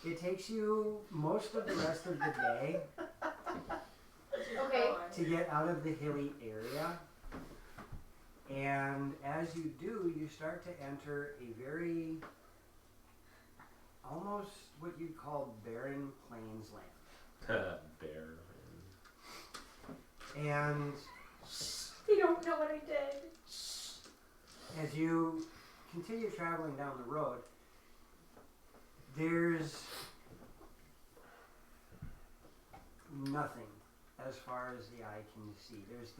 at. It takes you most of the rest of the day Okay. to get out of the hilly area. And as you do, you start to enter a very, almost what you'd call barren plains land. Bear. And You don't know what I did. as you continue traveling down the road, there's nothing as far as the eye can see. There's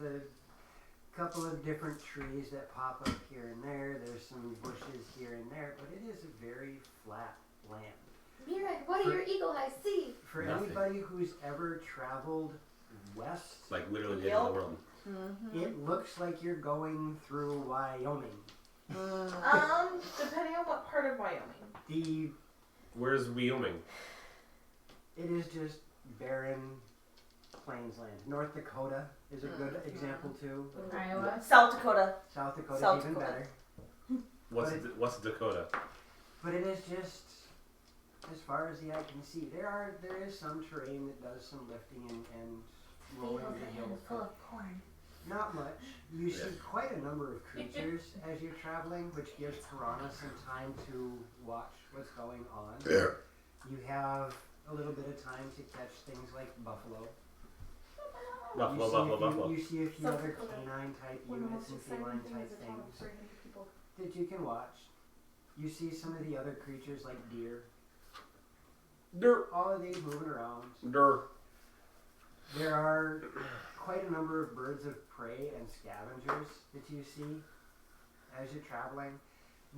couple of different trees that pop up here and there. There's some bushes here and there, but it is a very flat land. Mirren, what do your eagle eyes see? For Nothing. anybody who's ever traveled west, Like literally the Yep. end of the world. it looks like you're going through Wyoming. Depending on what part of Wyoming. Where's Wyoming? It is just barren plains land. North Dakota is a good example too. Iowa. South Dakota. South Dakota's South even Dakota. better. What's Dakota? But it is just as far as the eye can see. There is some terrain that does some lifting and rolling the hills. Full of corn. Not much. You see Yeah. quite a number of creatures as you're traveling, which gives Piranha some time to watch what's going on. You have a little bit of time to catch things like buffalo. Buffalo. You see a few South other Dakota. canine type One of the units most and exciting feline things type is a town of things 300 people. that you can watch. You see some of the other creatures like deer. All of these moving around. There are quite a number of birds of prey and scavengers that you see as you're traveling.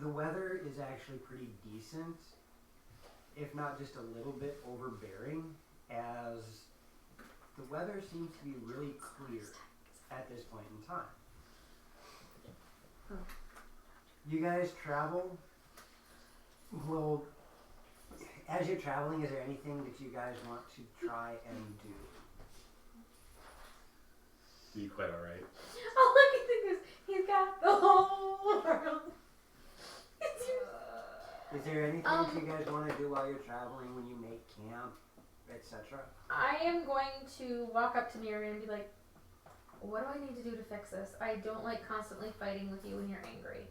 The weather is actually pretty decent, if not just a little bit overbearing, as the weather seems to be really clear at this point in time. You guys travel. Well, as you're traveling, is there anything that you guys want to try and do? You quite alright. All I can think is he's got the whole world. Is there anything that you guys want to do while you're traveling when you make camp, etc.? I am going to walk up to Miriam and be like, what do I need to do to fix this? I don't like constantly fighting with you when you're angry.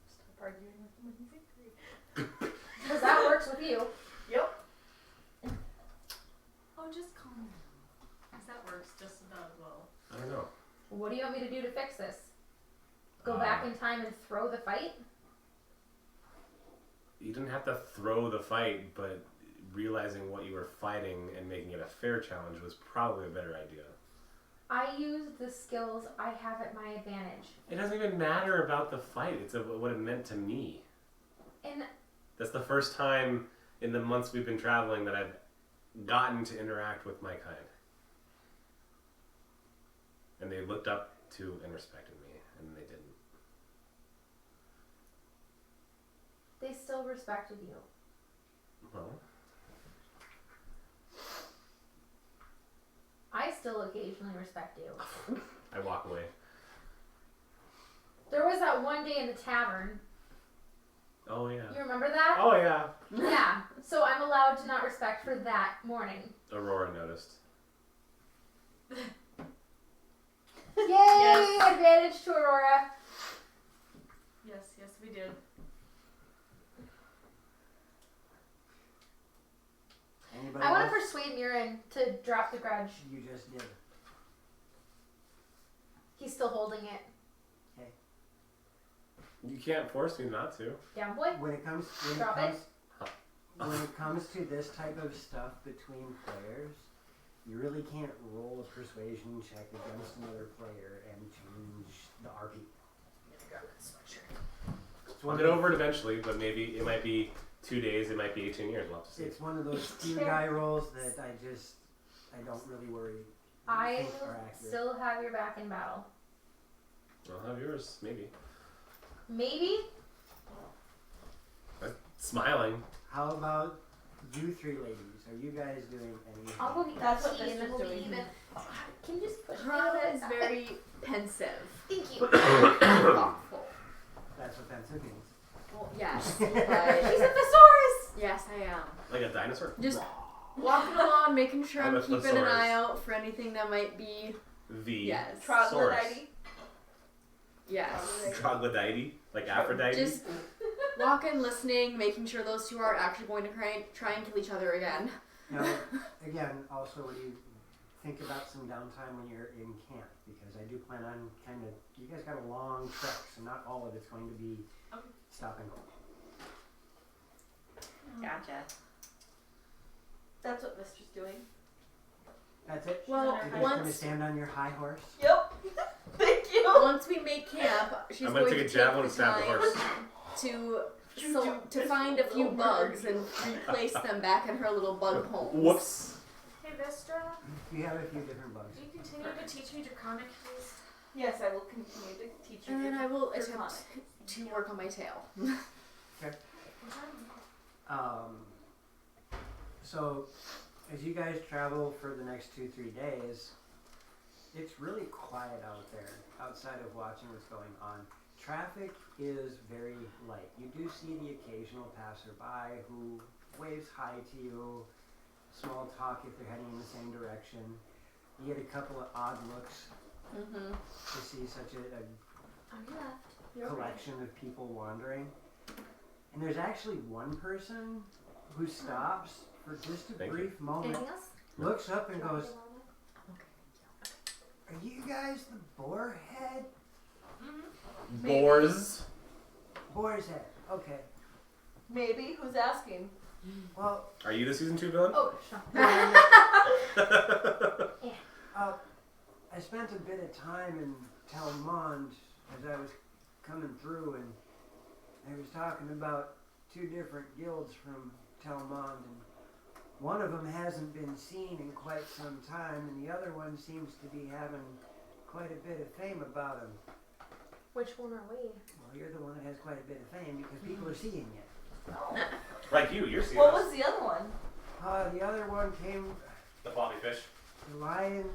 Stop arguing with him when he's angry. Because that works with you. Yep. Oh, just calm down. Because that works just about as well. I don't know. What do you want me to do to fix this? Go back in time and throw the fight? You didn't have to throw the fight, but realizing what you were fighting and making it a fair challenge was probably a better idea. I used the skills I have at my advantage. It doesn't even matter about the fight. It's what it meant to me. And That's the first time in the months we've been traveling that I've gotten to interact with my kind. And they looked up to and respected me, and they didn't. they still respected you. Well, I still occasionally respect you. I walk away. There was that one day in the tavern. Oh, yeah. You remember that? Oh, yeah. Yeah. So I'm allowed to not respect for that morning. Aurora noticed. Yay! Yes. Advantage to Aurora. Yes, we did. Anybody I want else? to persuade Mirren to drop the grudge. You just did. He's still holding it. You can't force me not to. Down, boy. When it comes to this type of stuff between players, you really can't roll a persuasion check against another player and change the RP. I'll get over it eventually, but maybe it might be 2 days, it might be 18 years. We'll have to see. It's one of those few die rolls that I don't really worry. I think will are accurate. still have your back in battle. I'll have yours, maybe. Maybe? Smiling. How about you three ladies? Are you guys doing anything? I'll go get That's tea what and then Mister's we'll be doing. even. Can you just push me Piranha out is of very pensive. Thank you. Thoughtful. That's what pensive means. Well, yes, She's but a thesaurus! yes, I am. Like a dinosaur? Just walking along, making sure I'm I'm a keeping an thesaurus. eye out for anything that might be. The Yes. Troglodyte. Yes. Troglodyte? Like Aphrodite? Just walking, listening, making sure those two are actually going to try and kill each other again. Now, again, also when you think about some downtime when you're in camp, because I do plan on you guys got a long trek, so not all of it's going to be stop and go. Gotcha. That's what Mister's doing. That's it? Well, You're just gonna once stand on your high horse? Yep. Thank you. once we make camp, she's I'm gonna going take a to javelin take and stab the time horse. to find a few bugs and replace them back in her little bug homes. Whoops. Hey, Vistra, You have a few different bugs. do you continue to teach me Draconic, please? Yes, I will continue to teach you. And then I will Draconic. attempt to work on my tail. So, as you guys travel for the next 2-3 days, it's really quiet out there, outside of watching what's going on. Traffic is very light. You do see the occasional passerby who waves hi to you, small talk if they're heading in the same direction. You get a couple of odd looks Mm-hmm. to see such a On your left. You're right. collection of people wandering. And there's actually one person who stops for just a Thank you. brief moment, Anything else? looks up and goes, Okay. "Are you guys the Boar Head?" Boars. Boar's Head. Okay. Maybe. Who's asking? Well, Are you the season 2 villain? Oh, sure. I spent a bit of time in Telmond as I was coming through, and I was talking about 2 different guilds from Telmond, and one of them hasn't been seen in quite some time, and the other one seems to be having quite a bit of fame about him. Which one are we? Well, you're the one that has quite a bit of fame because people are seeing you. Like you're seeing What us. was the other one? The other one came, The floppy fish. the lion.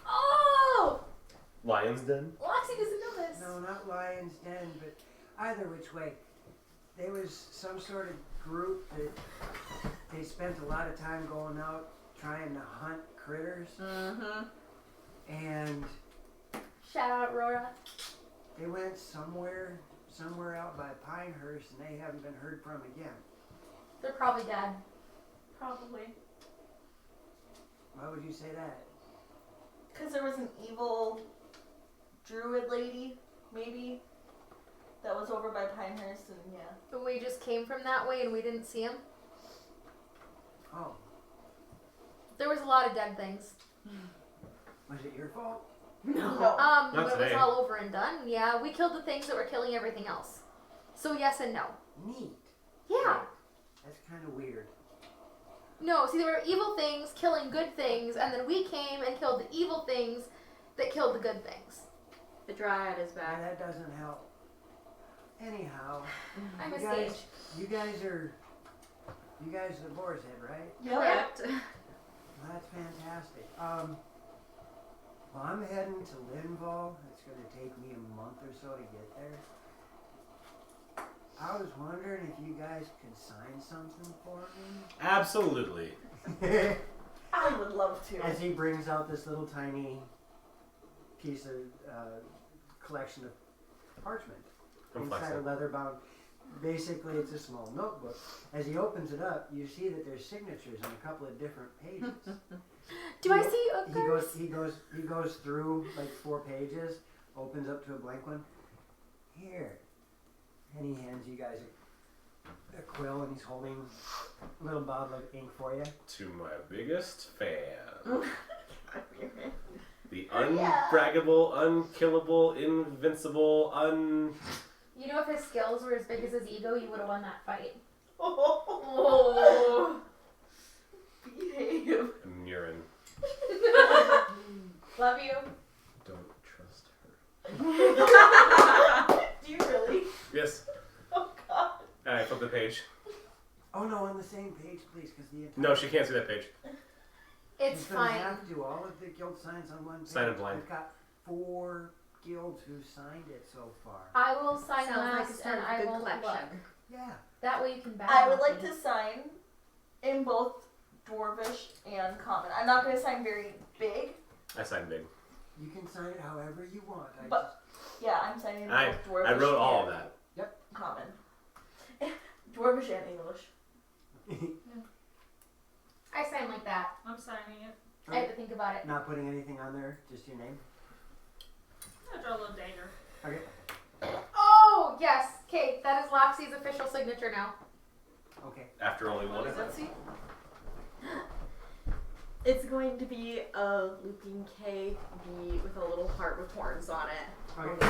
Oh! Lion's Den. Loxy doesn't know this. No, not Lion's Den, but either which way. There was some sort of group that they spent a lot of time going out trying to hunt critters, Mm-hmm. and Shout out Aurora. they went somewhere out by Pinehurst, and they haven't been heard from again. They're probably dead. Probably. Why would you say that? Because there was an evil druid lady, maybe, that was over by Pinehurst, and yeah. And we just came from that way and we didn't see him. Oh, There was a lot of dead things. was it your fault? No. Not When it was today. all over and done, yeah, we killed the things that were killing everything else. So yes and no. Neat. Yeah. That's kind of weird. No, see, there were evil things killing good things, and then we came and killed the evil things that killed the good things. The dryad is Yeah, back. that doesn't help. Anyhow, I'm a you guys, sage. you guys are the Boar's Head, right? Yep. Correct. Well, that's fantastic. Well, I'm heading to Linval. It's going to take me a month or so to get there. I was wondering if you guys could sign something for Absolutely. me. I would love to. As he brings out this little tiny piece of collection of parchment I'm inside a flexing. leather-bound. Basically, it's a small notebook. As he opens it up, you see that there's signatures on a couple of different pages. Do I see you, He goes through like 4 pages, opens up to a blank one. Here, and he hands you guys a quill, and he's holding a little bottle of ink for you. To my biggest fan. The unbraggable, unkillable, invincible, You know, if his skills were as big as his ego, you would have won that fight. Oh. Behave. Murin. Love you. Don't trust her. Do you really? Yes. Oh god. And I flip the page. Oh no, on the same page, please, because the entire No, she can't see that page. It's She's gonna fine. have to. All of the guild signs on one page. Sign it blind. I've got 4 guilds who signed it so far. I will sign Sounds like last, it's part and of a I good will collection. look. Yeah. That way you can back I would off like me. to sign in both Dwarvish and Common. I'm not going to sign very big. I signed big. You can sign it however you want. But- Yeah, I'm signing in I both Dwarvish I wrote all of and that. Common. Dwarvish and English. I sign like that. I'm signing it. I have to think about it. Not putting anything on there, just your name. I'm gonna draw a little dagger. Okay. Oh, yes. Okay, that is Loxy's official signature now. Okay. After only one Let's attempt. see. It's going to be a looping K B with a little heart with horns on it. Okay.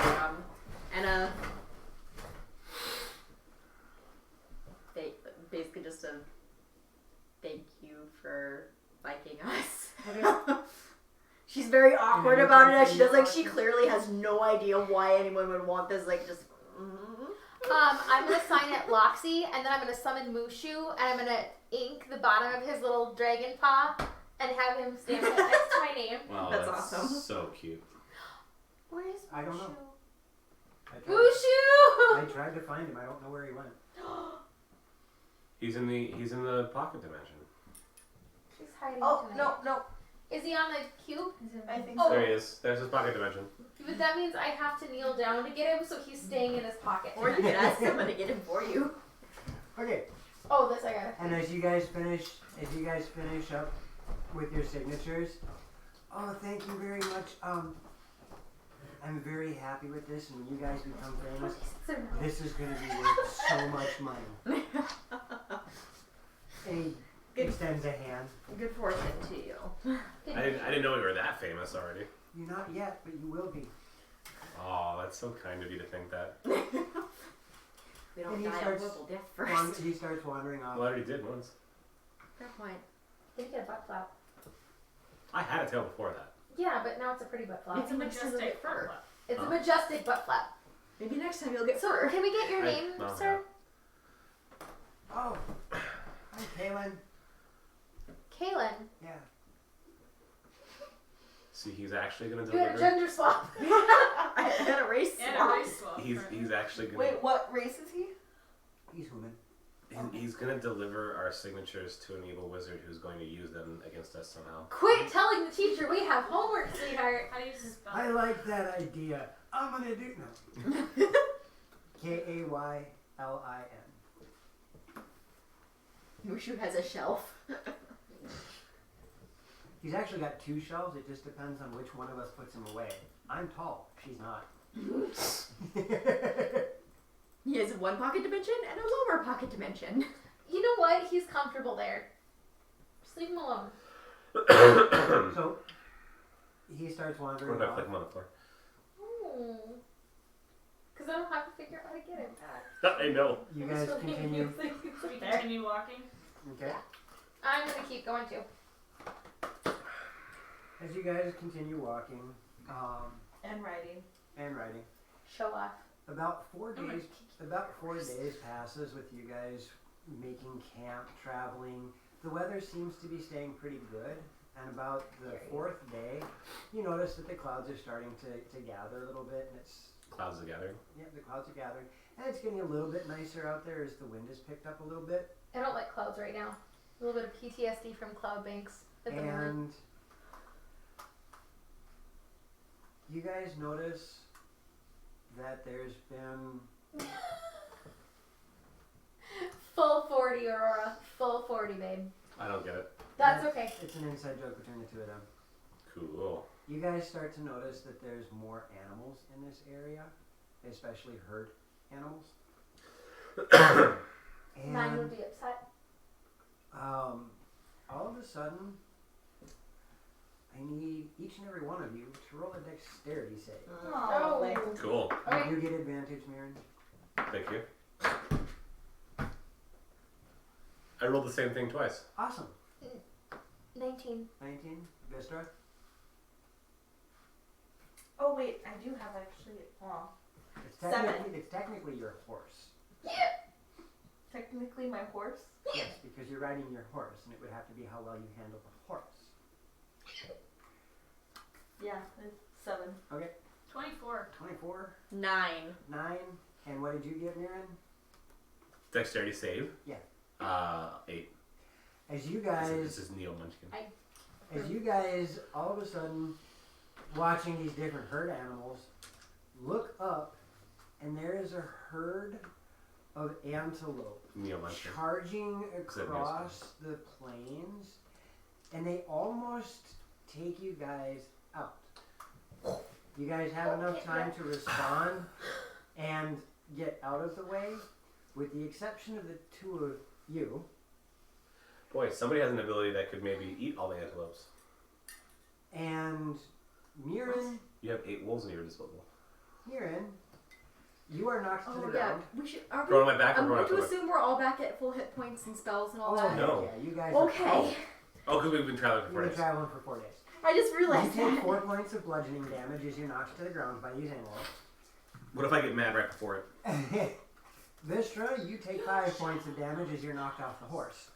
And a basically just a thank you for liking us. She's very awkward about it as she does. Like, she clearly has no idea why anyone would want this. Like, just. I'm gonna sign it Loxy, and then I'm gonna summon Mushu, and I'm gonna ink the bottom of his little dragon paw, and have him stamp it next to my name. Wow, That's awesome. So cute. Where is Mushu? I don't know. Mushu! I tried to find him. I don't know where he went. He's in the pocket dimension. She's hiding. Oh, tonight. no. Is he on the cube? I think Oh. so. There he is. There's his pocket dimension. But that means I have to kneel down to get him, so he's staying in his pocket. Or you could ask someone to get him for you. Okay. Oh, this I got. And as you guys finish up with your signatures, oh, thank you very much. I'm very happy with this, and when you guys become famous, this is going to be worth so much money. And he extends a hand. Good fortune to you. I didn't know we were that famous already. You're not yet, but you will be. Oh, that's so kind of you to think that. We don't And he die a starts horrible death first. He starts wandering off. Well, I already did once. Fair point. Did you get a butt flap? I had a tail before that. Yeah, but now it's a pretty butt flap. It's a majestic fur. It's a majestic butt flap. Maybe next time you'll get So, fur. can we get your name, no, sir? Oh, hi, Kaylin. Kaylin. Yeah. See, he's actually gonna You had a deliver. gender swap. I had a race And swap. a race swap. He's actually gonna. Wait, what race is he? He's human. He's gonna deliver our signatures to an evil wizard who's going to use them against us somehow. Quit telling the teacher we have homework, sweetheart. How do you use this spell? I like that idea. I'm gonna do no. Kaylin. Mushu has a shelf. He's actually got 2 shelves. It just depends on which one of us puts him away. I'm tall. She's not. He has one pocket dimension and a lower pocket dimension. You know what? He's comfortable there. Just leave him alone. So he starts wandering What if I off. flick him on the floor? Because I don't have to figure out how to get him back. I know. You guys continue. So we continue walking. Okay. I'm going to keep going too. As you guys continue walking And riding. and riding, Show off. about 4 days passes with you guys making camp, traveling. The weather seems to be staying pretty good. And about the 4th day, you notice that the clouds are starting to gather a little bit, and Clouds are gathering. the clouds are gathering, and it's getting a little bit nicer out there as the wind has picked up a little bit. I don't like clouds right now. A little bit of PTSD from cloud banks at the moment. And you guys notice that there's been Full 40, Aurora. Full 40, babe. I don't get it. That's okay. It's an inside joke between the two of them. Cool. You guys start to notice that there's more animals in this area, especially herd animals. Mine would And be upset. all of a sudden, I need each and every one of you to roll a dexterity save. Oh. Cool. Okay. You get advantage, Mirren. Thank you. I rolled the same thing twice. Awesome. 19. 19. Vistra. Oh wait, I do have actually. It's technically your horse. Technically my horse. Yes, because you're riding your horse, and it would have to be how well you handle the horse. Yeah, it's 7. 24. 24, 9. 9, and what did you get, Mirren? Dexterity save. Yeah. 8. As you This guys, is Neo Munchkin. all of a sudden, watching these different herd animals, look up, and there is a herd of antelope Neo Munchkin. charging Except across the plains, and they almost take you guys out. You guys have enough time to respond and get out of the way, with the exception of the 2 of you. Boy, somebody has an ability that could maybe eat all the antelopes. And Mirren, You have 8 wolves in your disposal. you are knocked to the Oh yeah, ground. we should. Are Throw we? on my back or I'm throw going on to my assume we're all back at full hit points and spells and all Oh, that. no. yeah, you guys are Okay. Oh, because we've been traveling for You've 4 been days. traveling for 4 days. I just You realized take that. 4 points of bludgeoning damage as you're knocked to the ground by these animals. What if I get mad right before it? Vistra, you take 5 points of damage as you're knocked off the horse.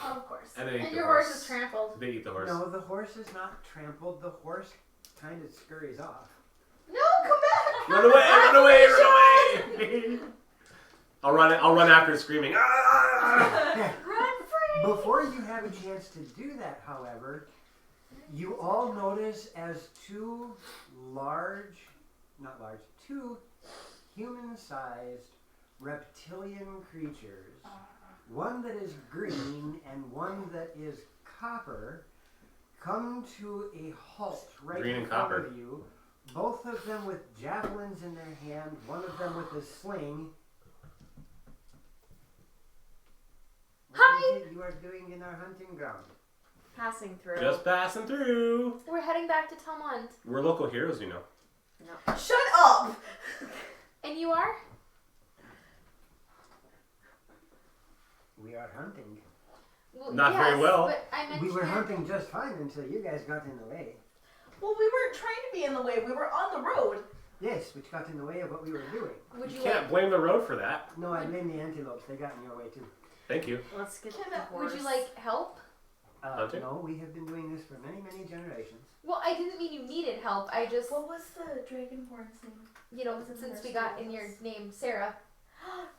Oh, of course. And then eat And the your horse. horse is trampled. They eat the horse. No, the horse is not trampled. The horse kind of scurries off. No, come back! Run away! Run away! Run away! I'll run after it screaming. Ah! Run free. Before you have a chance to do that, however, you all notice as 2 human-sized reptilian creatures, one that is green and one that is copper, come to a halt right Green in and front copper. of you, both of them with javelins in their hand, one of them with a sling. What is it you are doing in our hunting ground? Passing through. Just passing through. We're heading back to Talmont. We're local heroes, you know. No. Shut up! And you are? We are hunting. Well, Not very well. But I meant We were hunting just fine until you guys got in the way. Well, we weren't trying to be in the way. We were on the road. Yes, which got in the way of what we were doing. Would You you can't blame the road for that. No, I blame the antelopes. They got in your way too. Thank you. Let's get Can the I- horse. Would you like help? Hunting? No, we have been doing this for many, many generations. Well, I didn't mean you needed help. I just, What was the dragonborn's name? you know, since we got in your name, Sarah.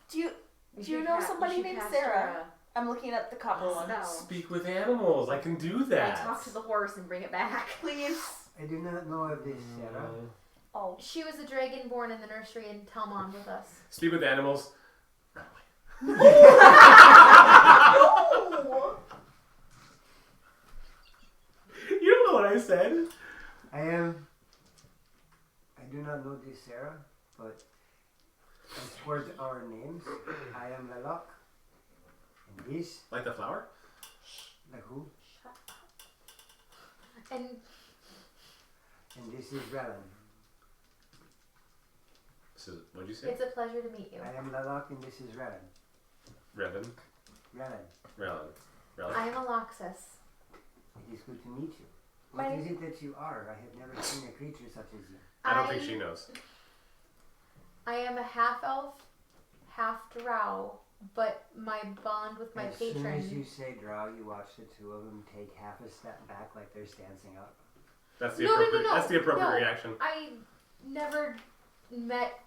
Do you We do you should know we somebody should named cast Sarah? I'm looking at the copper a one. spell. Speak with animals. I can do I that. talk to the horse and bring it back. Please. I do not know of this, Sarah. Oh. She was a dragon born in the nursery in Talmont with us. Speak with animals. No! You don't know what I said. I do not know this, Sarah, but as for our names, I am Lalok. And this, Like the flower? like who? And And this is Relan. So, what'd you say? it's a pleasure to meet you. I am Lalok and this is Relan. Revan. Relan. Relan. I am a Loxus. It is good to meet you. What is it that you are? I have never seen a creature such as you. I don't think she knows. I am a half elf, half drow, but my bond with my As soon patron. as you say drow, you watch the two of them take half a step back like they're standing up. That's the No, no, no, appropriate. no. That's the appropriate No. reaction. I never met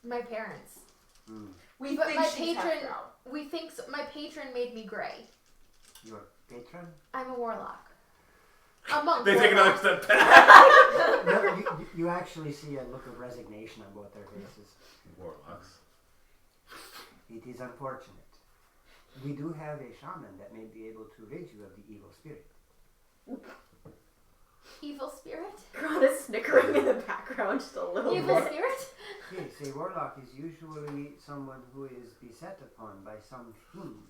my parents. Hmm. We But think my she's half patron- drow. We think so, my patron made me gray. Your patron? I'm a warlock. A monk. They take warlock. another step back. No, you actually see a look of resignation on both their faces. Warlocks. It is unfortunate. We do have a shaman that may be able to rid you of the evil spirit. Evil spirit? God is snickering in the background just a little Evil bit. spirit? Yes, a warlock is usually someone who is beset upon by some fiend.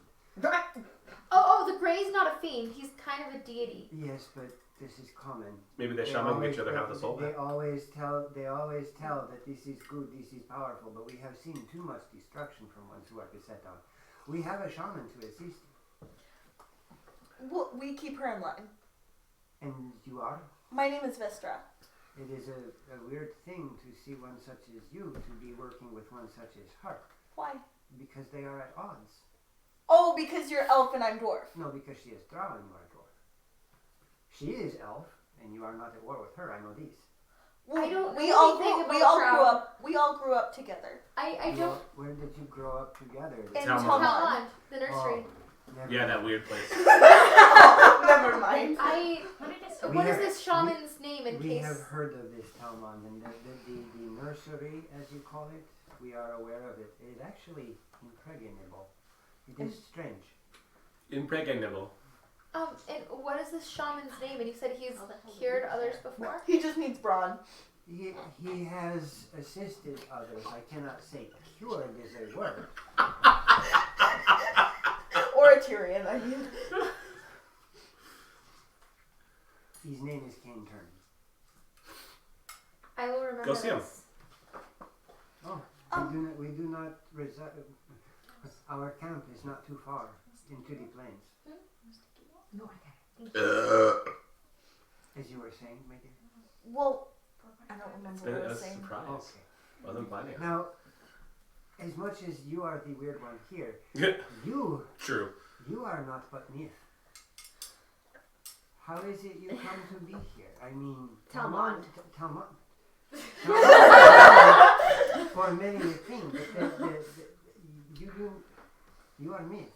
Oh, the gray's not a fiend. He's kind of a deity. Yes, but this is common. Maybe the They shaman always- makes other half the soul They back. always tell that this is good, this is powerful, but we have seen too much destruction from ones who are beset on. We have a shaman to assist you. Well, we keep her in line. And you are? My name is Vistra. It is a weird thing to see one such as you to be working with one such as her. Why? Because they are at odds. Oh, because you're elf and I'm dwarf. No, because she is drow and you are dwarf. She is elf, and you are not at war with her, I know this. Well, I don't we know all anything grew, we about all drow. grew up. We all grew up together. I don't. Well, where did you grow up together? In Talmont. Talmont, the nursery. Never Yeah, mind. that weird place. Never mind. What did I say? We What is have- this shaman's name in We case? have heard of this Talmon, and the nursery, as you call it, we are aware of it. It is actually impregnable. It is strange. Impregnable. And what is this shaman's name? And you said he's How the hell did cured we get others there? before? He just needs brawn. He has assisted others. I cannot say cured is a word. Or Or a Tyrion, I mean. His name is Kane Turn. I will remember Go see him. this. Oh, we do not reside. Our camp is not too far into the plains. No, I got it. As you were saying, Megan. Well, I don't remember what I was That's a saying. surprise. Okay. Wasn't planning. Now, as much as you are the weird one here, True. you are not but myth. How is it you come to be here? I mean, Talmond. Talmond. For many things, you are myth.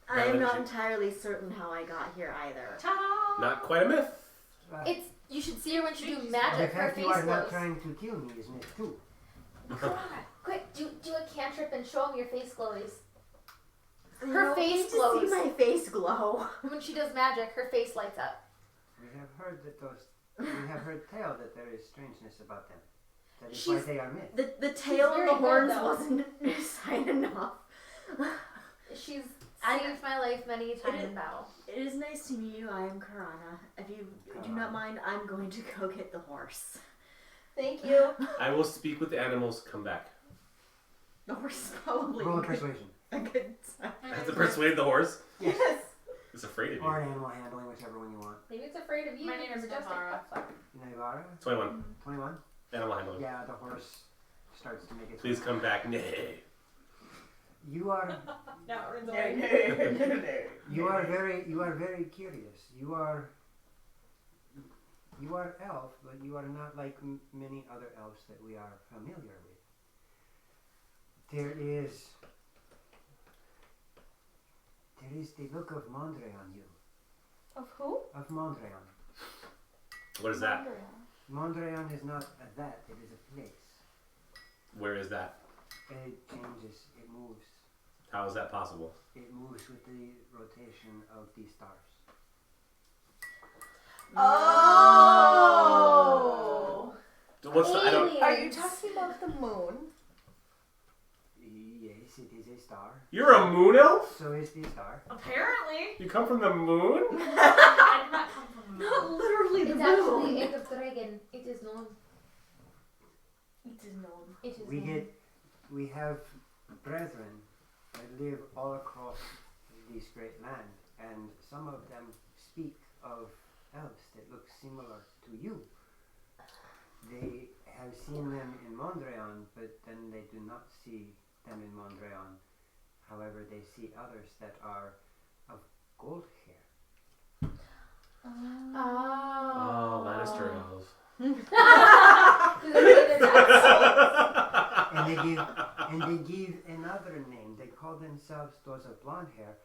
I am not entirely certain how I got here either. Ta-da! Not quite a myth. It's you should see her when she do the magic. Her fact face you are not glows. trying to kill me is myth too. Come on, quick, do a cantrip and show him your face glows. You Her don't face need to see glows. my face glow. When she does magic, her face lights up. We have heard tale that there is strangeness about them. That is She's- why they are myth. The tail and very the good, horns though. wasn't sign enough. She's I- saved my life many a time in battle. It is nice to meet you. I am Karana. If you do not mind, I'm going to go get the horse. Thank you. I will speak with the animals. Come back. The horse is probably Roll a a persuasion. good sign. I have to persuade the horse. Yes. It's afraid of Or you. an animal handling, whichever one you want. Maybe it's afraid of you. My name is Majestic. Navara. Naivara, 21. 21. Animal handling. Yeah, the horse starts to make its Please way. come back. Nay. You are Now we're in the you are very curious. You are elf, but you are not like many other elves that we are familiar with. There is the look of Mondre on you. Of who? Of Mondrian. What is that? Mondrian is not a that, it is a place. Where is that? It changes, it moves. How is that possible? It moves with the rotation of the stars. Oh! What's the? I don't. Are you talking about the moon? Yes, it is a star. You're a moon elf? So is the star. Apparently. You come from the moon? I did not come from the Not moon. literally the It's moon. actually a dragon. It is known. It is known. It is We known. we have brethren that live all across this great land, and some of them speak of elves that look similar to you. They have seen them in Mondrian, but then they do not see them in Mondrian. However, they see others that are of gold hair. Oh, Lannister elves. And they give another name. They call themselves those of blonde hair,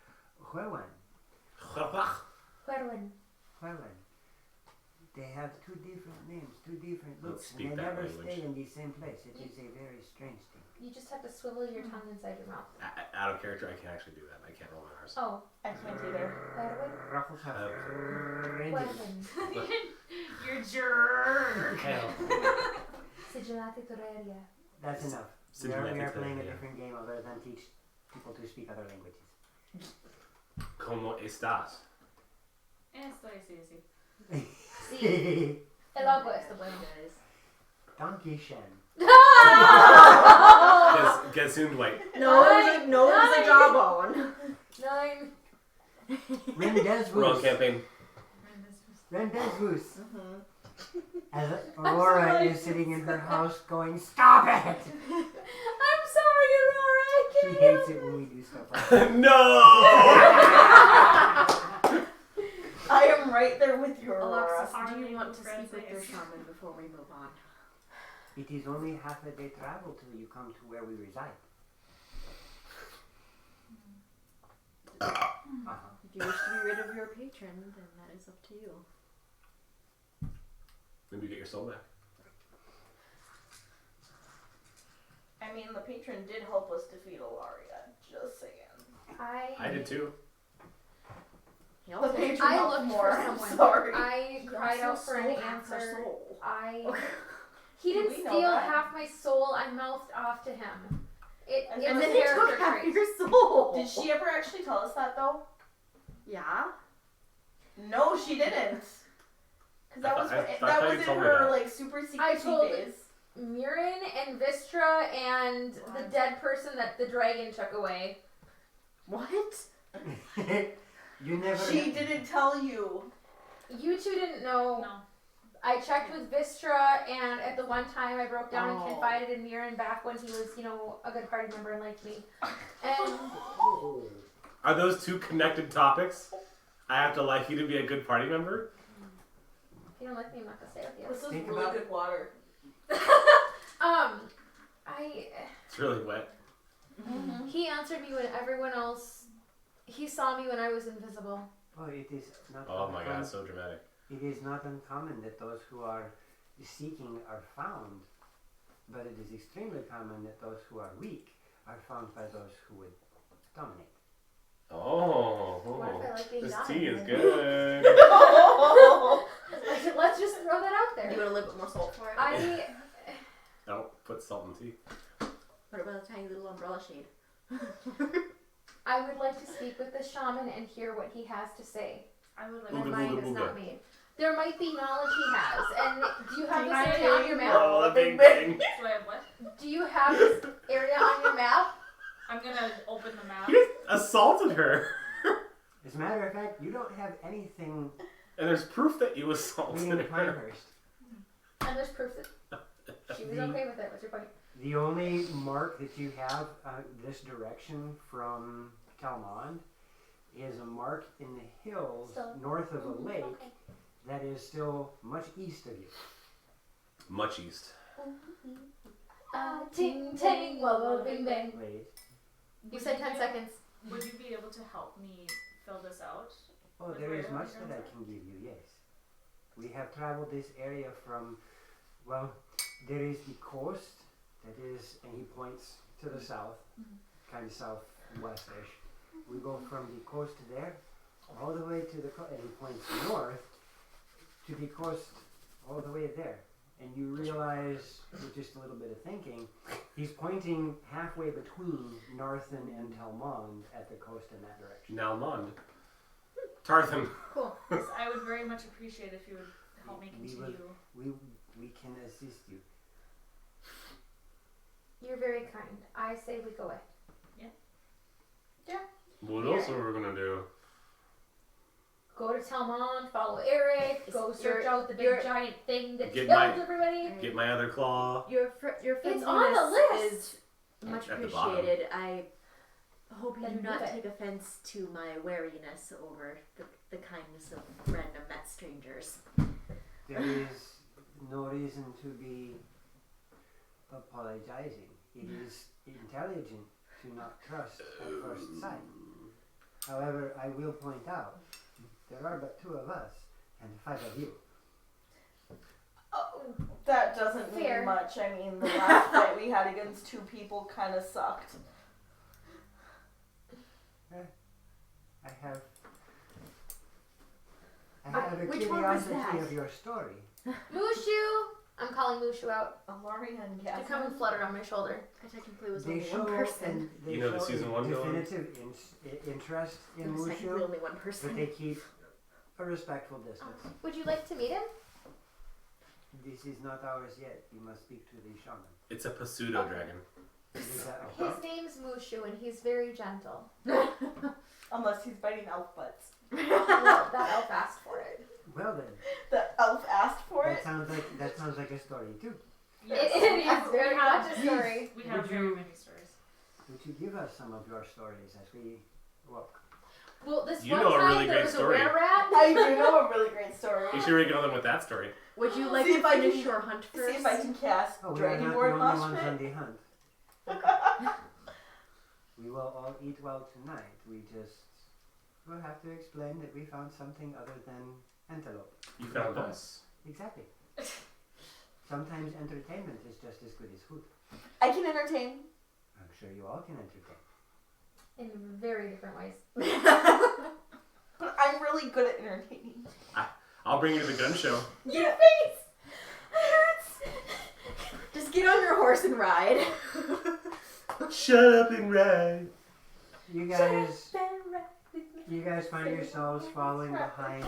Huewen. Huerwen. Huewen. They have two different names, two different Don't looks, speak and they that never language. stay in the same place. It is a very strange thing. You just have to swivel your tongue inside your mouth. Out of character, I can't actually do that. I can't roll my R's. Oh, I can't either. Huerwen. Ruffles have Huerwen. You're jerk. Hell. Sigillati Toreria. That's enough. We are playing a different game other than teach people to speak other languages. ¿Cómo estás? Estoy sí. Sí. El agua está bueno. Donkey Shen. Gesund white. No, it was a jawbone. 9. Wrong Rendezvous. campaign. Rendezvous. Mm-hmm. As Aurora is sitting in her house going, "Stop it!" I'm sorry, Aurora. I She can't hates help it when we do stuff like that. No! I am right there with you, Aurora. Alexis, do you want to speak with your shaman before we move on? It is only half a day travel till you come to where we reside. If you wish to be rid of your patron, then that is up to you. Maybe you get your soul back. I mean, the patron did help us defeat Ilaria. Just saying. I did too. He The also patron I helped looked more. for I'm someone. sorry. I cried out for an answer. He Did didn't we know steal that? half my soul. I mouthed off to him. It's And a And then he character took half trait. your soul. Did she ever actually tell us that though? Yeah. No, she didn't. Because that was I that thought you was in told me her that. like super I secret told- phase. Murin and Vistra and the What? dead person that the dragon took away. What? You never. She didn't tell you. You two didn't know. No. I checked with Vistra, and at the one time I broke down and Oh. confided in Murin back when he was, a good party member and liked me. And Are those two connected topics? I have to like you to be a good party member? if you don't like me, I'm not gonna stay with you. This is Think really about- good water. It's really wet. He answered me when everyone else. He saw me when I was invisible. Oh, it is not. Oh my god, uncommon- so dramatic. It is not uncommon that those who are seeking are found, but it is extremely common that those who are weak are found by those who would dominate. Oh, What if I like being this dominated? tea is good. Let's just throw that out Do you there. want a little bit more salt for it? Don't put salt in tea. What about a tiny little umbrella shade? I would like to speak with the shaman and hear what he has to say. I would like My Ooga, mind booga, is booga. not made. There might be knowledge he has. And do you have Do this you area on your map? Oh, the big bang. Do I have what? Do you have this area on your map? I'm gonna open the map. You just assaulted her. As a matter of fact, you don't have anything And there's proof that you assaulted in her. Pinehurst. And there's proof that she was okay with it. What's your point? The only mark that you have this direction from Talmond is a mark in the hills So- north of a lake Okay. that is still much east of you. Much east. Ting ting, wah wah bing bang. Wait. You Would said 10 be- seconds. Would you be able to help me fill this out? Oh, With there is radar much that I transfer? can give you, yes. We have traveled this area from, well, there is the coast that is, and he points to the south, kind of southwest-ish. We go from the coast there all the way to the coast, and he points north to the coast all the way there. And you realize, with just a little bit of thinking, he's pointing halfway between Narthen and Telmond at the coast in that direction. Nalmond. Tarthan. Cool. Yes, I would very much appreciate if you would help me We continue. We can assist you. You're very kind. I say we go away. What else are we gonna do? Go to Telmond, follow Eric, go search out the big you're- giant thing that Get killed my- everybody. Get my other claw. Your It's on the list. is much At the bottom. appreciated. I hope you Then do not do it. take offense to my wariness over the kindness of random met strangers. There is no reason to be apologizing. It is intelligent to not trust at first sight. However, I will point out, there are but 2 of us and 5 of you. Oh, that doesn't Fair. mean much. I mean, the last fight we had against 2 people kind of sucked. I have a which one was curiosity that? of your story. Mushu! I'm calling Mushu out Alarian, to yes. come and flutter on my shoulder. I technically was They only show one person. and they You know the show season a 1 villain? definitive interest I in was technically Wushu, only one but person. they keep a respectful distance. Would you like to meet him? This is not ours yet. You must speak to the shaman. It's a pseudo dragon. Is that His name's Mushu and he's very gentle. Unless he's biting elf butts. Well, that elf asked for it. well then? The elf asked for That it. sounds like a story too. Yes, It is very much a story. we have Would very you- many stories. Would you give us some of your stories as we walk? Well, this You one know a time really there great was story. a were rat. I do know a really great story. You should regale them with that story. Would you like See to if I finish can- your hunt first? See if I can cast Oh, we are not the Dragonborn only Mosh ones on Pit. the hunt. We will all eat well tonight. We just will have to explain that we found something other than antelope. You found us. Exactly. Sometimes entertainment is just as good as food. I can entertain. I'm sure you all can entertain. In very different ways. But I'm really good at entertaining. I'll bring you to the gun show. Yeah. Just get on your horse and ride. Shut up and ride. You guys find yourselves following behind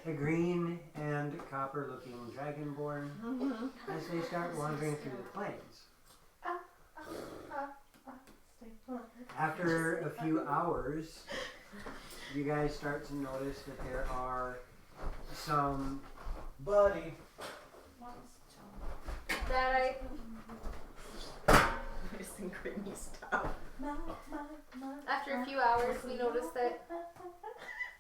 a green and copper-looking dragonborn as they start wandering through the plains. After a few hours, you guys start to notice that there are some Buddy. That Missing creamy stuff. after a few hours, we noticed that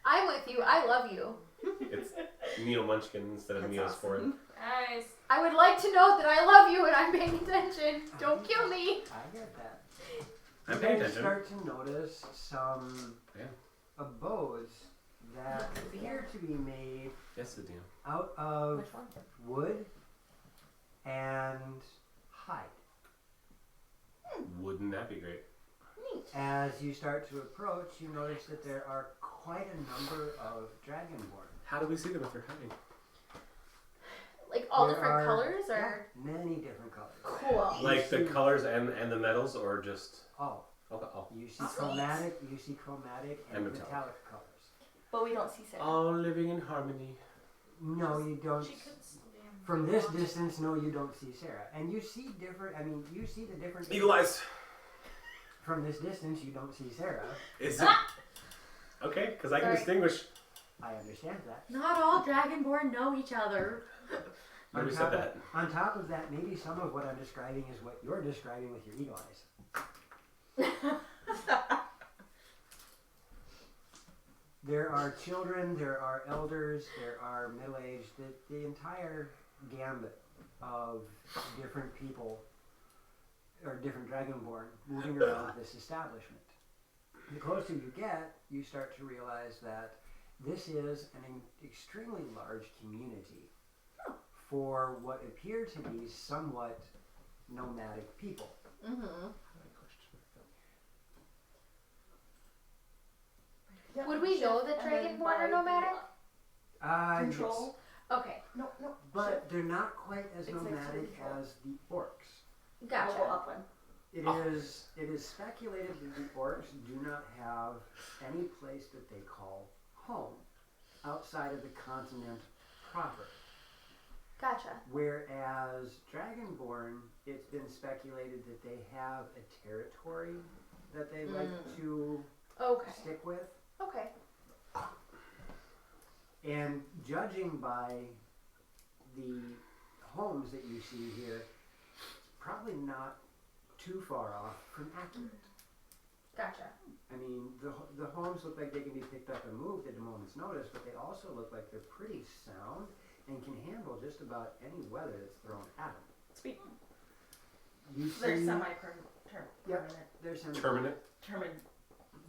I'm with you. I love you. It's Neo Munchkin instead of Neo's Ford. Nice. I would like to know that I love you and I'm paying attention. Don't kill me. I get that. I'm You paying guys attention. start to notice some Yeah. abodes that appear to be made Yes, the DM. out of Which one? wood and hide. Wouldn't that be great? As you start to approach, you notice that there are quite a number of dragonborn. How do we see them if they're hiding? Like all There different are- colors, Yeah, or many different colors. cool. You Like the see- colors and the metals, or just Oh, oh. you see chromatic. You see chromatic and And metallic. metallic colors. But we don't see Sarah. All living in harmony. No, you don't. She could stand. From this distance, no, you don't see Sarah. And you see different. I mean, you see the different. Eagle eyes. From this distance, you don't see Sarah. Is it? Okay, because I can Sorry. distinguish. I understand that. Not all dragonborn know each other. You already said that. On top of that, maybe some of what I'm describing is what you're describing with your eagle eyes. There are children, there are elders, there are middle-aged, the entire gambit of different people, or different dragonborn, moving around this establishment. The closer you get, you start to realize that this is an extremely large community for what appear to be somewhat nomadic people. Mm-hmm. Yep. Would we know that And then dragonborn are by nomadic? Control. Okay, No. But they're not quite as It's like nomadic control. as the orcs. gotcha. We'll go up one. It is speculated that the orcs do not have any place that they call home outside of the continent proper. Gotcha. Whereas Dragonborn, it's been speculated that they have a territory that they like to Okay. stick with. Okay. And judging by the homes that you see here, probably not too far off from accurate. Gotcha. I mean, the homes look like they can be picked up and moved at a moment's notice, but they also look like they're pretty sound and can handle just about any weather that's thrown at them. Sweet. You They're see, semi-permanent. Yep. there's some. Terminate.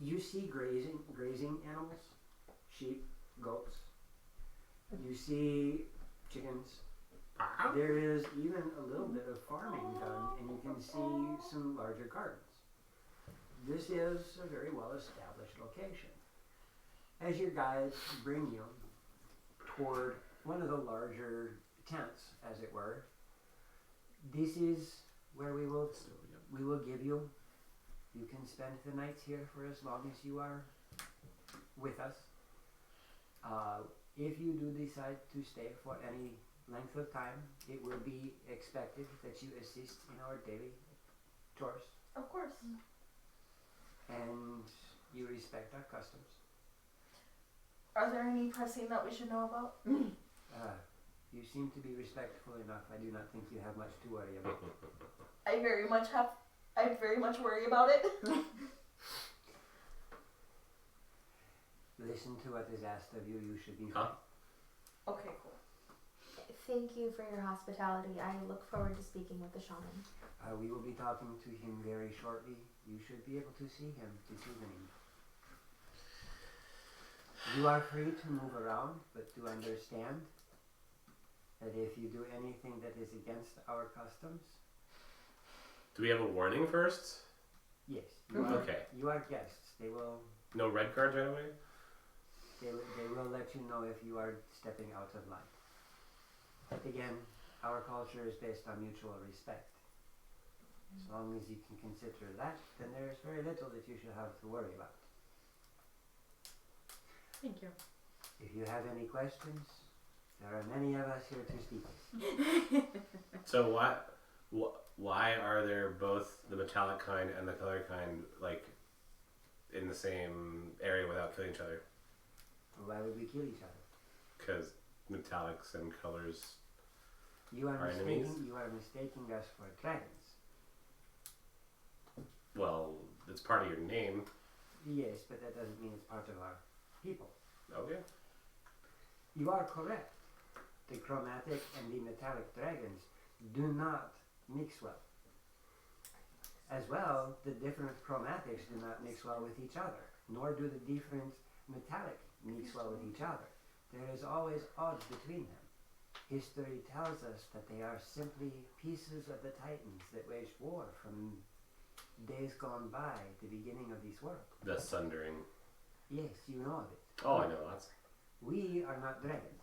You see grazing animals, sheep, goats. You see chickens. There is even a little bit of farming done, and you can see some larger gardens. This is a very well established location. As your guides bring you toward one of the larger tents, as it were, this is where we will give you. You can spend the nights here for as long as you are with us. If you do decide to stay for any length of time, it will be expected that you assist in our daily chores Of course. and you respect our customs. Are there any pressing that we should know about? You seem to be respectful enough. I do not think you have much to worry about. I very much worry about it. Listen to what is asked of you. You should be Huh? fine. Okay, cool. Thank you for your hospitality. I look forward to speaking with the shaman. We will be talking to him very shortly. You should be able to see him this evening. You are free to move around, but to understand that if you do anything that is against our customs, Do we have a warning first? yes, you are, Okay. you are guests. They will No red cards right away? they will let you know if you are stepping out of line. But again, our culture is based on mutual respect. As long as you can consider that, then there's very little that you should have to worry about. Thank you. If you have any questions, there are many of us here to speak. So why are there both the metallic kind and the color kind like in the same area without killing each other? Why would we kill each other? Because metallics and colors. You are Our mistaking. enemies? You are mistaking us for dragons. Well, it's part of your name. Yes, but that doesn't mean it's part of our people. Okay. You are correct. The chromatic and the metallic dragons do not mix well. As well, the different chromatics do not mix well with each other, nor do the different metallic mix well with each other. There is always odds between them. History tells us that they are simply pieces of the Titans that waged war from days gone by, the beginning of this world. The Sundering. Yes, you know of it. Oh, I know. That's We are not dragons.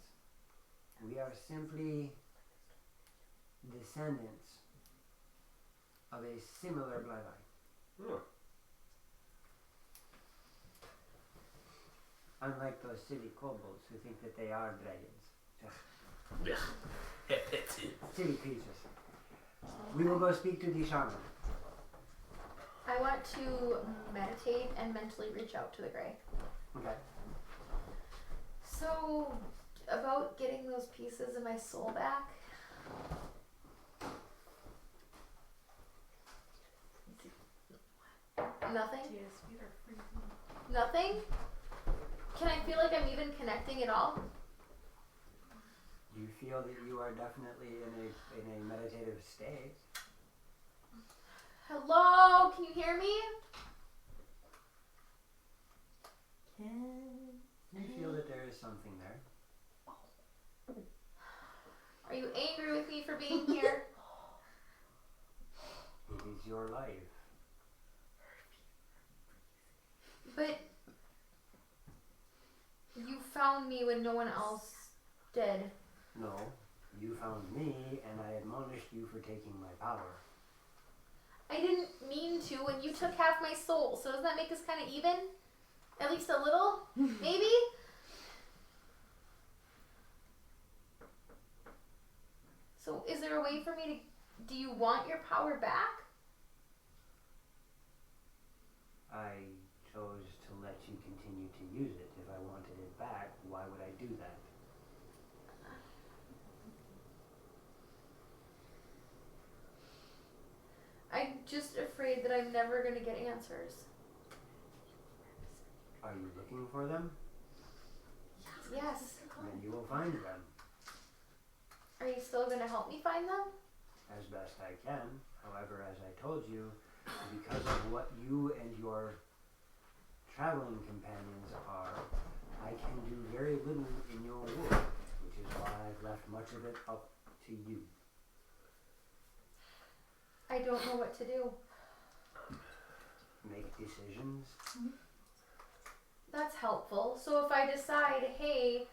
We are simply descendants of a similar bloodline. Hmm. Unlike those silly kobolds who think that they are dragons. Yeah. Silly creatures. We will go speak to the shaman. I want to meditate and mentally reach out to the Grey. Okay. So, about getting those pieces of my soul back. Nothing? Yes, feet are freezing. Nothing? Can I feel like I'm even connecting at all? You feel that you are definitely in a meditative state. Hello? Can you hear me? You feel that there is something there. Are you angry with me for being here? It is your life. But you found me when no one else did. No, you found me and I admonished you for taking my power. I didn't mean to, and you took half my soul, so doesn't that make us kind of even? At least a little? Maybe? So is there a way for me to... Do you want your power back? I chose to let you continue to use it. If I wanted it back, why would I do that? I'm just afraid that I'm never going to get answers. Are you looking for them? Yes. Then you will find them. Are you still going to help me find them? As best I can. However, as I told you, because of what you and your traveling companions are, I can do very little in your world, which is why I've left much of it up to you. I don't know what to do. Make decisions. That's helpful. So if I decide, hey,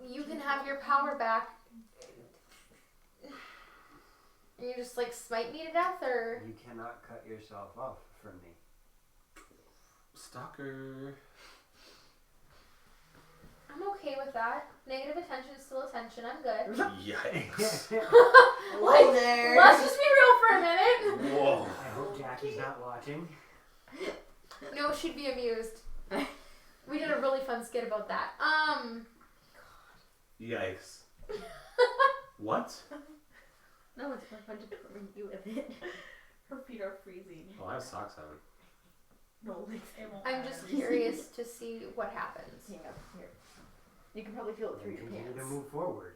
you can have your power back, and you just like smite me to death, or... You cannot cut yourself off from me. Stalker. I'm okay with that. Negative attention is still attention. I'm good. Yikes. Hello there. Let's just be real for a minute. Whoa. I hope Jackie's not watching. No, she'd be amused. We did a really fun skit about that. Yikes. What? No, it's more fun to torment you with it. Her feet are freezing. Oh, I have socks on. No, like It won't I'm matter. just curious to see what happens. Hang up here. You can probably feel it through Then your continue pants. to move forward.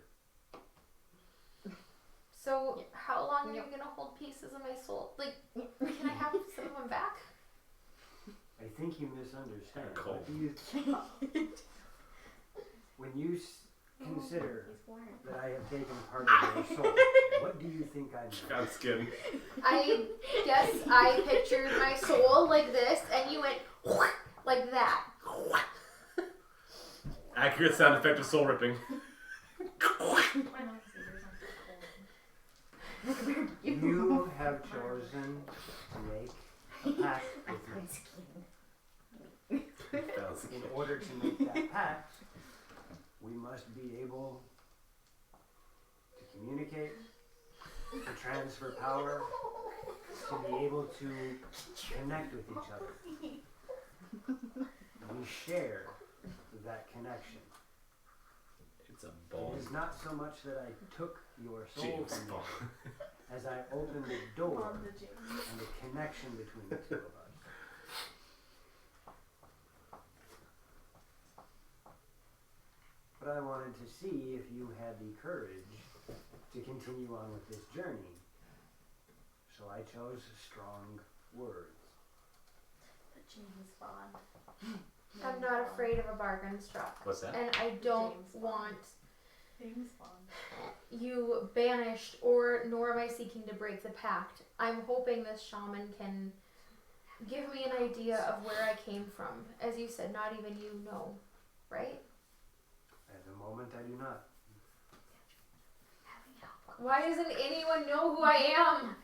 So, how long are you Yep. gonna hold pieces of my soul? Like, can I have some of them back? I think you misunderstand. Cool. What do you when you consider that I have taken part of your soul, what do you think I'm doing? Got skin. I guess I pictured my soul like this, and you went like that. Accurate sound effect of soul ripping. I know, 'cause the ears aren't so cold. You have chosen chosen to make a pact with me. In order to make that pact, we must be able to communicate, to transfer power, to be able to connect with each other. We share that connection. It's a ball. It is not so much that I took your soul James from you Bond. as I opened the door Mom to James. and the connection between the two of us. But I wanted to see if you had the courage to continue on with this journey. So I chose strong words. The James Bond. I'm not afraid of a bargain struck. What's that? And I don't James Bond. want James Bond. you banished, or nor am I seeking to break the pact. I'm hoping this shaman can give me an idea of where I came from. As you said, not even you know, right? At the moment, I do not. Why doesn't anyone know who I am?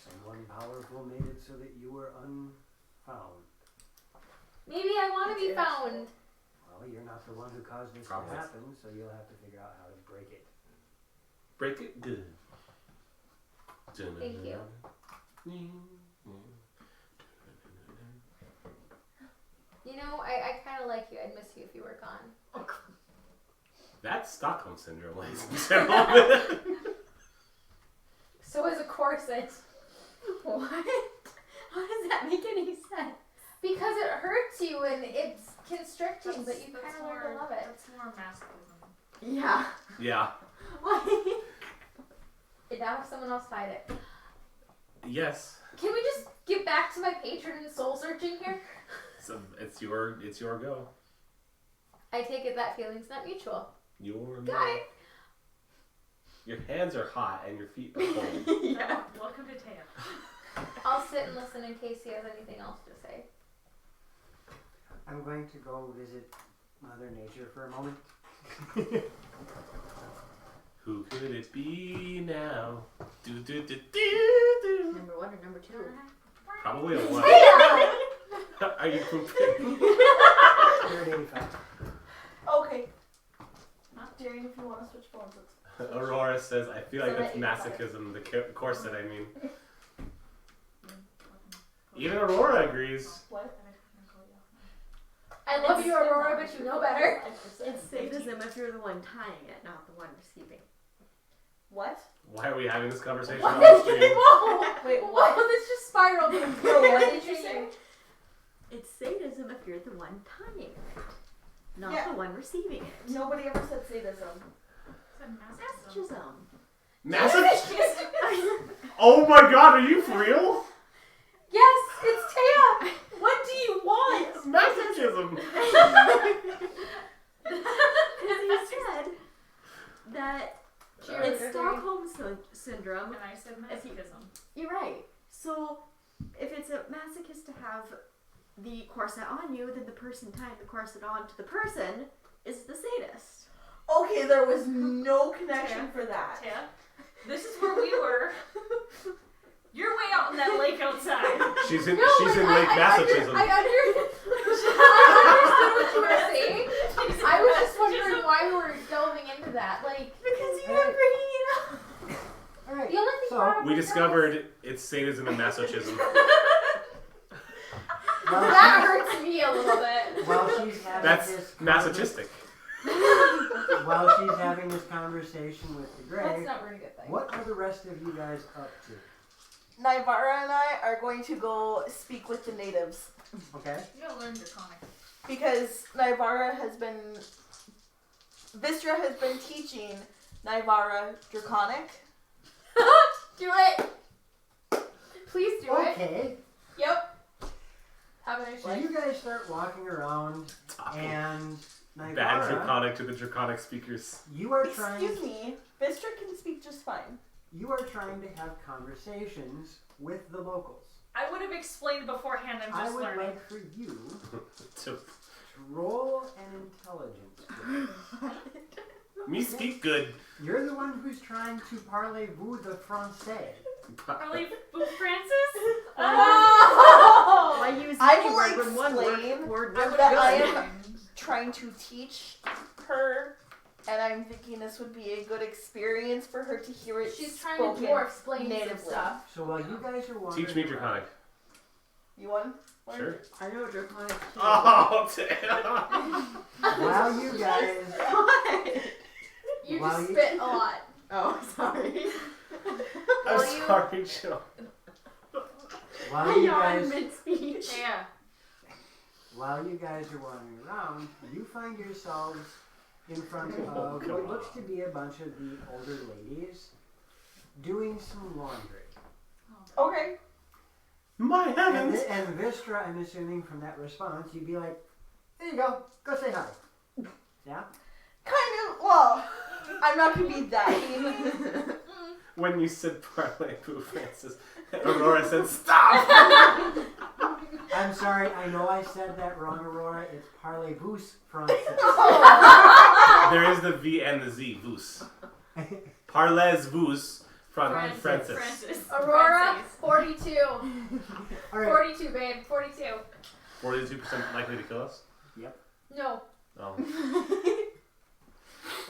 Someone powerful made it so that you were unfound. Maybe I want to be found. Well, you're not the one who caused this Probably. to happen, so you'll have to figure out how to break it. Break it good. Thank you. You know, I kind of like you. I'd miss you if you were gone. That's Stockholm Syndrome, ladies and gentlemen. So is a corset. What? How does that make any sense? Because it hurts you and it's constricting, but you kind of learn to love it. That's more masochism. Yeah. Yeah. Why? And now have someone else hide it. Yes. Can we just get back to my patron and soul searching here? So it's your go. I take it that feeling's not mutual. Your Got it. Your hands are hot and your feet are cold. Yeah. Welcome to Taya. I'll sit and listen in case he has anything else to say. I'm going to go visit Mother Nature for a moment. Who could it be now? Do. Number 1 or number 2? Probably a one. Are you pooping? 385. Okay. Darian, if you want to switch phones, it's Aurora says, I feel like So that's that masochism, the corset, I mean. Even Aurora agrees. what? I love you, Aurora, but you know better. It's sadism if you're the one tying it, not the one receiving. What? Why are we having this conversation What? on the stream? Whoa! Wait, Whoa, what? this just spiraled into what did you say? It's sadism if you're the one tying it, not Yeah. the one receiving it. Nobody ever said sadism. Masochism. Masochism. Masochism? Oh my god, are you for real? Yes, it's Taya. What do you want? Masochism. Because you said that it's Stockholm Syndrome. And I said If you- masochism. You're right. So, if it's a masochist to have the corset on you, then the person tying the corset on to the person is the sadist. Okay, there was no connection for that. Taya, this is where we were. You're way out in that lake outside. She's in No, Lake Masochism. I understood what you were saying. I was just wondering why we were delving into that. Like, Because you were bringing it up. Alright, the only thing so brought up We my discovered it's sadism and masochism. that hurts me a little bit. while she's having That's this masochistic. while she's having this conversation with the That's Grey, not really a good thing. what are the rest of you guys up to? Naivara and I are going to go speak with the natives Okay? You gotta learn Draconic. because Vistra has been teaching Naivara Draconic. Do it. Please do it. Okay. Yep. Have a nice So day. you guys start walking around and Bad Naivara, draconic to the draconic speakers. you are trying Excuse me, Vistra can speak just fine. to have conversations with the locals. I would have explained beforehand. I'm I just would learning. like for you To to roll an intelligence check. me speak good. You're the one who's trying to parlez-vous the français. Parley Boo Francis? Why use I any will word when one explain word that works I good? am trying to teach her, and I'm thinking this would be a good experience for her to hear it She's trying spoken to dwarf explain some natively. stuff. So while you guys are wandering Teach me around- Draconic. You want? Sure. I know Draconic too. Oh, damn. While you guys, What? You While just you- spit a lot. Oh, sorry. I'm Well, you- sorry, Jill. while I you yawned guys, mid-speech. Yeah. while you guys are wandering around, you find yourselves in front of come what looks on. to be a bunch of the older ladies doing some laundry. Okay. My And, heavens. and Vistra, I'm assuming from that response, you'd be like, "There you go, go say hi." Yeah. Kind of. Well, I'm not gonna be that mean. When you said Parley Boo Francis, Aurora said, "Stop!" I'm sorry, I know I said that wrong, Aurora. It's Parlez-vous Francis. There is the V and the Z, Vous. Parlez-vous Francis. Francis. Aurora, Francis. 42. All right. 42, babe. 42. 42% likely to kill us? No. Oh.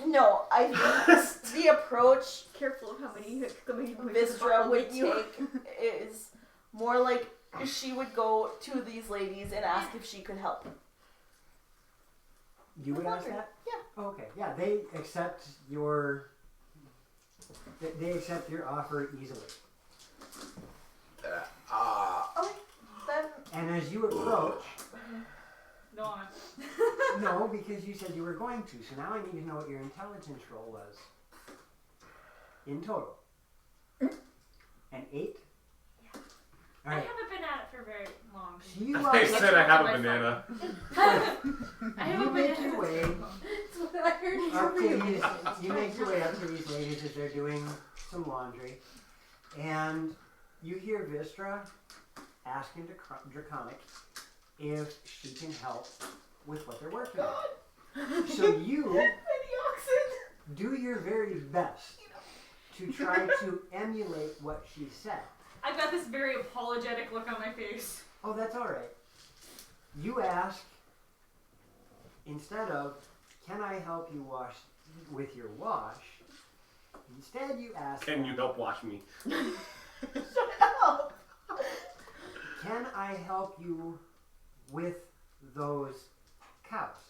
No, I think the approach Careful of how many Vistra would take is more like she would go to these ladies and ask if she could help. You would ask that? Yeah. Okay. Yeah, they accept your. They accept your offer easily. Okay, then And as you approach, Go on. no, because you said you were going to. So now I need to know what your intelligence roll was. In total. An 8. All I right. haven't been at it for very long. You I are. said I have a My banana. I You haven't been make at your it way That's what I heard. up to these. You make your way up to these ladies as they're doing some laundry, and you hear Vistra asking Draconic if she can help with what they're working on. So you do your very best to try to emulate what she said. I've got this very apologetic look on my face. Oh, that's all right. You ask, instead of, "Can I help you wash with your wash?" Instead, you ask, Can you help wash me? "Can I help you with those cows?"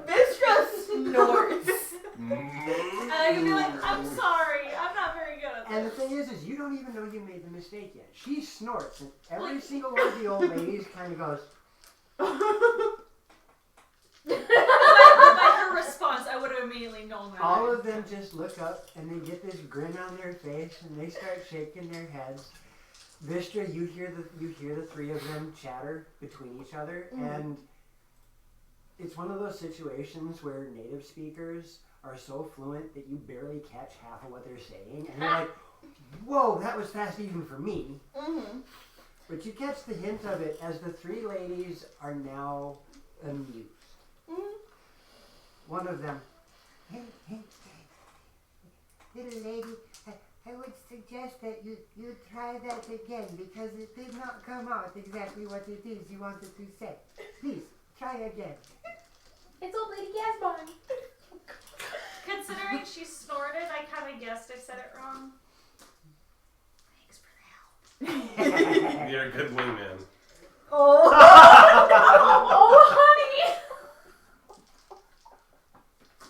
Vistra snorts. And I can be like, I'm sorry, I'm not very good at And the this. thing is you don't even know you made the mistake yet. She snorts, and every single one of the old ladies kind of goes, By her response, I would have immediately known that. all of them just look up, and they get this grin on their face, and they start shaking their heads. Vistra, you hear the three of them chatter between each other, and it's one of those situations where native speakers are so fluent that you barely catch half of what they're saying, and you're like, "Whoa, that was fast even for me." Mm-hmm. But you catch the hint of it as the three ladies are now amused. One of them, "Hey, little lady, I would suggest that you try that again because it did not come out exactly what it is you wanted to say. Please, try again." It's old lady Gasbon. Considering she snorted, I kind of guessed I said it wrong. Thanks for the help. You're a good wingman. Oh. Oh, honey!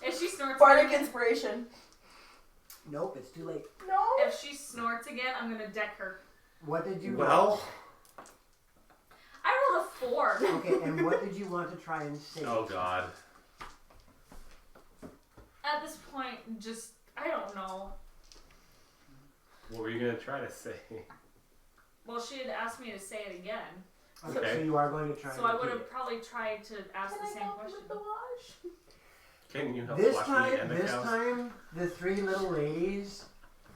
If she snorts Bardic again, inspiration. Nope, it's too late. No. if she snorts again, I'm gonna deck her. What did you Well, I rolled a 4. Okay, and what did you want to try and say? oh god. At this point, just I don't know. What were you gonna try to say? Well, she had asked me to say it again, Okay, so you are going to try so and I would repeat have probably tried to ask Can the I same help you question. with the wash? Can you help This wash time, me and the this cows? time, the three little ladies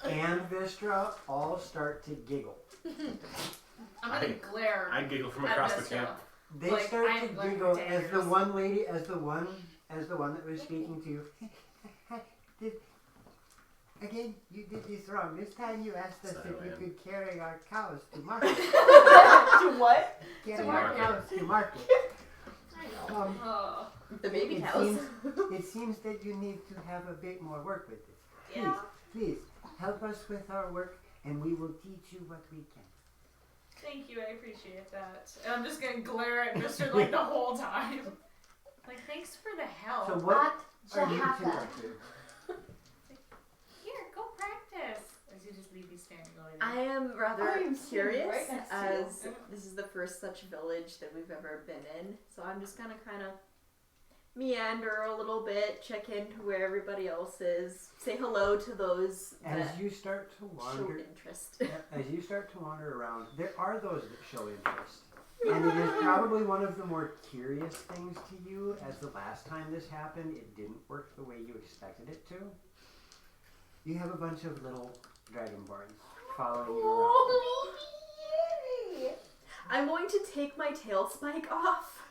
and Vistra all start to giggle. I'm gonna glare. I giggle from at across the Vistra. camp. They Like, start I to am glaring giggle at as the daggers. one lady, as the one that was speaking to you. Again, you did this wrong. This time you asked us Sorry, if we man. could carry our cows to market. To what? Carry market. our cows to market. I know. Um, The baby it cows. seems that you need to have a bit more work with this. Please, Yeah. please, help us with our work and we will teach you what we can. Thank you, I appreciate that. And I'm just gonna glare at Mister like the whole time. Like, thanks for the help. So what At are you two Jahaka. up to? Here, go practice. As you just leave me standing over there. I am rather I am sitting curious right next to as you. this is the first such village that we've ever been in. So I'm just gonna kind of meander a little bit, check into where everybody else is, say hello to those As that you start to showed wander, interest. as you start to wander around, there are those that show interest. And it is probably one of the more curious things to you, as the last time this happened, it didn't work the way you expected it to. You have a bunch of little dragonborns following you around. I'm going to take my tail spike off.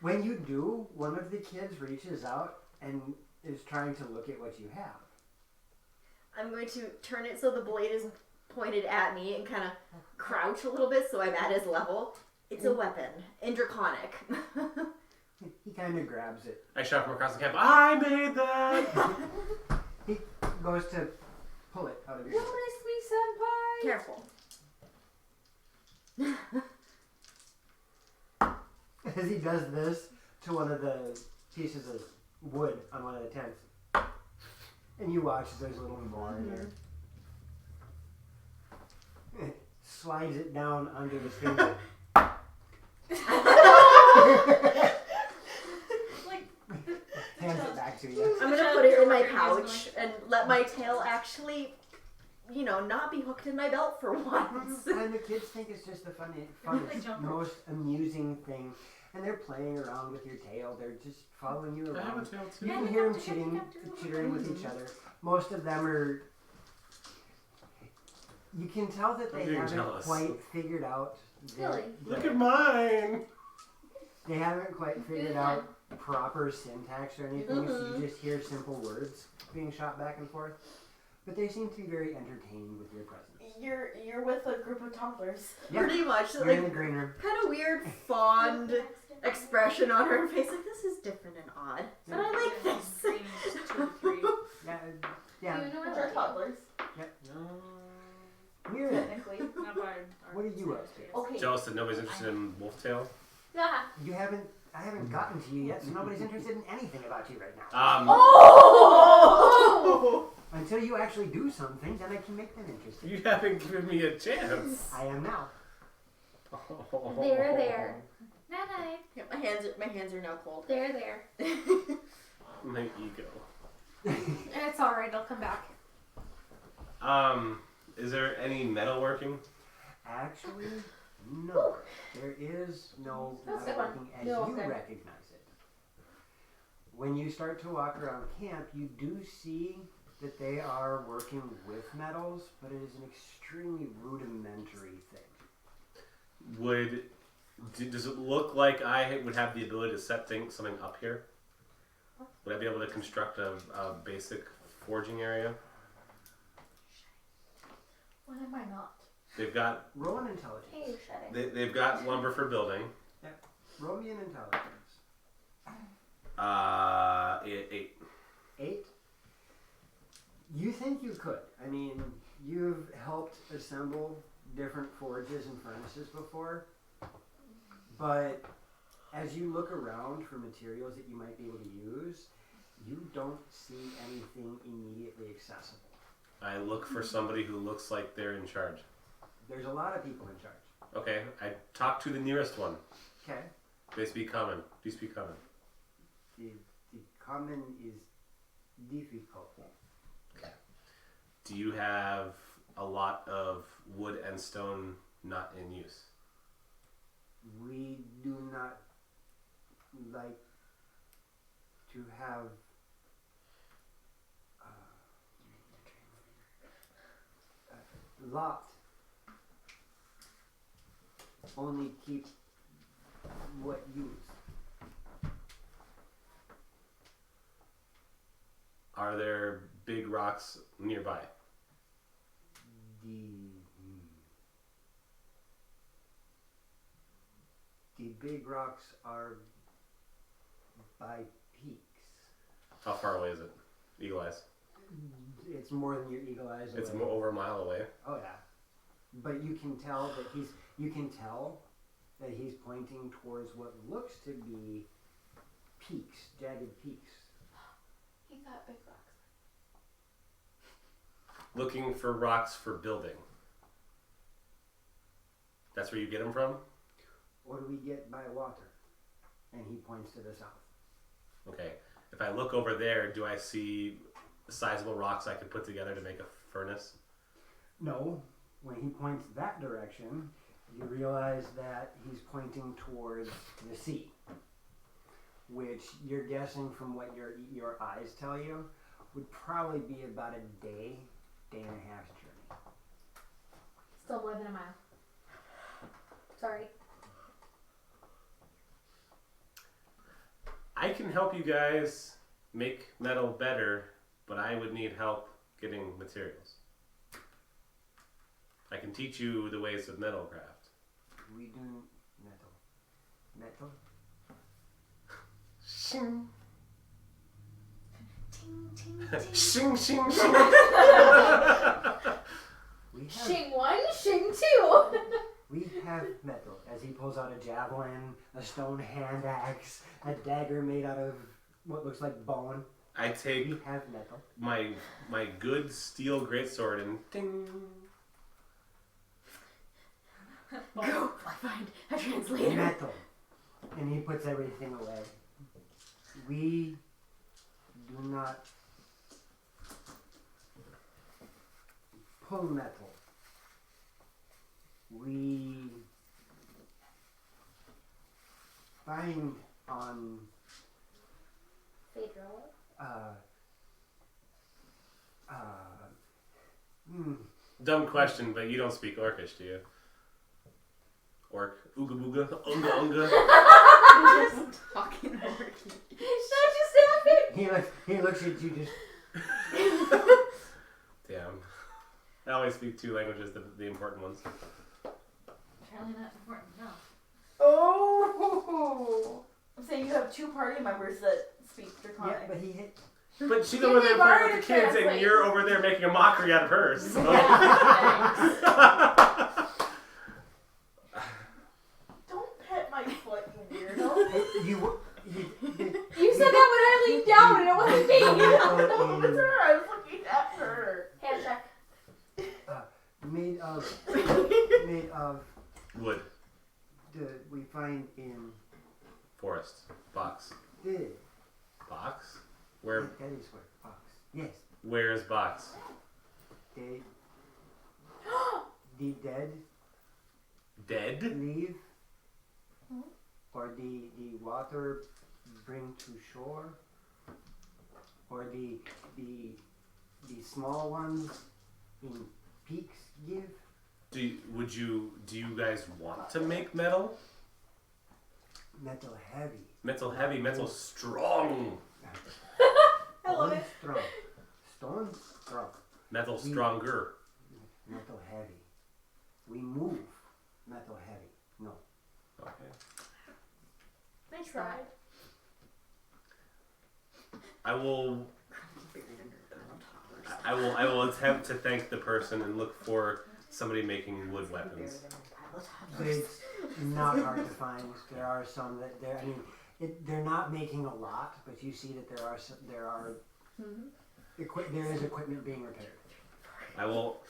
When you do, one of the kids reaches out and is trying to look at what you have. I'm going to turn it so the blade is pointed at me and kind of crouch a little bit so I'm at his level. It's a weapon, in Draconic. He kind of grabs it. I shout from across the camp. I made that. He goes to pull it out of your hand. Notice me, senpai. Careful. As he does this to one of the pieces of wood on one of the tents. And you watch as there's a little more in there. Slides it down onto his finger. Like, Hands it back to you. I'm gonna put it in my pouch and let my tail actually, not be hooked in my belt for once. And the kids think it's just the funnest, most amusing thing. And they're playing around with your tail. They're just following you I have a around. tail too. You can hear them chittering with each other. Most of them are. You can tell that I'm they getting haven't jealous. quite figured out. Really? Look at mine. They haven't quite figured out proper syntax or anything, so you just hear simple words being shot back and forth. But they seem to be very entertained with your presence. You're with a group of toddlers. Yeah. Pretty much. You're in the Like, green room. kind of weird, fond expression on her face. Like, this is different and odd. But I like this. Green is 2 or 3. Yeah, yeah. You know Which what? are toddlers, Weird. technically. Not by our What are you up to? Okay. Jealous that nobody's interested in wolf tail. Yeah. I haven't gotten to you yet, so nobody's interested in anything about you right now. Oh! Until you actually do something, then I can make them interested. You haven't given me a chance. I am now. There. Night. Yeah, my hands are now cold. There. My ego. It's alright, it'll come back. Is there any metalworking? Actually, no. There is no That's a good one. metalworking as No, you okay. recognize it. When you start to walk around camp, you do see that they are working with metals, but it is an extremely rudimentary thing. Does it look like I would have the ability to set something up here? Would I be able to construct a basic forging area? When am I not? They've got Roll an intelligence. Hey, you shutting. they've got lumber for building. Roll me an intelligence. 8. 8? You think you could. I mean, you've helped assemble different forges and furnaces before, but as you look around for materials that you might be able to use, you don't see anything immediately accessible. I look for somebody who looks like they're in charge. There's a lot of people in charge. Okay, I talk to the nearest one. Okay? They speak common. Do you speak common? The common is difficult. Do you have a lot of wood and stone not in use? We do not like to have a lot. Only keep what used. Are there big rocks nearby? The big rocks are by peaks. How far away is it? Eagle eyes. It's more than your eagle eyes away. It's over a mile away. Oh yeah, but you can tell that he's pointing towards what looks to be peaks, jagged peaks. He thought big rocks. Looking for rocks for building. That's where you get them from? What do we get by water? And he points to the south. Okay. If I look over there, do I see sizable rocks I could put together to make a furnace? No, when he points that direction, you realize that he's pointing towards the sea, which you're guessing from what your eyes tell you would probably be about a day and a half journey. Still more than a mile. Sorry. I can help you guys make metal better, but I would need help getting materials. I can teach you the ways of metal craft. We do metal. Metal? Shing. Ting, ting, ting. Shing, shing, shing. We have, Shing 1, Shing 2. we have metal. As he pulls out a javelin, a stone hand axe, a dagger made out of what looks like bone. I take We have metal. my good steel greatsword and ding. Go find a translator. Metal. And he puts everything away. We do not pull metal. We find on Phaedra. Dumb question, but you don't speak Orcish, do you? Orc. Ooga booga. Unga unga. I'm just talking over you. That just happened. he looks at you just. Damn. I always speak two languages, the important ones. Apparently not important enough. Oh! I'm saying you have two party members that speak Yeah, Draconic. but he hit. But she's Give over me there Bard playing with the to kids, and translate. you're over there making a mockery out of hers. So. Don't pet my foot, you weirdo. You said that when I leaned down and it wasn't me. No, it's her. I was looking at her. Hand check. Made of Wood. we find in Forest. Box. the Box? Where? that is where fox. Yes, Where's box? the dead Dead? leave, or the water bring to shore, or the small ones in peaks give. Do you guys want to make metal? Metal heavy. Metal heavy, metal strong. I love Stone it. strong. Stone strong. Metal stronger. Metal heavy. We move metal heavy. No. Okay. Nice try. I will attempt to thank the person and look for somebody making wood weapons. It's not hard to find. There are some that they're not making a lot, but you see that there is equipment being repaired. I will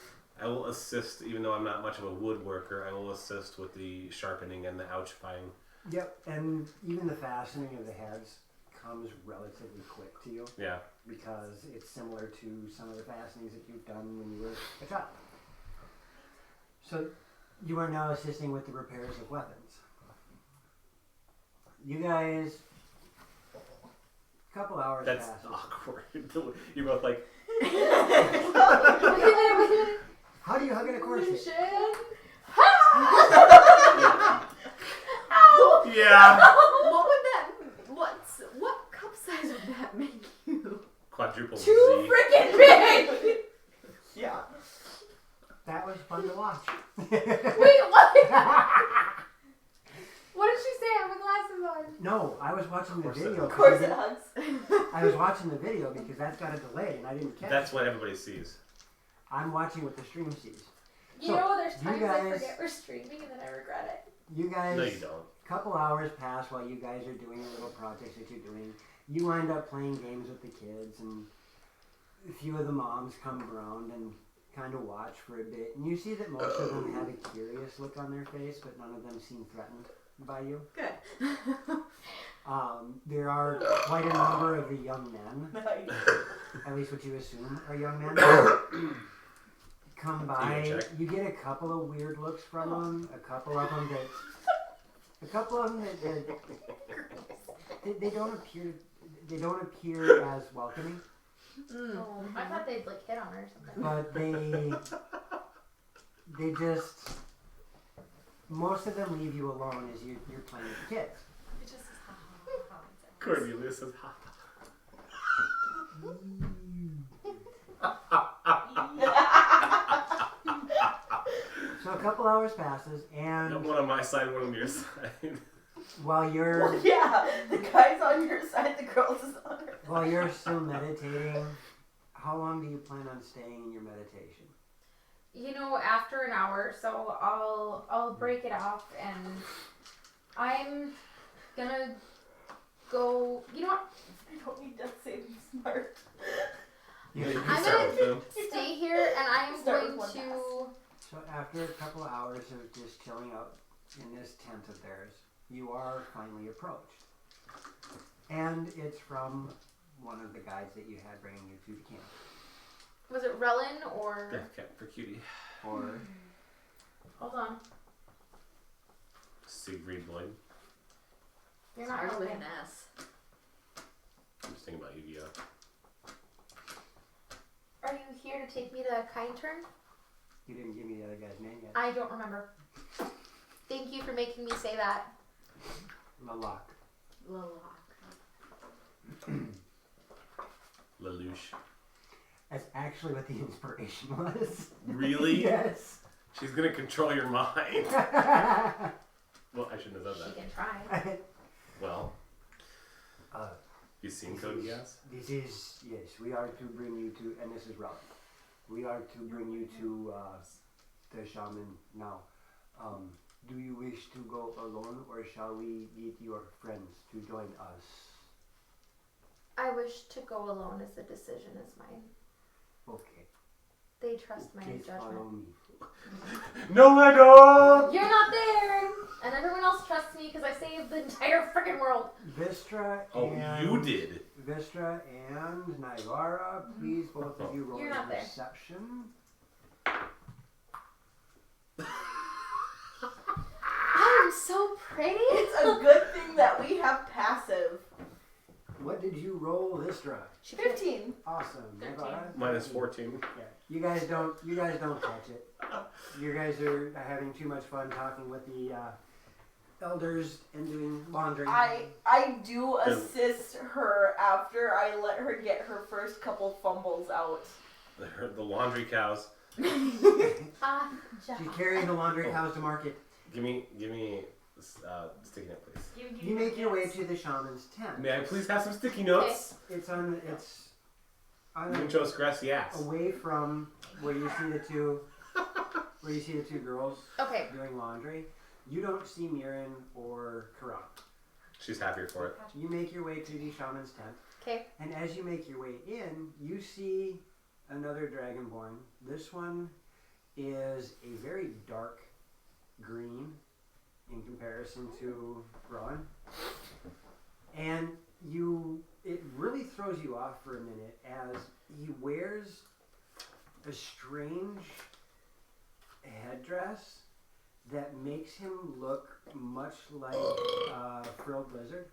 assist, even though I'm not much of a woodworker. I will assist with the sharpening and the ouchifying. Yep, and even the fastening of the heads comes relatively quick to you Yeah. because it's similar to some of the fastenings that you've done when you were a child. So you are now assisting with the repairs of weapons. You guys, a couple hours That's passes. awkward. You're both like, Wait a minute. How do you hug in a corset? Lucian. yeah. What would that? What cup size would that make you? Quadruple Too Z. freaking big! Yeah. That was fun to watch. Wait, what? What did she say? I have my glasses on. No, I was watching the course video. Of course it because hugs. I was watching the video because that's got a delay and I didn't catch That's it. what everybody sees. I'm watching what the stream sees. You So, know, there's you times I guys- forget we're streaming and then I regret it. You guys, No, you don't. a couple hours pass while you guys are doing the little projects that you're doing. You wind up playing games with the kids, and a few of the moms come around and kind of watch for a bit. And you see that most of them have a curious look on their face, but none of them seem threatened by you. Good. There are quite a number of the young men, Nice. at least what you assume are young men, come by. Ego check. You get a couple of weird looks from them. A couple of them that they don't appear. They don't appear as welcoming, Oh, I thought they'd like hit on her or something. but they just, most of them leave you alone as you're playing with the kids. It just says ha ha ha. Cornelius says, ha. So a couple hours passes, and One on my side, one on your side. while you're Well, yeah, the guy's on your side, the girl's is on her. while you're still meditating, how long do you plan on staying in your meditation? You know, after an hour, so I'll break it off, and I'm gonna go. You know what? I don't need death saving smart. Yeah, you I'm can start with them. Stay here, and I am Start going with one to. So after a couple of hours of just chilling out in this tent of theirs, you are finally approached. And it's from one of the guides that you had bringing you to the camp. Was it Relin or? Death cap for cutie. Or Hold on. Siegfried Boyd. You're not Started with Relin. an S. I'm just thinking about Yu-Gi-Oh. Are you here to take me to Kind Turn? you didn't give me the other guy's name yet. I don't remember. Thank you for making me say that. Lalak. Lelouch. That's actually what the inspiration was. Really? Yes. She's gonna control your mind. Well, I shouldn't have She said that. can try. Well, uh, you seen Code Geass? This is, yes, we are to bring you to, and this is Robin. We are to bring you to the shaman now. Do you wish to go alone, or shall we get your friends to join us? I wish to go alone as the decision is mine. Okay. They trust my Please follow judgment. me. No, I don't! You're not there! And everyone else trusts me because I saved the entire freaking world. Vistra Oh, and you did. Vistra and Naivara, please both of you roll You're not there. perception. I'm so pretty. It's a good thing that we have passive. What did you roll, Vistra? 15. Awesome. Naivara? Minus 14. Yeah. You guys don't catch it. You guys are having too much fun talking with the elders and doing laundry. I do assist her after I let her get her first couple fumbles out. The laundry cows. She's carrying the laundry cows to market. Give me sticky note, please. You make your way to the shaman's tent. May I please have some sticky notes? It's on Muchos gracias. away from where you see the two girls Okay. doing laundry. You don't see Mirin or Karan. She's happier for it. You make your way to the shaman's tent. Okay. And as you make your way in, you see another dragonborn. This one is a very dark green in comparison to Rowan. And it really throws you off for a minute as he wears a strange headdress that makes him look much like a frilled lizard.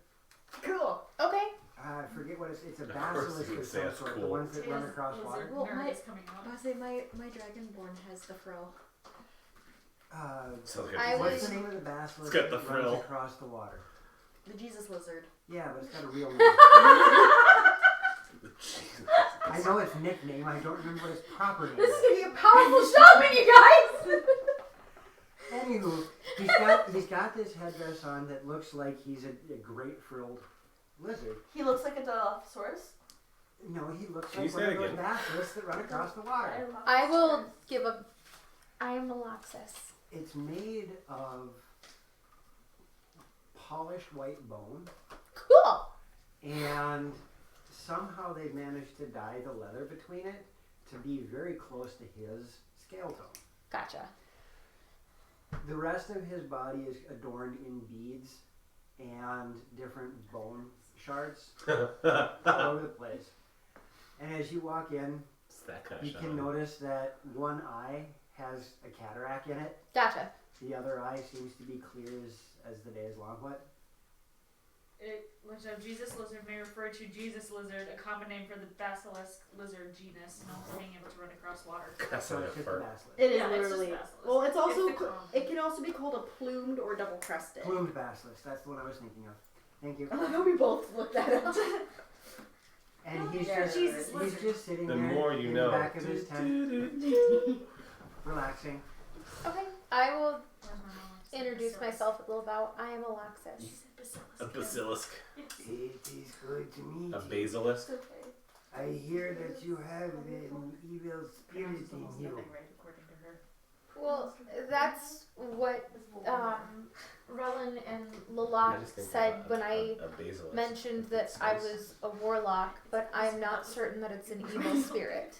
Cool. Okay. I forget what it's a Of course basilisk you would of say some it's sort. cool. The ones that run across Lizard water. Well, nerd my- is coming out. I was say my dragonborn has the frill. Sounds good. I What's was- the name of the basilisk It's got the that runs frill. across the water? The Jesus lizard. Yeah, but it's got a real name. The I know its nickname. I don't remember what its proper name This is is. gonna be a powerful shaman, you guys! Anywho, he's got this headdress on that looks like he's a great frilled lizard. He looks like a Dilophosaurus. No, he looks Can you like say one it of those again? basilisks that run across the water. I will give a. I am a Loxus. It's made of polished white bone, Cool. and somehow they managed to dye the leather between it to be very close to his scale tone. Gotcha. The rest of his body is adorned in beads and different bone shards all over the place. And as you walk in, It's that kind of you shot. can notice that one eye has a cataract in it. Gotcha. The other eye seems to be clear as the day is long. What? Which of Jesus lizard may refer to Jesus lizard, a common name for the basilisk lizard genus, known for being able to run across water. That's So not it's a just a fart. basilisk. It is Yeah, it's just literally. basilisk. Well, it's also. It's the common. It can also be called a plumed or double crested. Plumed basilisk. That's the one I was thinking of. Thank you. I love how we both looked that up. And he's Yeah. just Jesus he's lizard. just sitting The there more you in know. the back of his tent, relaxing. Okay. I will Where's my mom? introduce myself a little about. I am a Loxus. A basilisk. It is good to meet A you. basilisk. I hear that you have an evil spirit in you. Well, that's what Relin and I Lalak just think said of when I a basilisk. mentioned that I was a warlock, but I'm not certain that it's an evil spirit.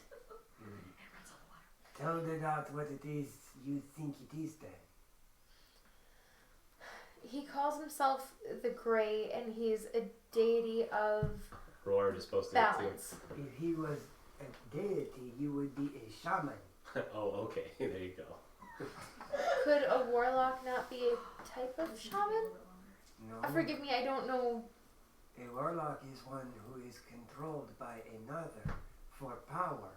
Tell the dot what it is you think it is then. He calls himself the Grey, and he's a deity of Roar is supposed to hit balance. If he was a deity, you would be a shaman. too. Oh, okay. There you go. Could a warlock not be a type of shaman? No. Forgive me, I don't know. A warlock is one who is controlled by another for power.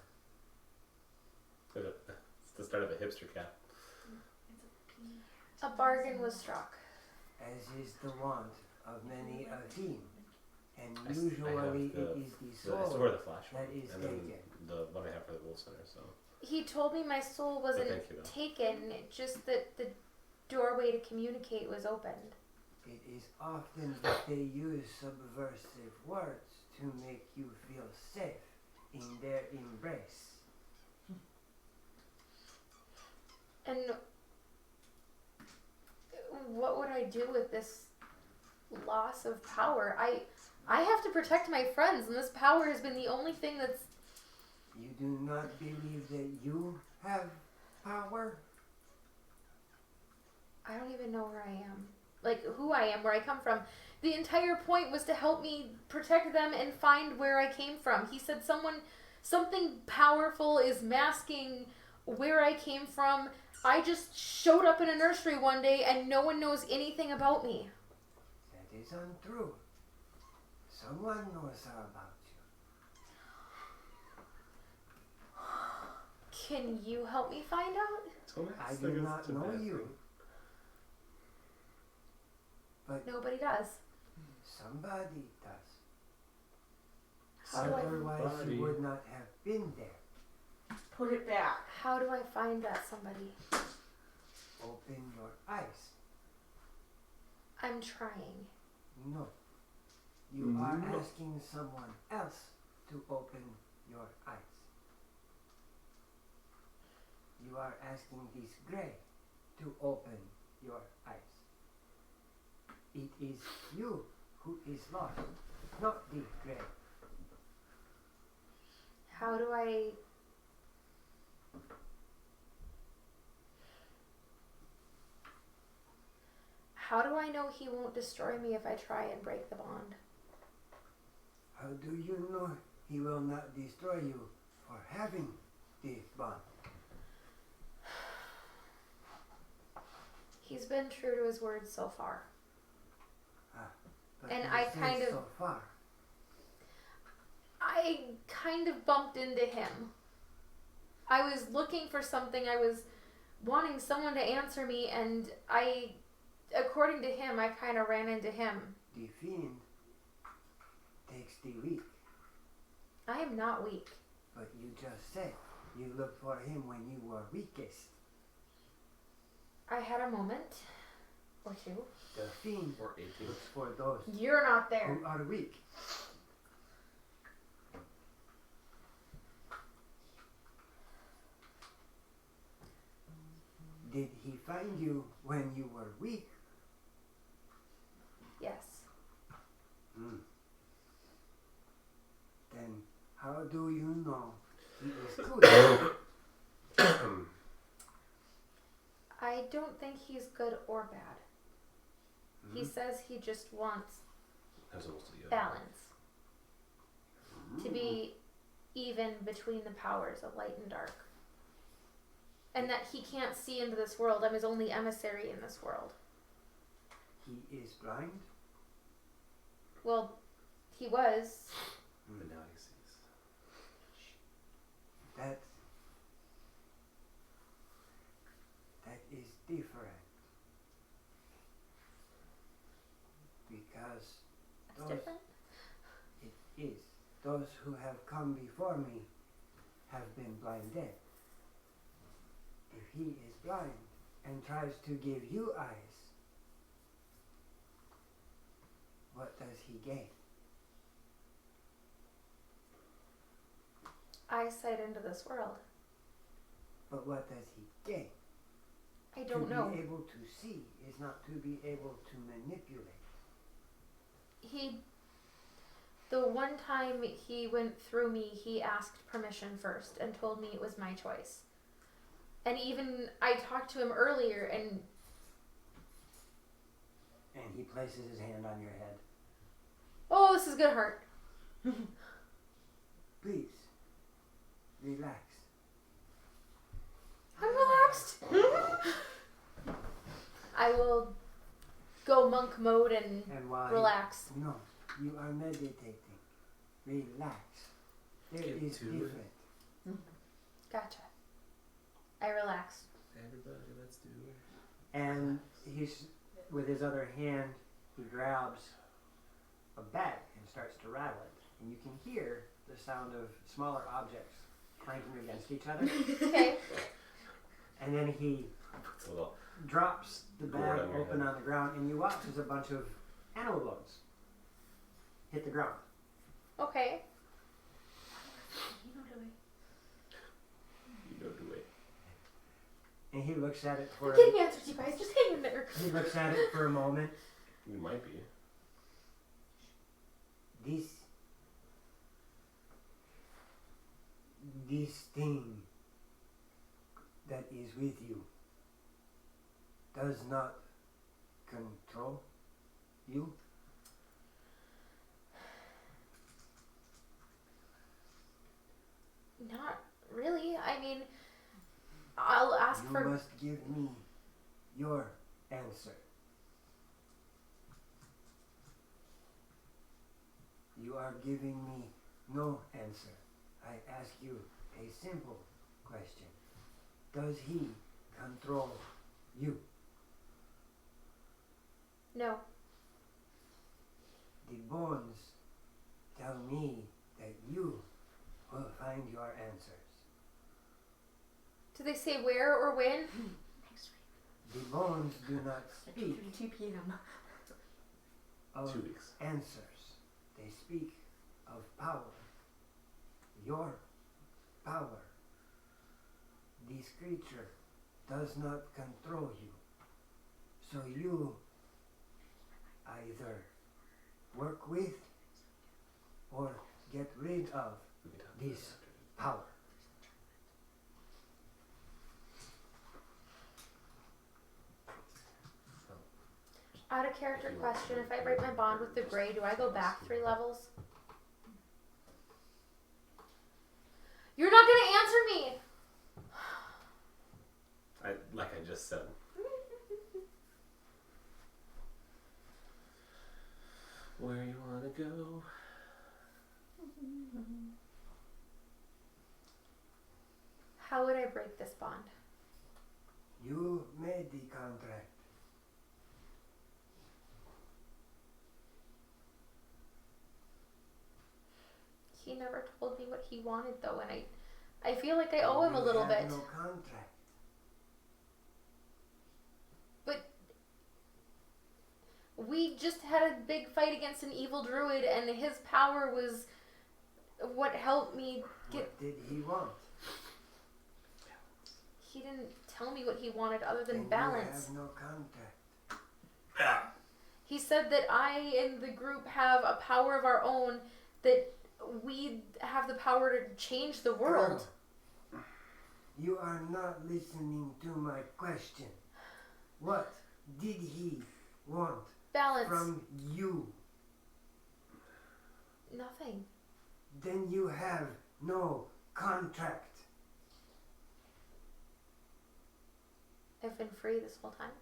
It's the start of a hipster cat. A bargain was struck. As is the want of many a team. And I usually have it the- is the I still soul wear the flash that one, is and then taken. the one I have for the Wolf Center. So He told me my soul wasn't thank you, though. taken, just that the doorway to communicate was opened. It is often that they use subversive words to make you feel safe in their embrace. And what would I do with this loss of power? I have to protect my friends, and this power has been the only thing that's... You do not believe that you have power? I don't even know where I am. Like, who I am, where I come from. The entire point was to help me protect them and find where I came from. He said something powerful is masking where I came from. I just showed up in a nursery one day and no one knows anything about me. That is untrue. Someone knows about you. Can you help me find out? So I that's do like not it's a know bad you. thing. Nobody does. Somebody does. How do I, Otherwise Body. you would not have been there. Put it back. how do I find that somebody? Open your eyes. I'm trying. No. You are No. asking someone else to open your eyes. You are asking this gray to open your eyes. It is you who is lost, not the gray. How do I... How do I know he won't destroy me if I try and break the bond? How do you know he will not destroy you for having the bond? He's been true to his word so far. But And you I say kind of- so far. I kind of bumped into him. I was looking for something. I was wanting someone to answer me, and according to him, I kind of ran into him. The fiend takes the weak. I am not weak. But you just said you looked for him when you were weakest. I had a moment or two. The fiend Or 18. looks for those You're not there. who are weak. Did he find you when you were weak? Yes. Hmm. Then how do you know he is good? I don't think he's good or bad. He says he just wants That's almost the balance. To be even between the powers of light and dark. And that he can't see into this world. I'm his only emissary in this world. He is blind? Well, he was. But now he sees. That is different. Because That's those, different. it is. Those who have come before me have been blinded. If he is blind and tries to give you eyes, what does he gain? Eyesight into this world. But what does he gain? I don't to know. be able to see is not to be able to manipulate. The one time he went through me, he asked permission first and told me it was my choice. And even I talked to him earlier and And he places his hand on your head. oh, this is gonna hurt. Please, relax. I'm relaxed. I will go monk mode and And while relax. no, you are meditating. Relax. There Get is to it. different. Gotcha. I relax. Everybody, let's do it. And he's with his other hand, he grabs a bag and starts to rattle it. And you can hear the sound of smaller objects clanking against each other. Okay. And then he It's a little. drops the Gourd bag on your open head. on the ground, and you watch as a bunch of animal bones hit the ground. Okay. You know the way. And he looks at it for I'm getting answers, you guys. Just hang in there. he looks at it for a moment. We might be. This thing that is with you does not control you. Not really. I mean, I'll ask You for. must give me your answer. You are giving me no answer. I ask you a simple question. Does he control you? No. The bones tell me that you will find your answers. Do they say where or when? The bones do not speak 2 p.m. of 2 weeks. answers. They speak of power. Your power. This creature does not control you. So you either work with or get rid of We can talk this about power. Out of character question, if I break my bond with the Grey, do I go back 3 levels? You're not gonna answer me! like I just said. Where you wanna go? How would I break this bond? You made the contract. He never told me what he wanted though, and I feel like I owe him a little We have bit. no contract. We just had a big fight against an evil druid, and his power was what helped me get. What did he want? He didn't tell me what he wanted other than Then balance. You have no contract. He said that I and the group have a power of our own, that we have the power to change the world. Girl, you are not listening to my question. What did he want Balance. from you? Nothing. Then you have no contract. I've been free this whole time.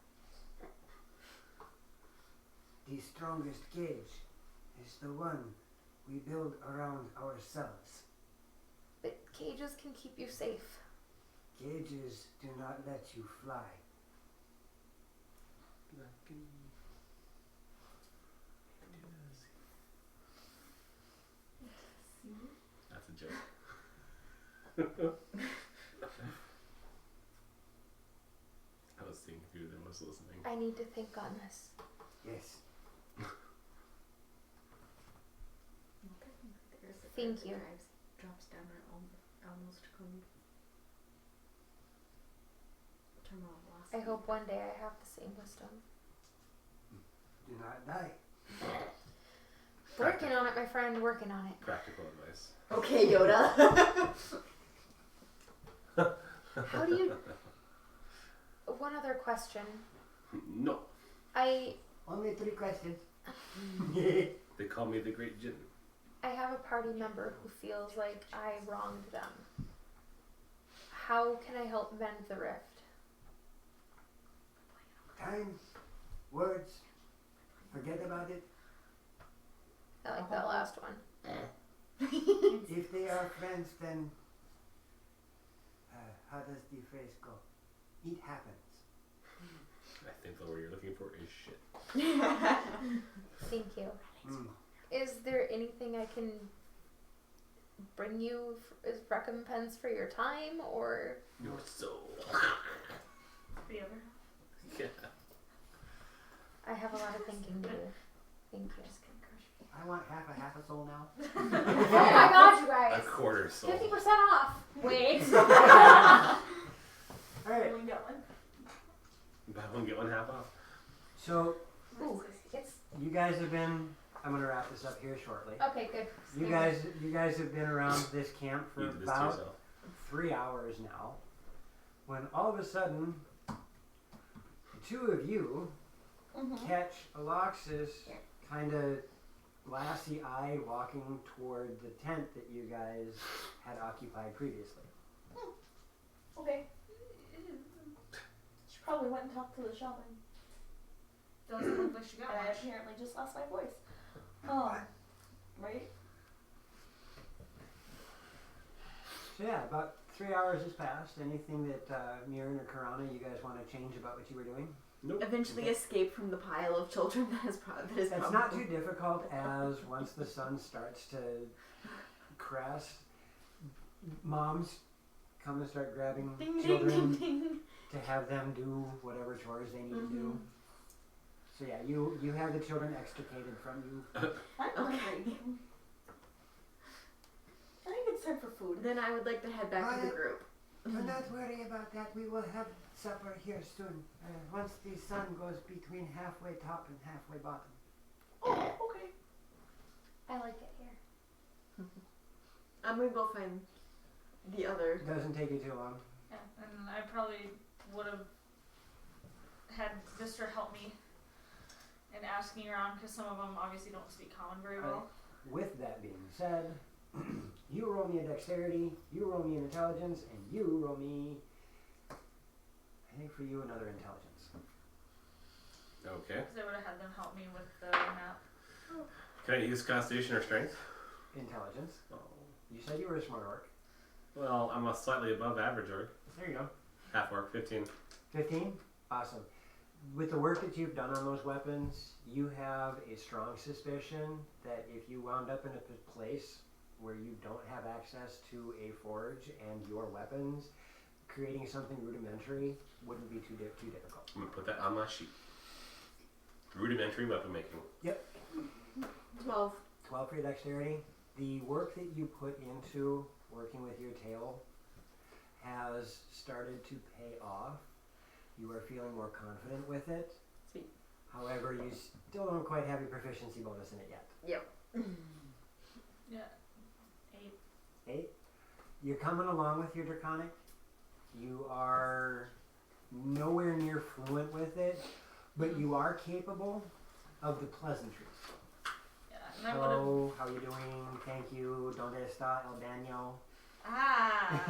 The strongest cage is the one we build around ourselves. But cages can keep you safe. Cages do not let you fly. That's a joke. I was thinking through them, I was listening. I need to think on this. Yes. Thank you. Drops down our almost code. Terminal velocity. I hope one day I have the same wisdom. Do not die. Working on it, my friend, working on it. Practical advice. Okay, Yoda. How do you... One other question. No. Only 3 questions. They call me the Great Jinn. I have a party member who feels like I wronged them. How can I help mend the rift? Time, words, forget about it. I like that last one. If they are friends, then how does the phrase go? It happens. I think the word you're looking for is shit. Thank you. Mm. Is there anything I can bring you as recompense for your time, or... Your soul. The other. Yeah. I have a lot of thinking to do. Thank you. I want half a soul now. Oh my god, you A guys! quarter soul. 50% off! Wait. Alright, Only got one. Buy one, get one half off. so Ooh, it's... you guys have been, I'm going to wrap this up here shortly. Okay, good. You guys have been around this camp for You did this to about yourself. 3 hours now, when all of a sudden, the 2 of you catch Alexis kind of glassy eye walking toward the tent that you guys had occupied previously. Okay. She probably went and talked to the shaman. Doesn't look like she got And I much. apparently just lost my voice. Right? So yeah, about 3 hours has passed. Anything that Mirren or Karana, you guys want to change about what you were doing? Nope. Eventually escape from the pile of children that is It's not too difficult, as once the sun starts to crest, moms come and start grabbing Ding, ding, children ding, ding. to have them do whatever chores they need to do. So yeah, you have the children extricated from you. I'm Okay. hungry. I think it's time for food. Then I would like to head back to the group. Do not worry about that. We will have supper here soon. Once the sun goes between halfway top and halfway bottom. Oh, okay. I like it here. I'm gonna go find the other. It doesn't take you too long. Yeah, and I probably would have had Vistra help me in asking around, because some of them obviously don't speak common very well. With that being said, you roll me a dexterity, you roll me an intelligence, and you roll me, I think for you, another intelligence. Okay. Because I would have had them help me with the map. Can I use Constitution or Strength? Intelligence. Oh. You said you were a smart orc. Well, I'm a slightly above average orc. There you go. Half orc, 15. 15? Awesome. With the work that you've done on those weapons, you have a strong suspicion that if you wound up in a place where you don't have access to a forge and your weapons, creating something rudimentary wouldn't be too difficult. I'm gonna put that on my sheet. Rudimentary weapon making. 12. 12 for your dexterity. The work that you put into working with your tail has started to pay off. You are feeling more confident with it. Sweet. However, you still don't quite have your proficiency bonus in it yet. Yep. Yeah. 8. 8. You're coming along with your draconic. You are nowhere near fluent with it, but you are capable of the pleasantries. Yeah. And I would have. Hello, how you doing? Thank you. Donde está el baño? Ah.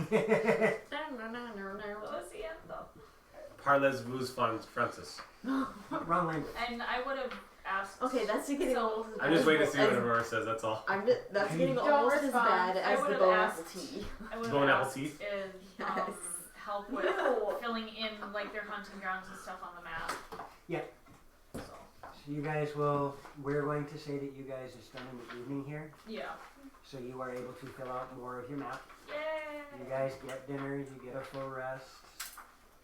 Lo siento. Parles vos Francis. Wrong language. And I would have asked. Okay, that's getting So- almost as bad. I'm just waiting to see what as- Aurora says, that's all. That's getting Don't almost as respond. bad I as the would've bone asked- apple tea. I would Bone have apple asked teeth? if Yes. help with Ew. filling in like their hunting grounds and stuff on the map. Yeah. So So you guys will, we're going to say that you guys are spending the evening here, yeah. so you are able to fill out more of your map. Yay. You guys get dinner, you get a full rest,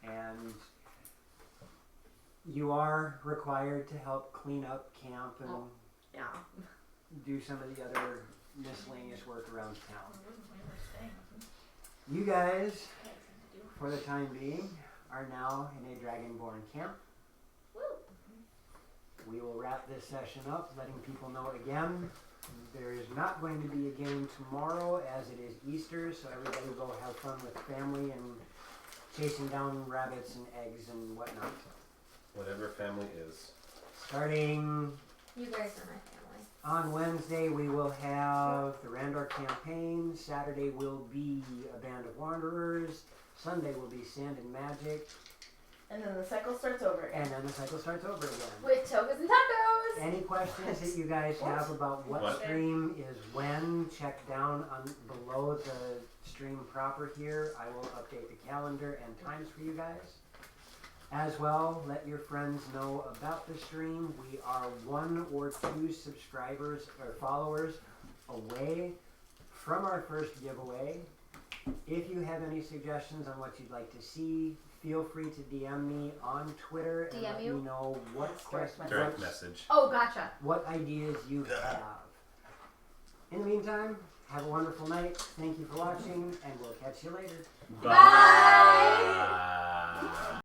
and you are required to help clean up camp and Yeah. do some of the other miscellaneous work around town. We were staying. You guys, I had something to do. for the time being, are now in a Dragonborn camp. We will wrap this session up, letting people know again, there is not going to be a game tomorrow as it is Easter, so everybody will go have fun with family and chasing down rabbits and eggs and whatnot. Whatever family is. Starting You guys are my family. on Wednesday, we will have the Randor campaign. Saturday will be a Band of Wanderers. Sunday will be Sand and Magic. And then the cycle starts over again. And then the cycle starts over again. With togas and tacos! Any questions that you guys have about what What? stream is when, check down on below the stream proper here. I will update the calendar and times for you guys. As well, let your friends know about the stream. We are 1 or 2 subscribers or followers away from our first giveaway. If you have any suggestions on what you'd like to see, feel free to DM me on Twitter and DM let you? me know what questions, Direct message. Oh, gotcha. what ideas you have. In the meantime, have a wonderful night. Thank you for watching, and we'll catch you later. Bye.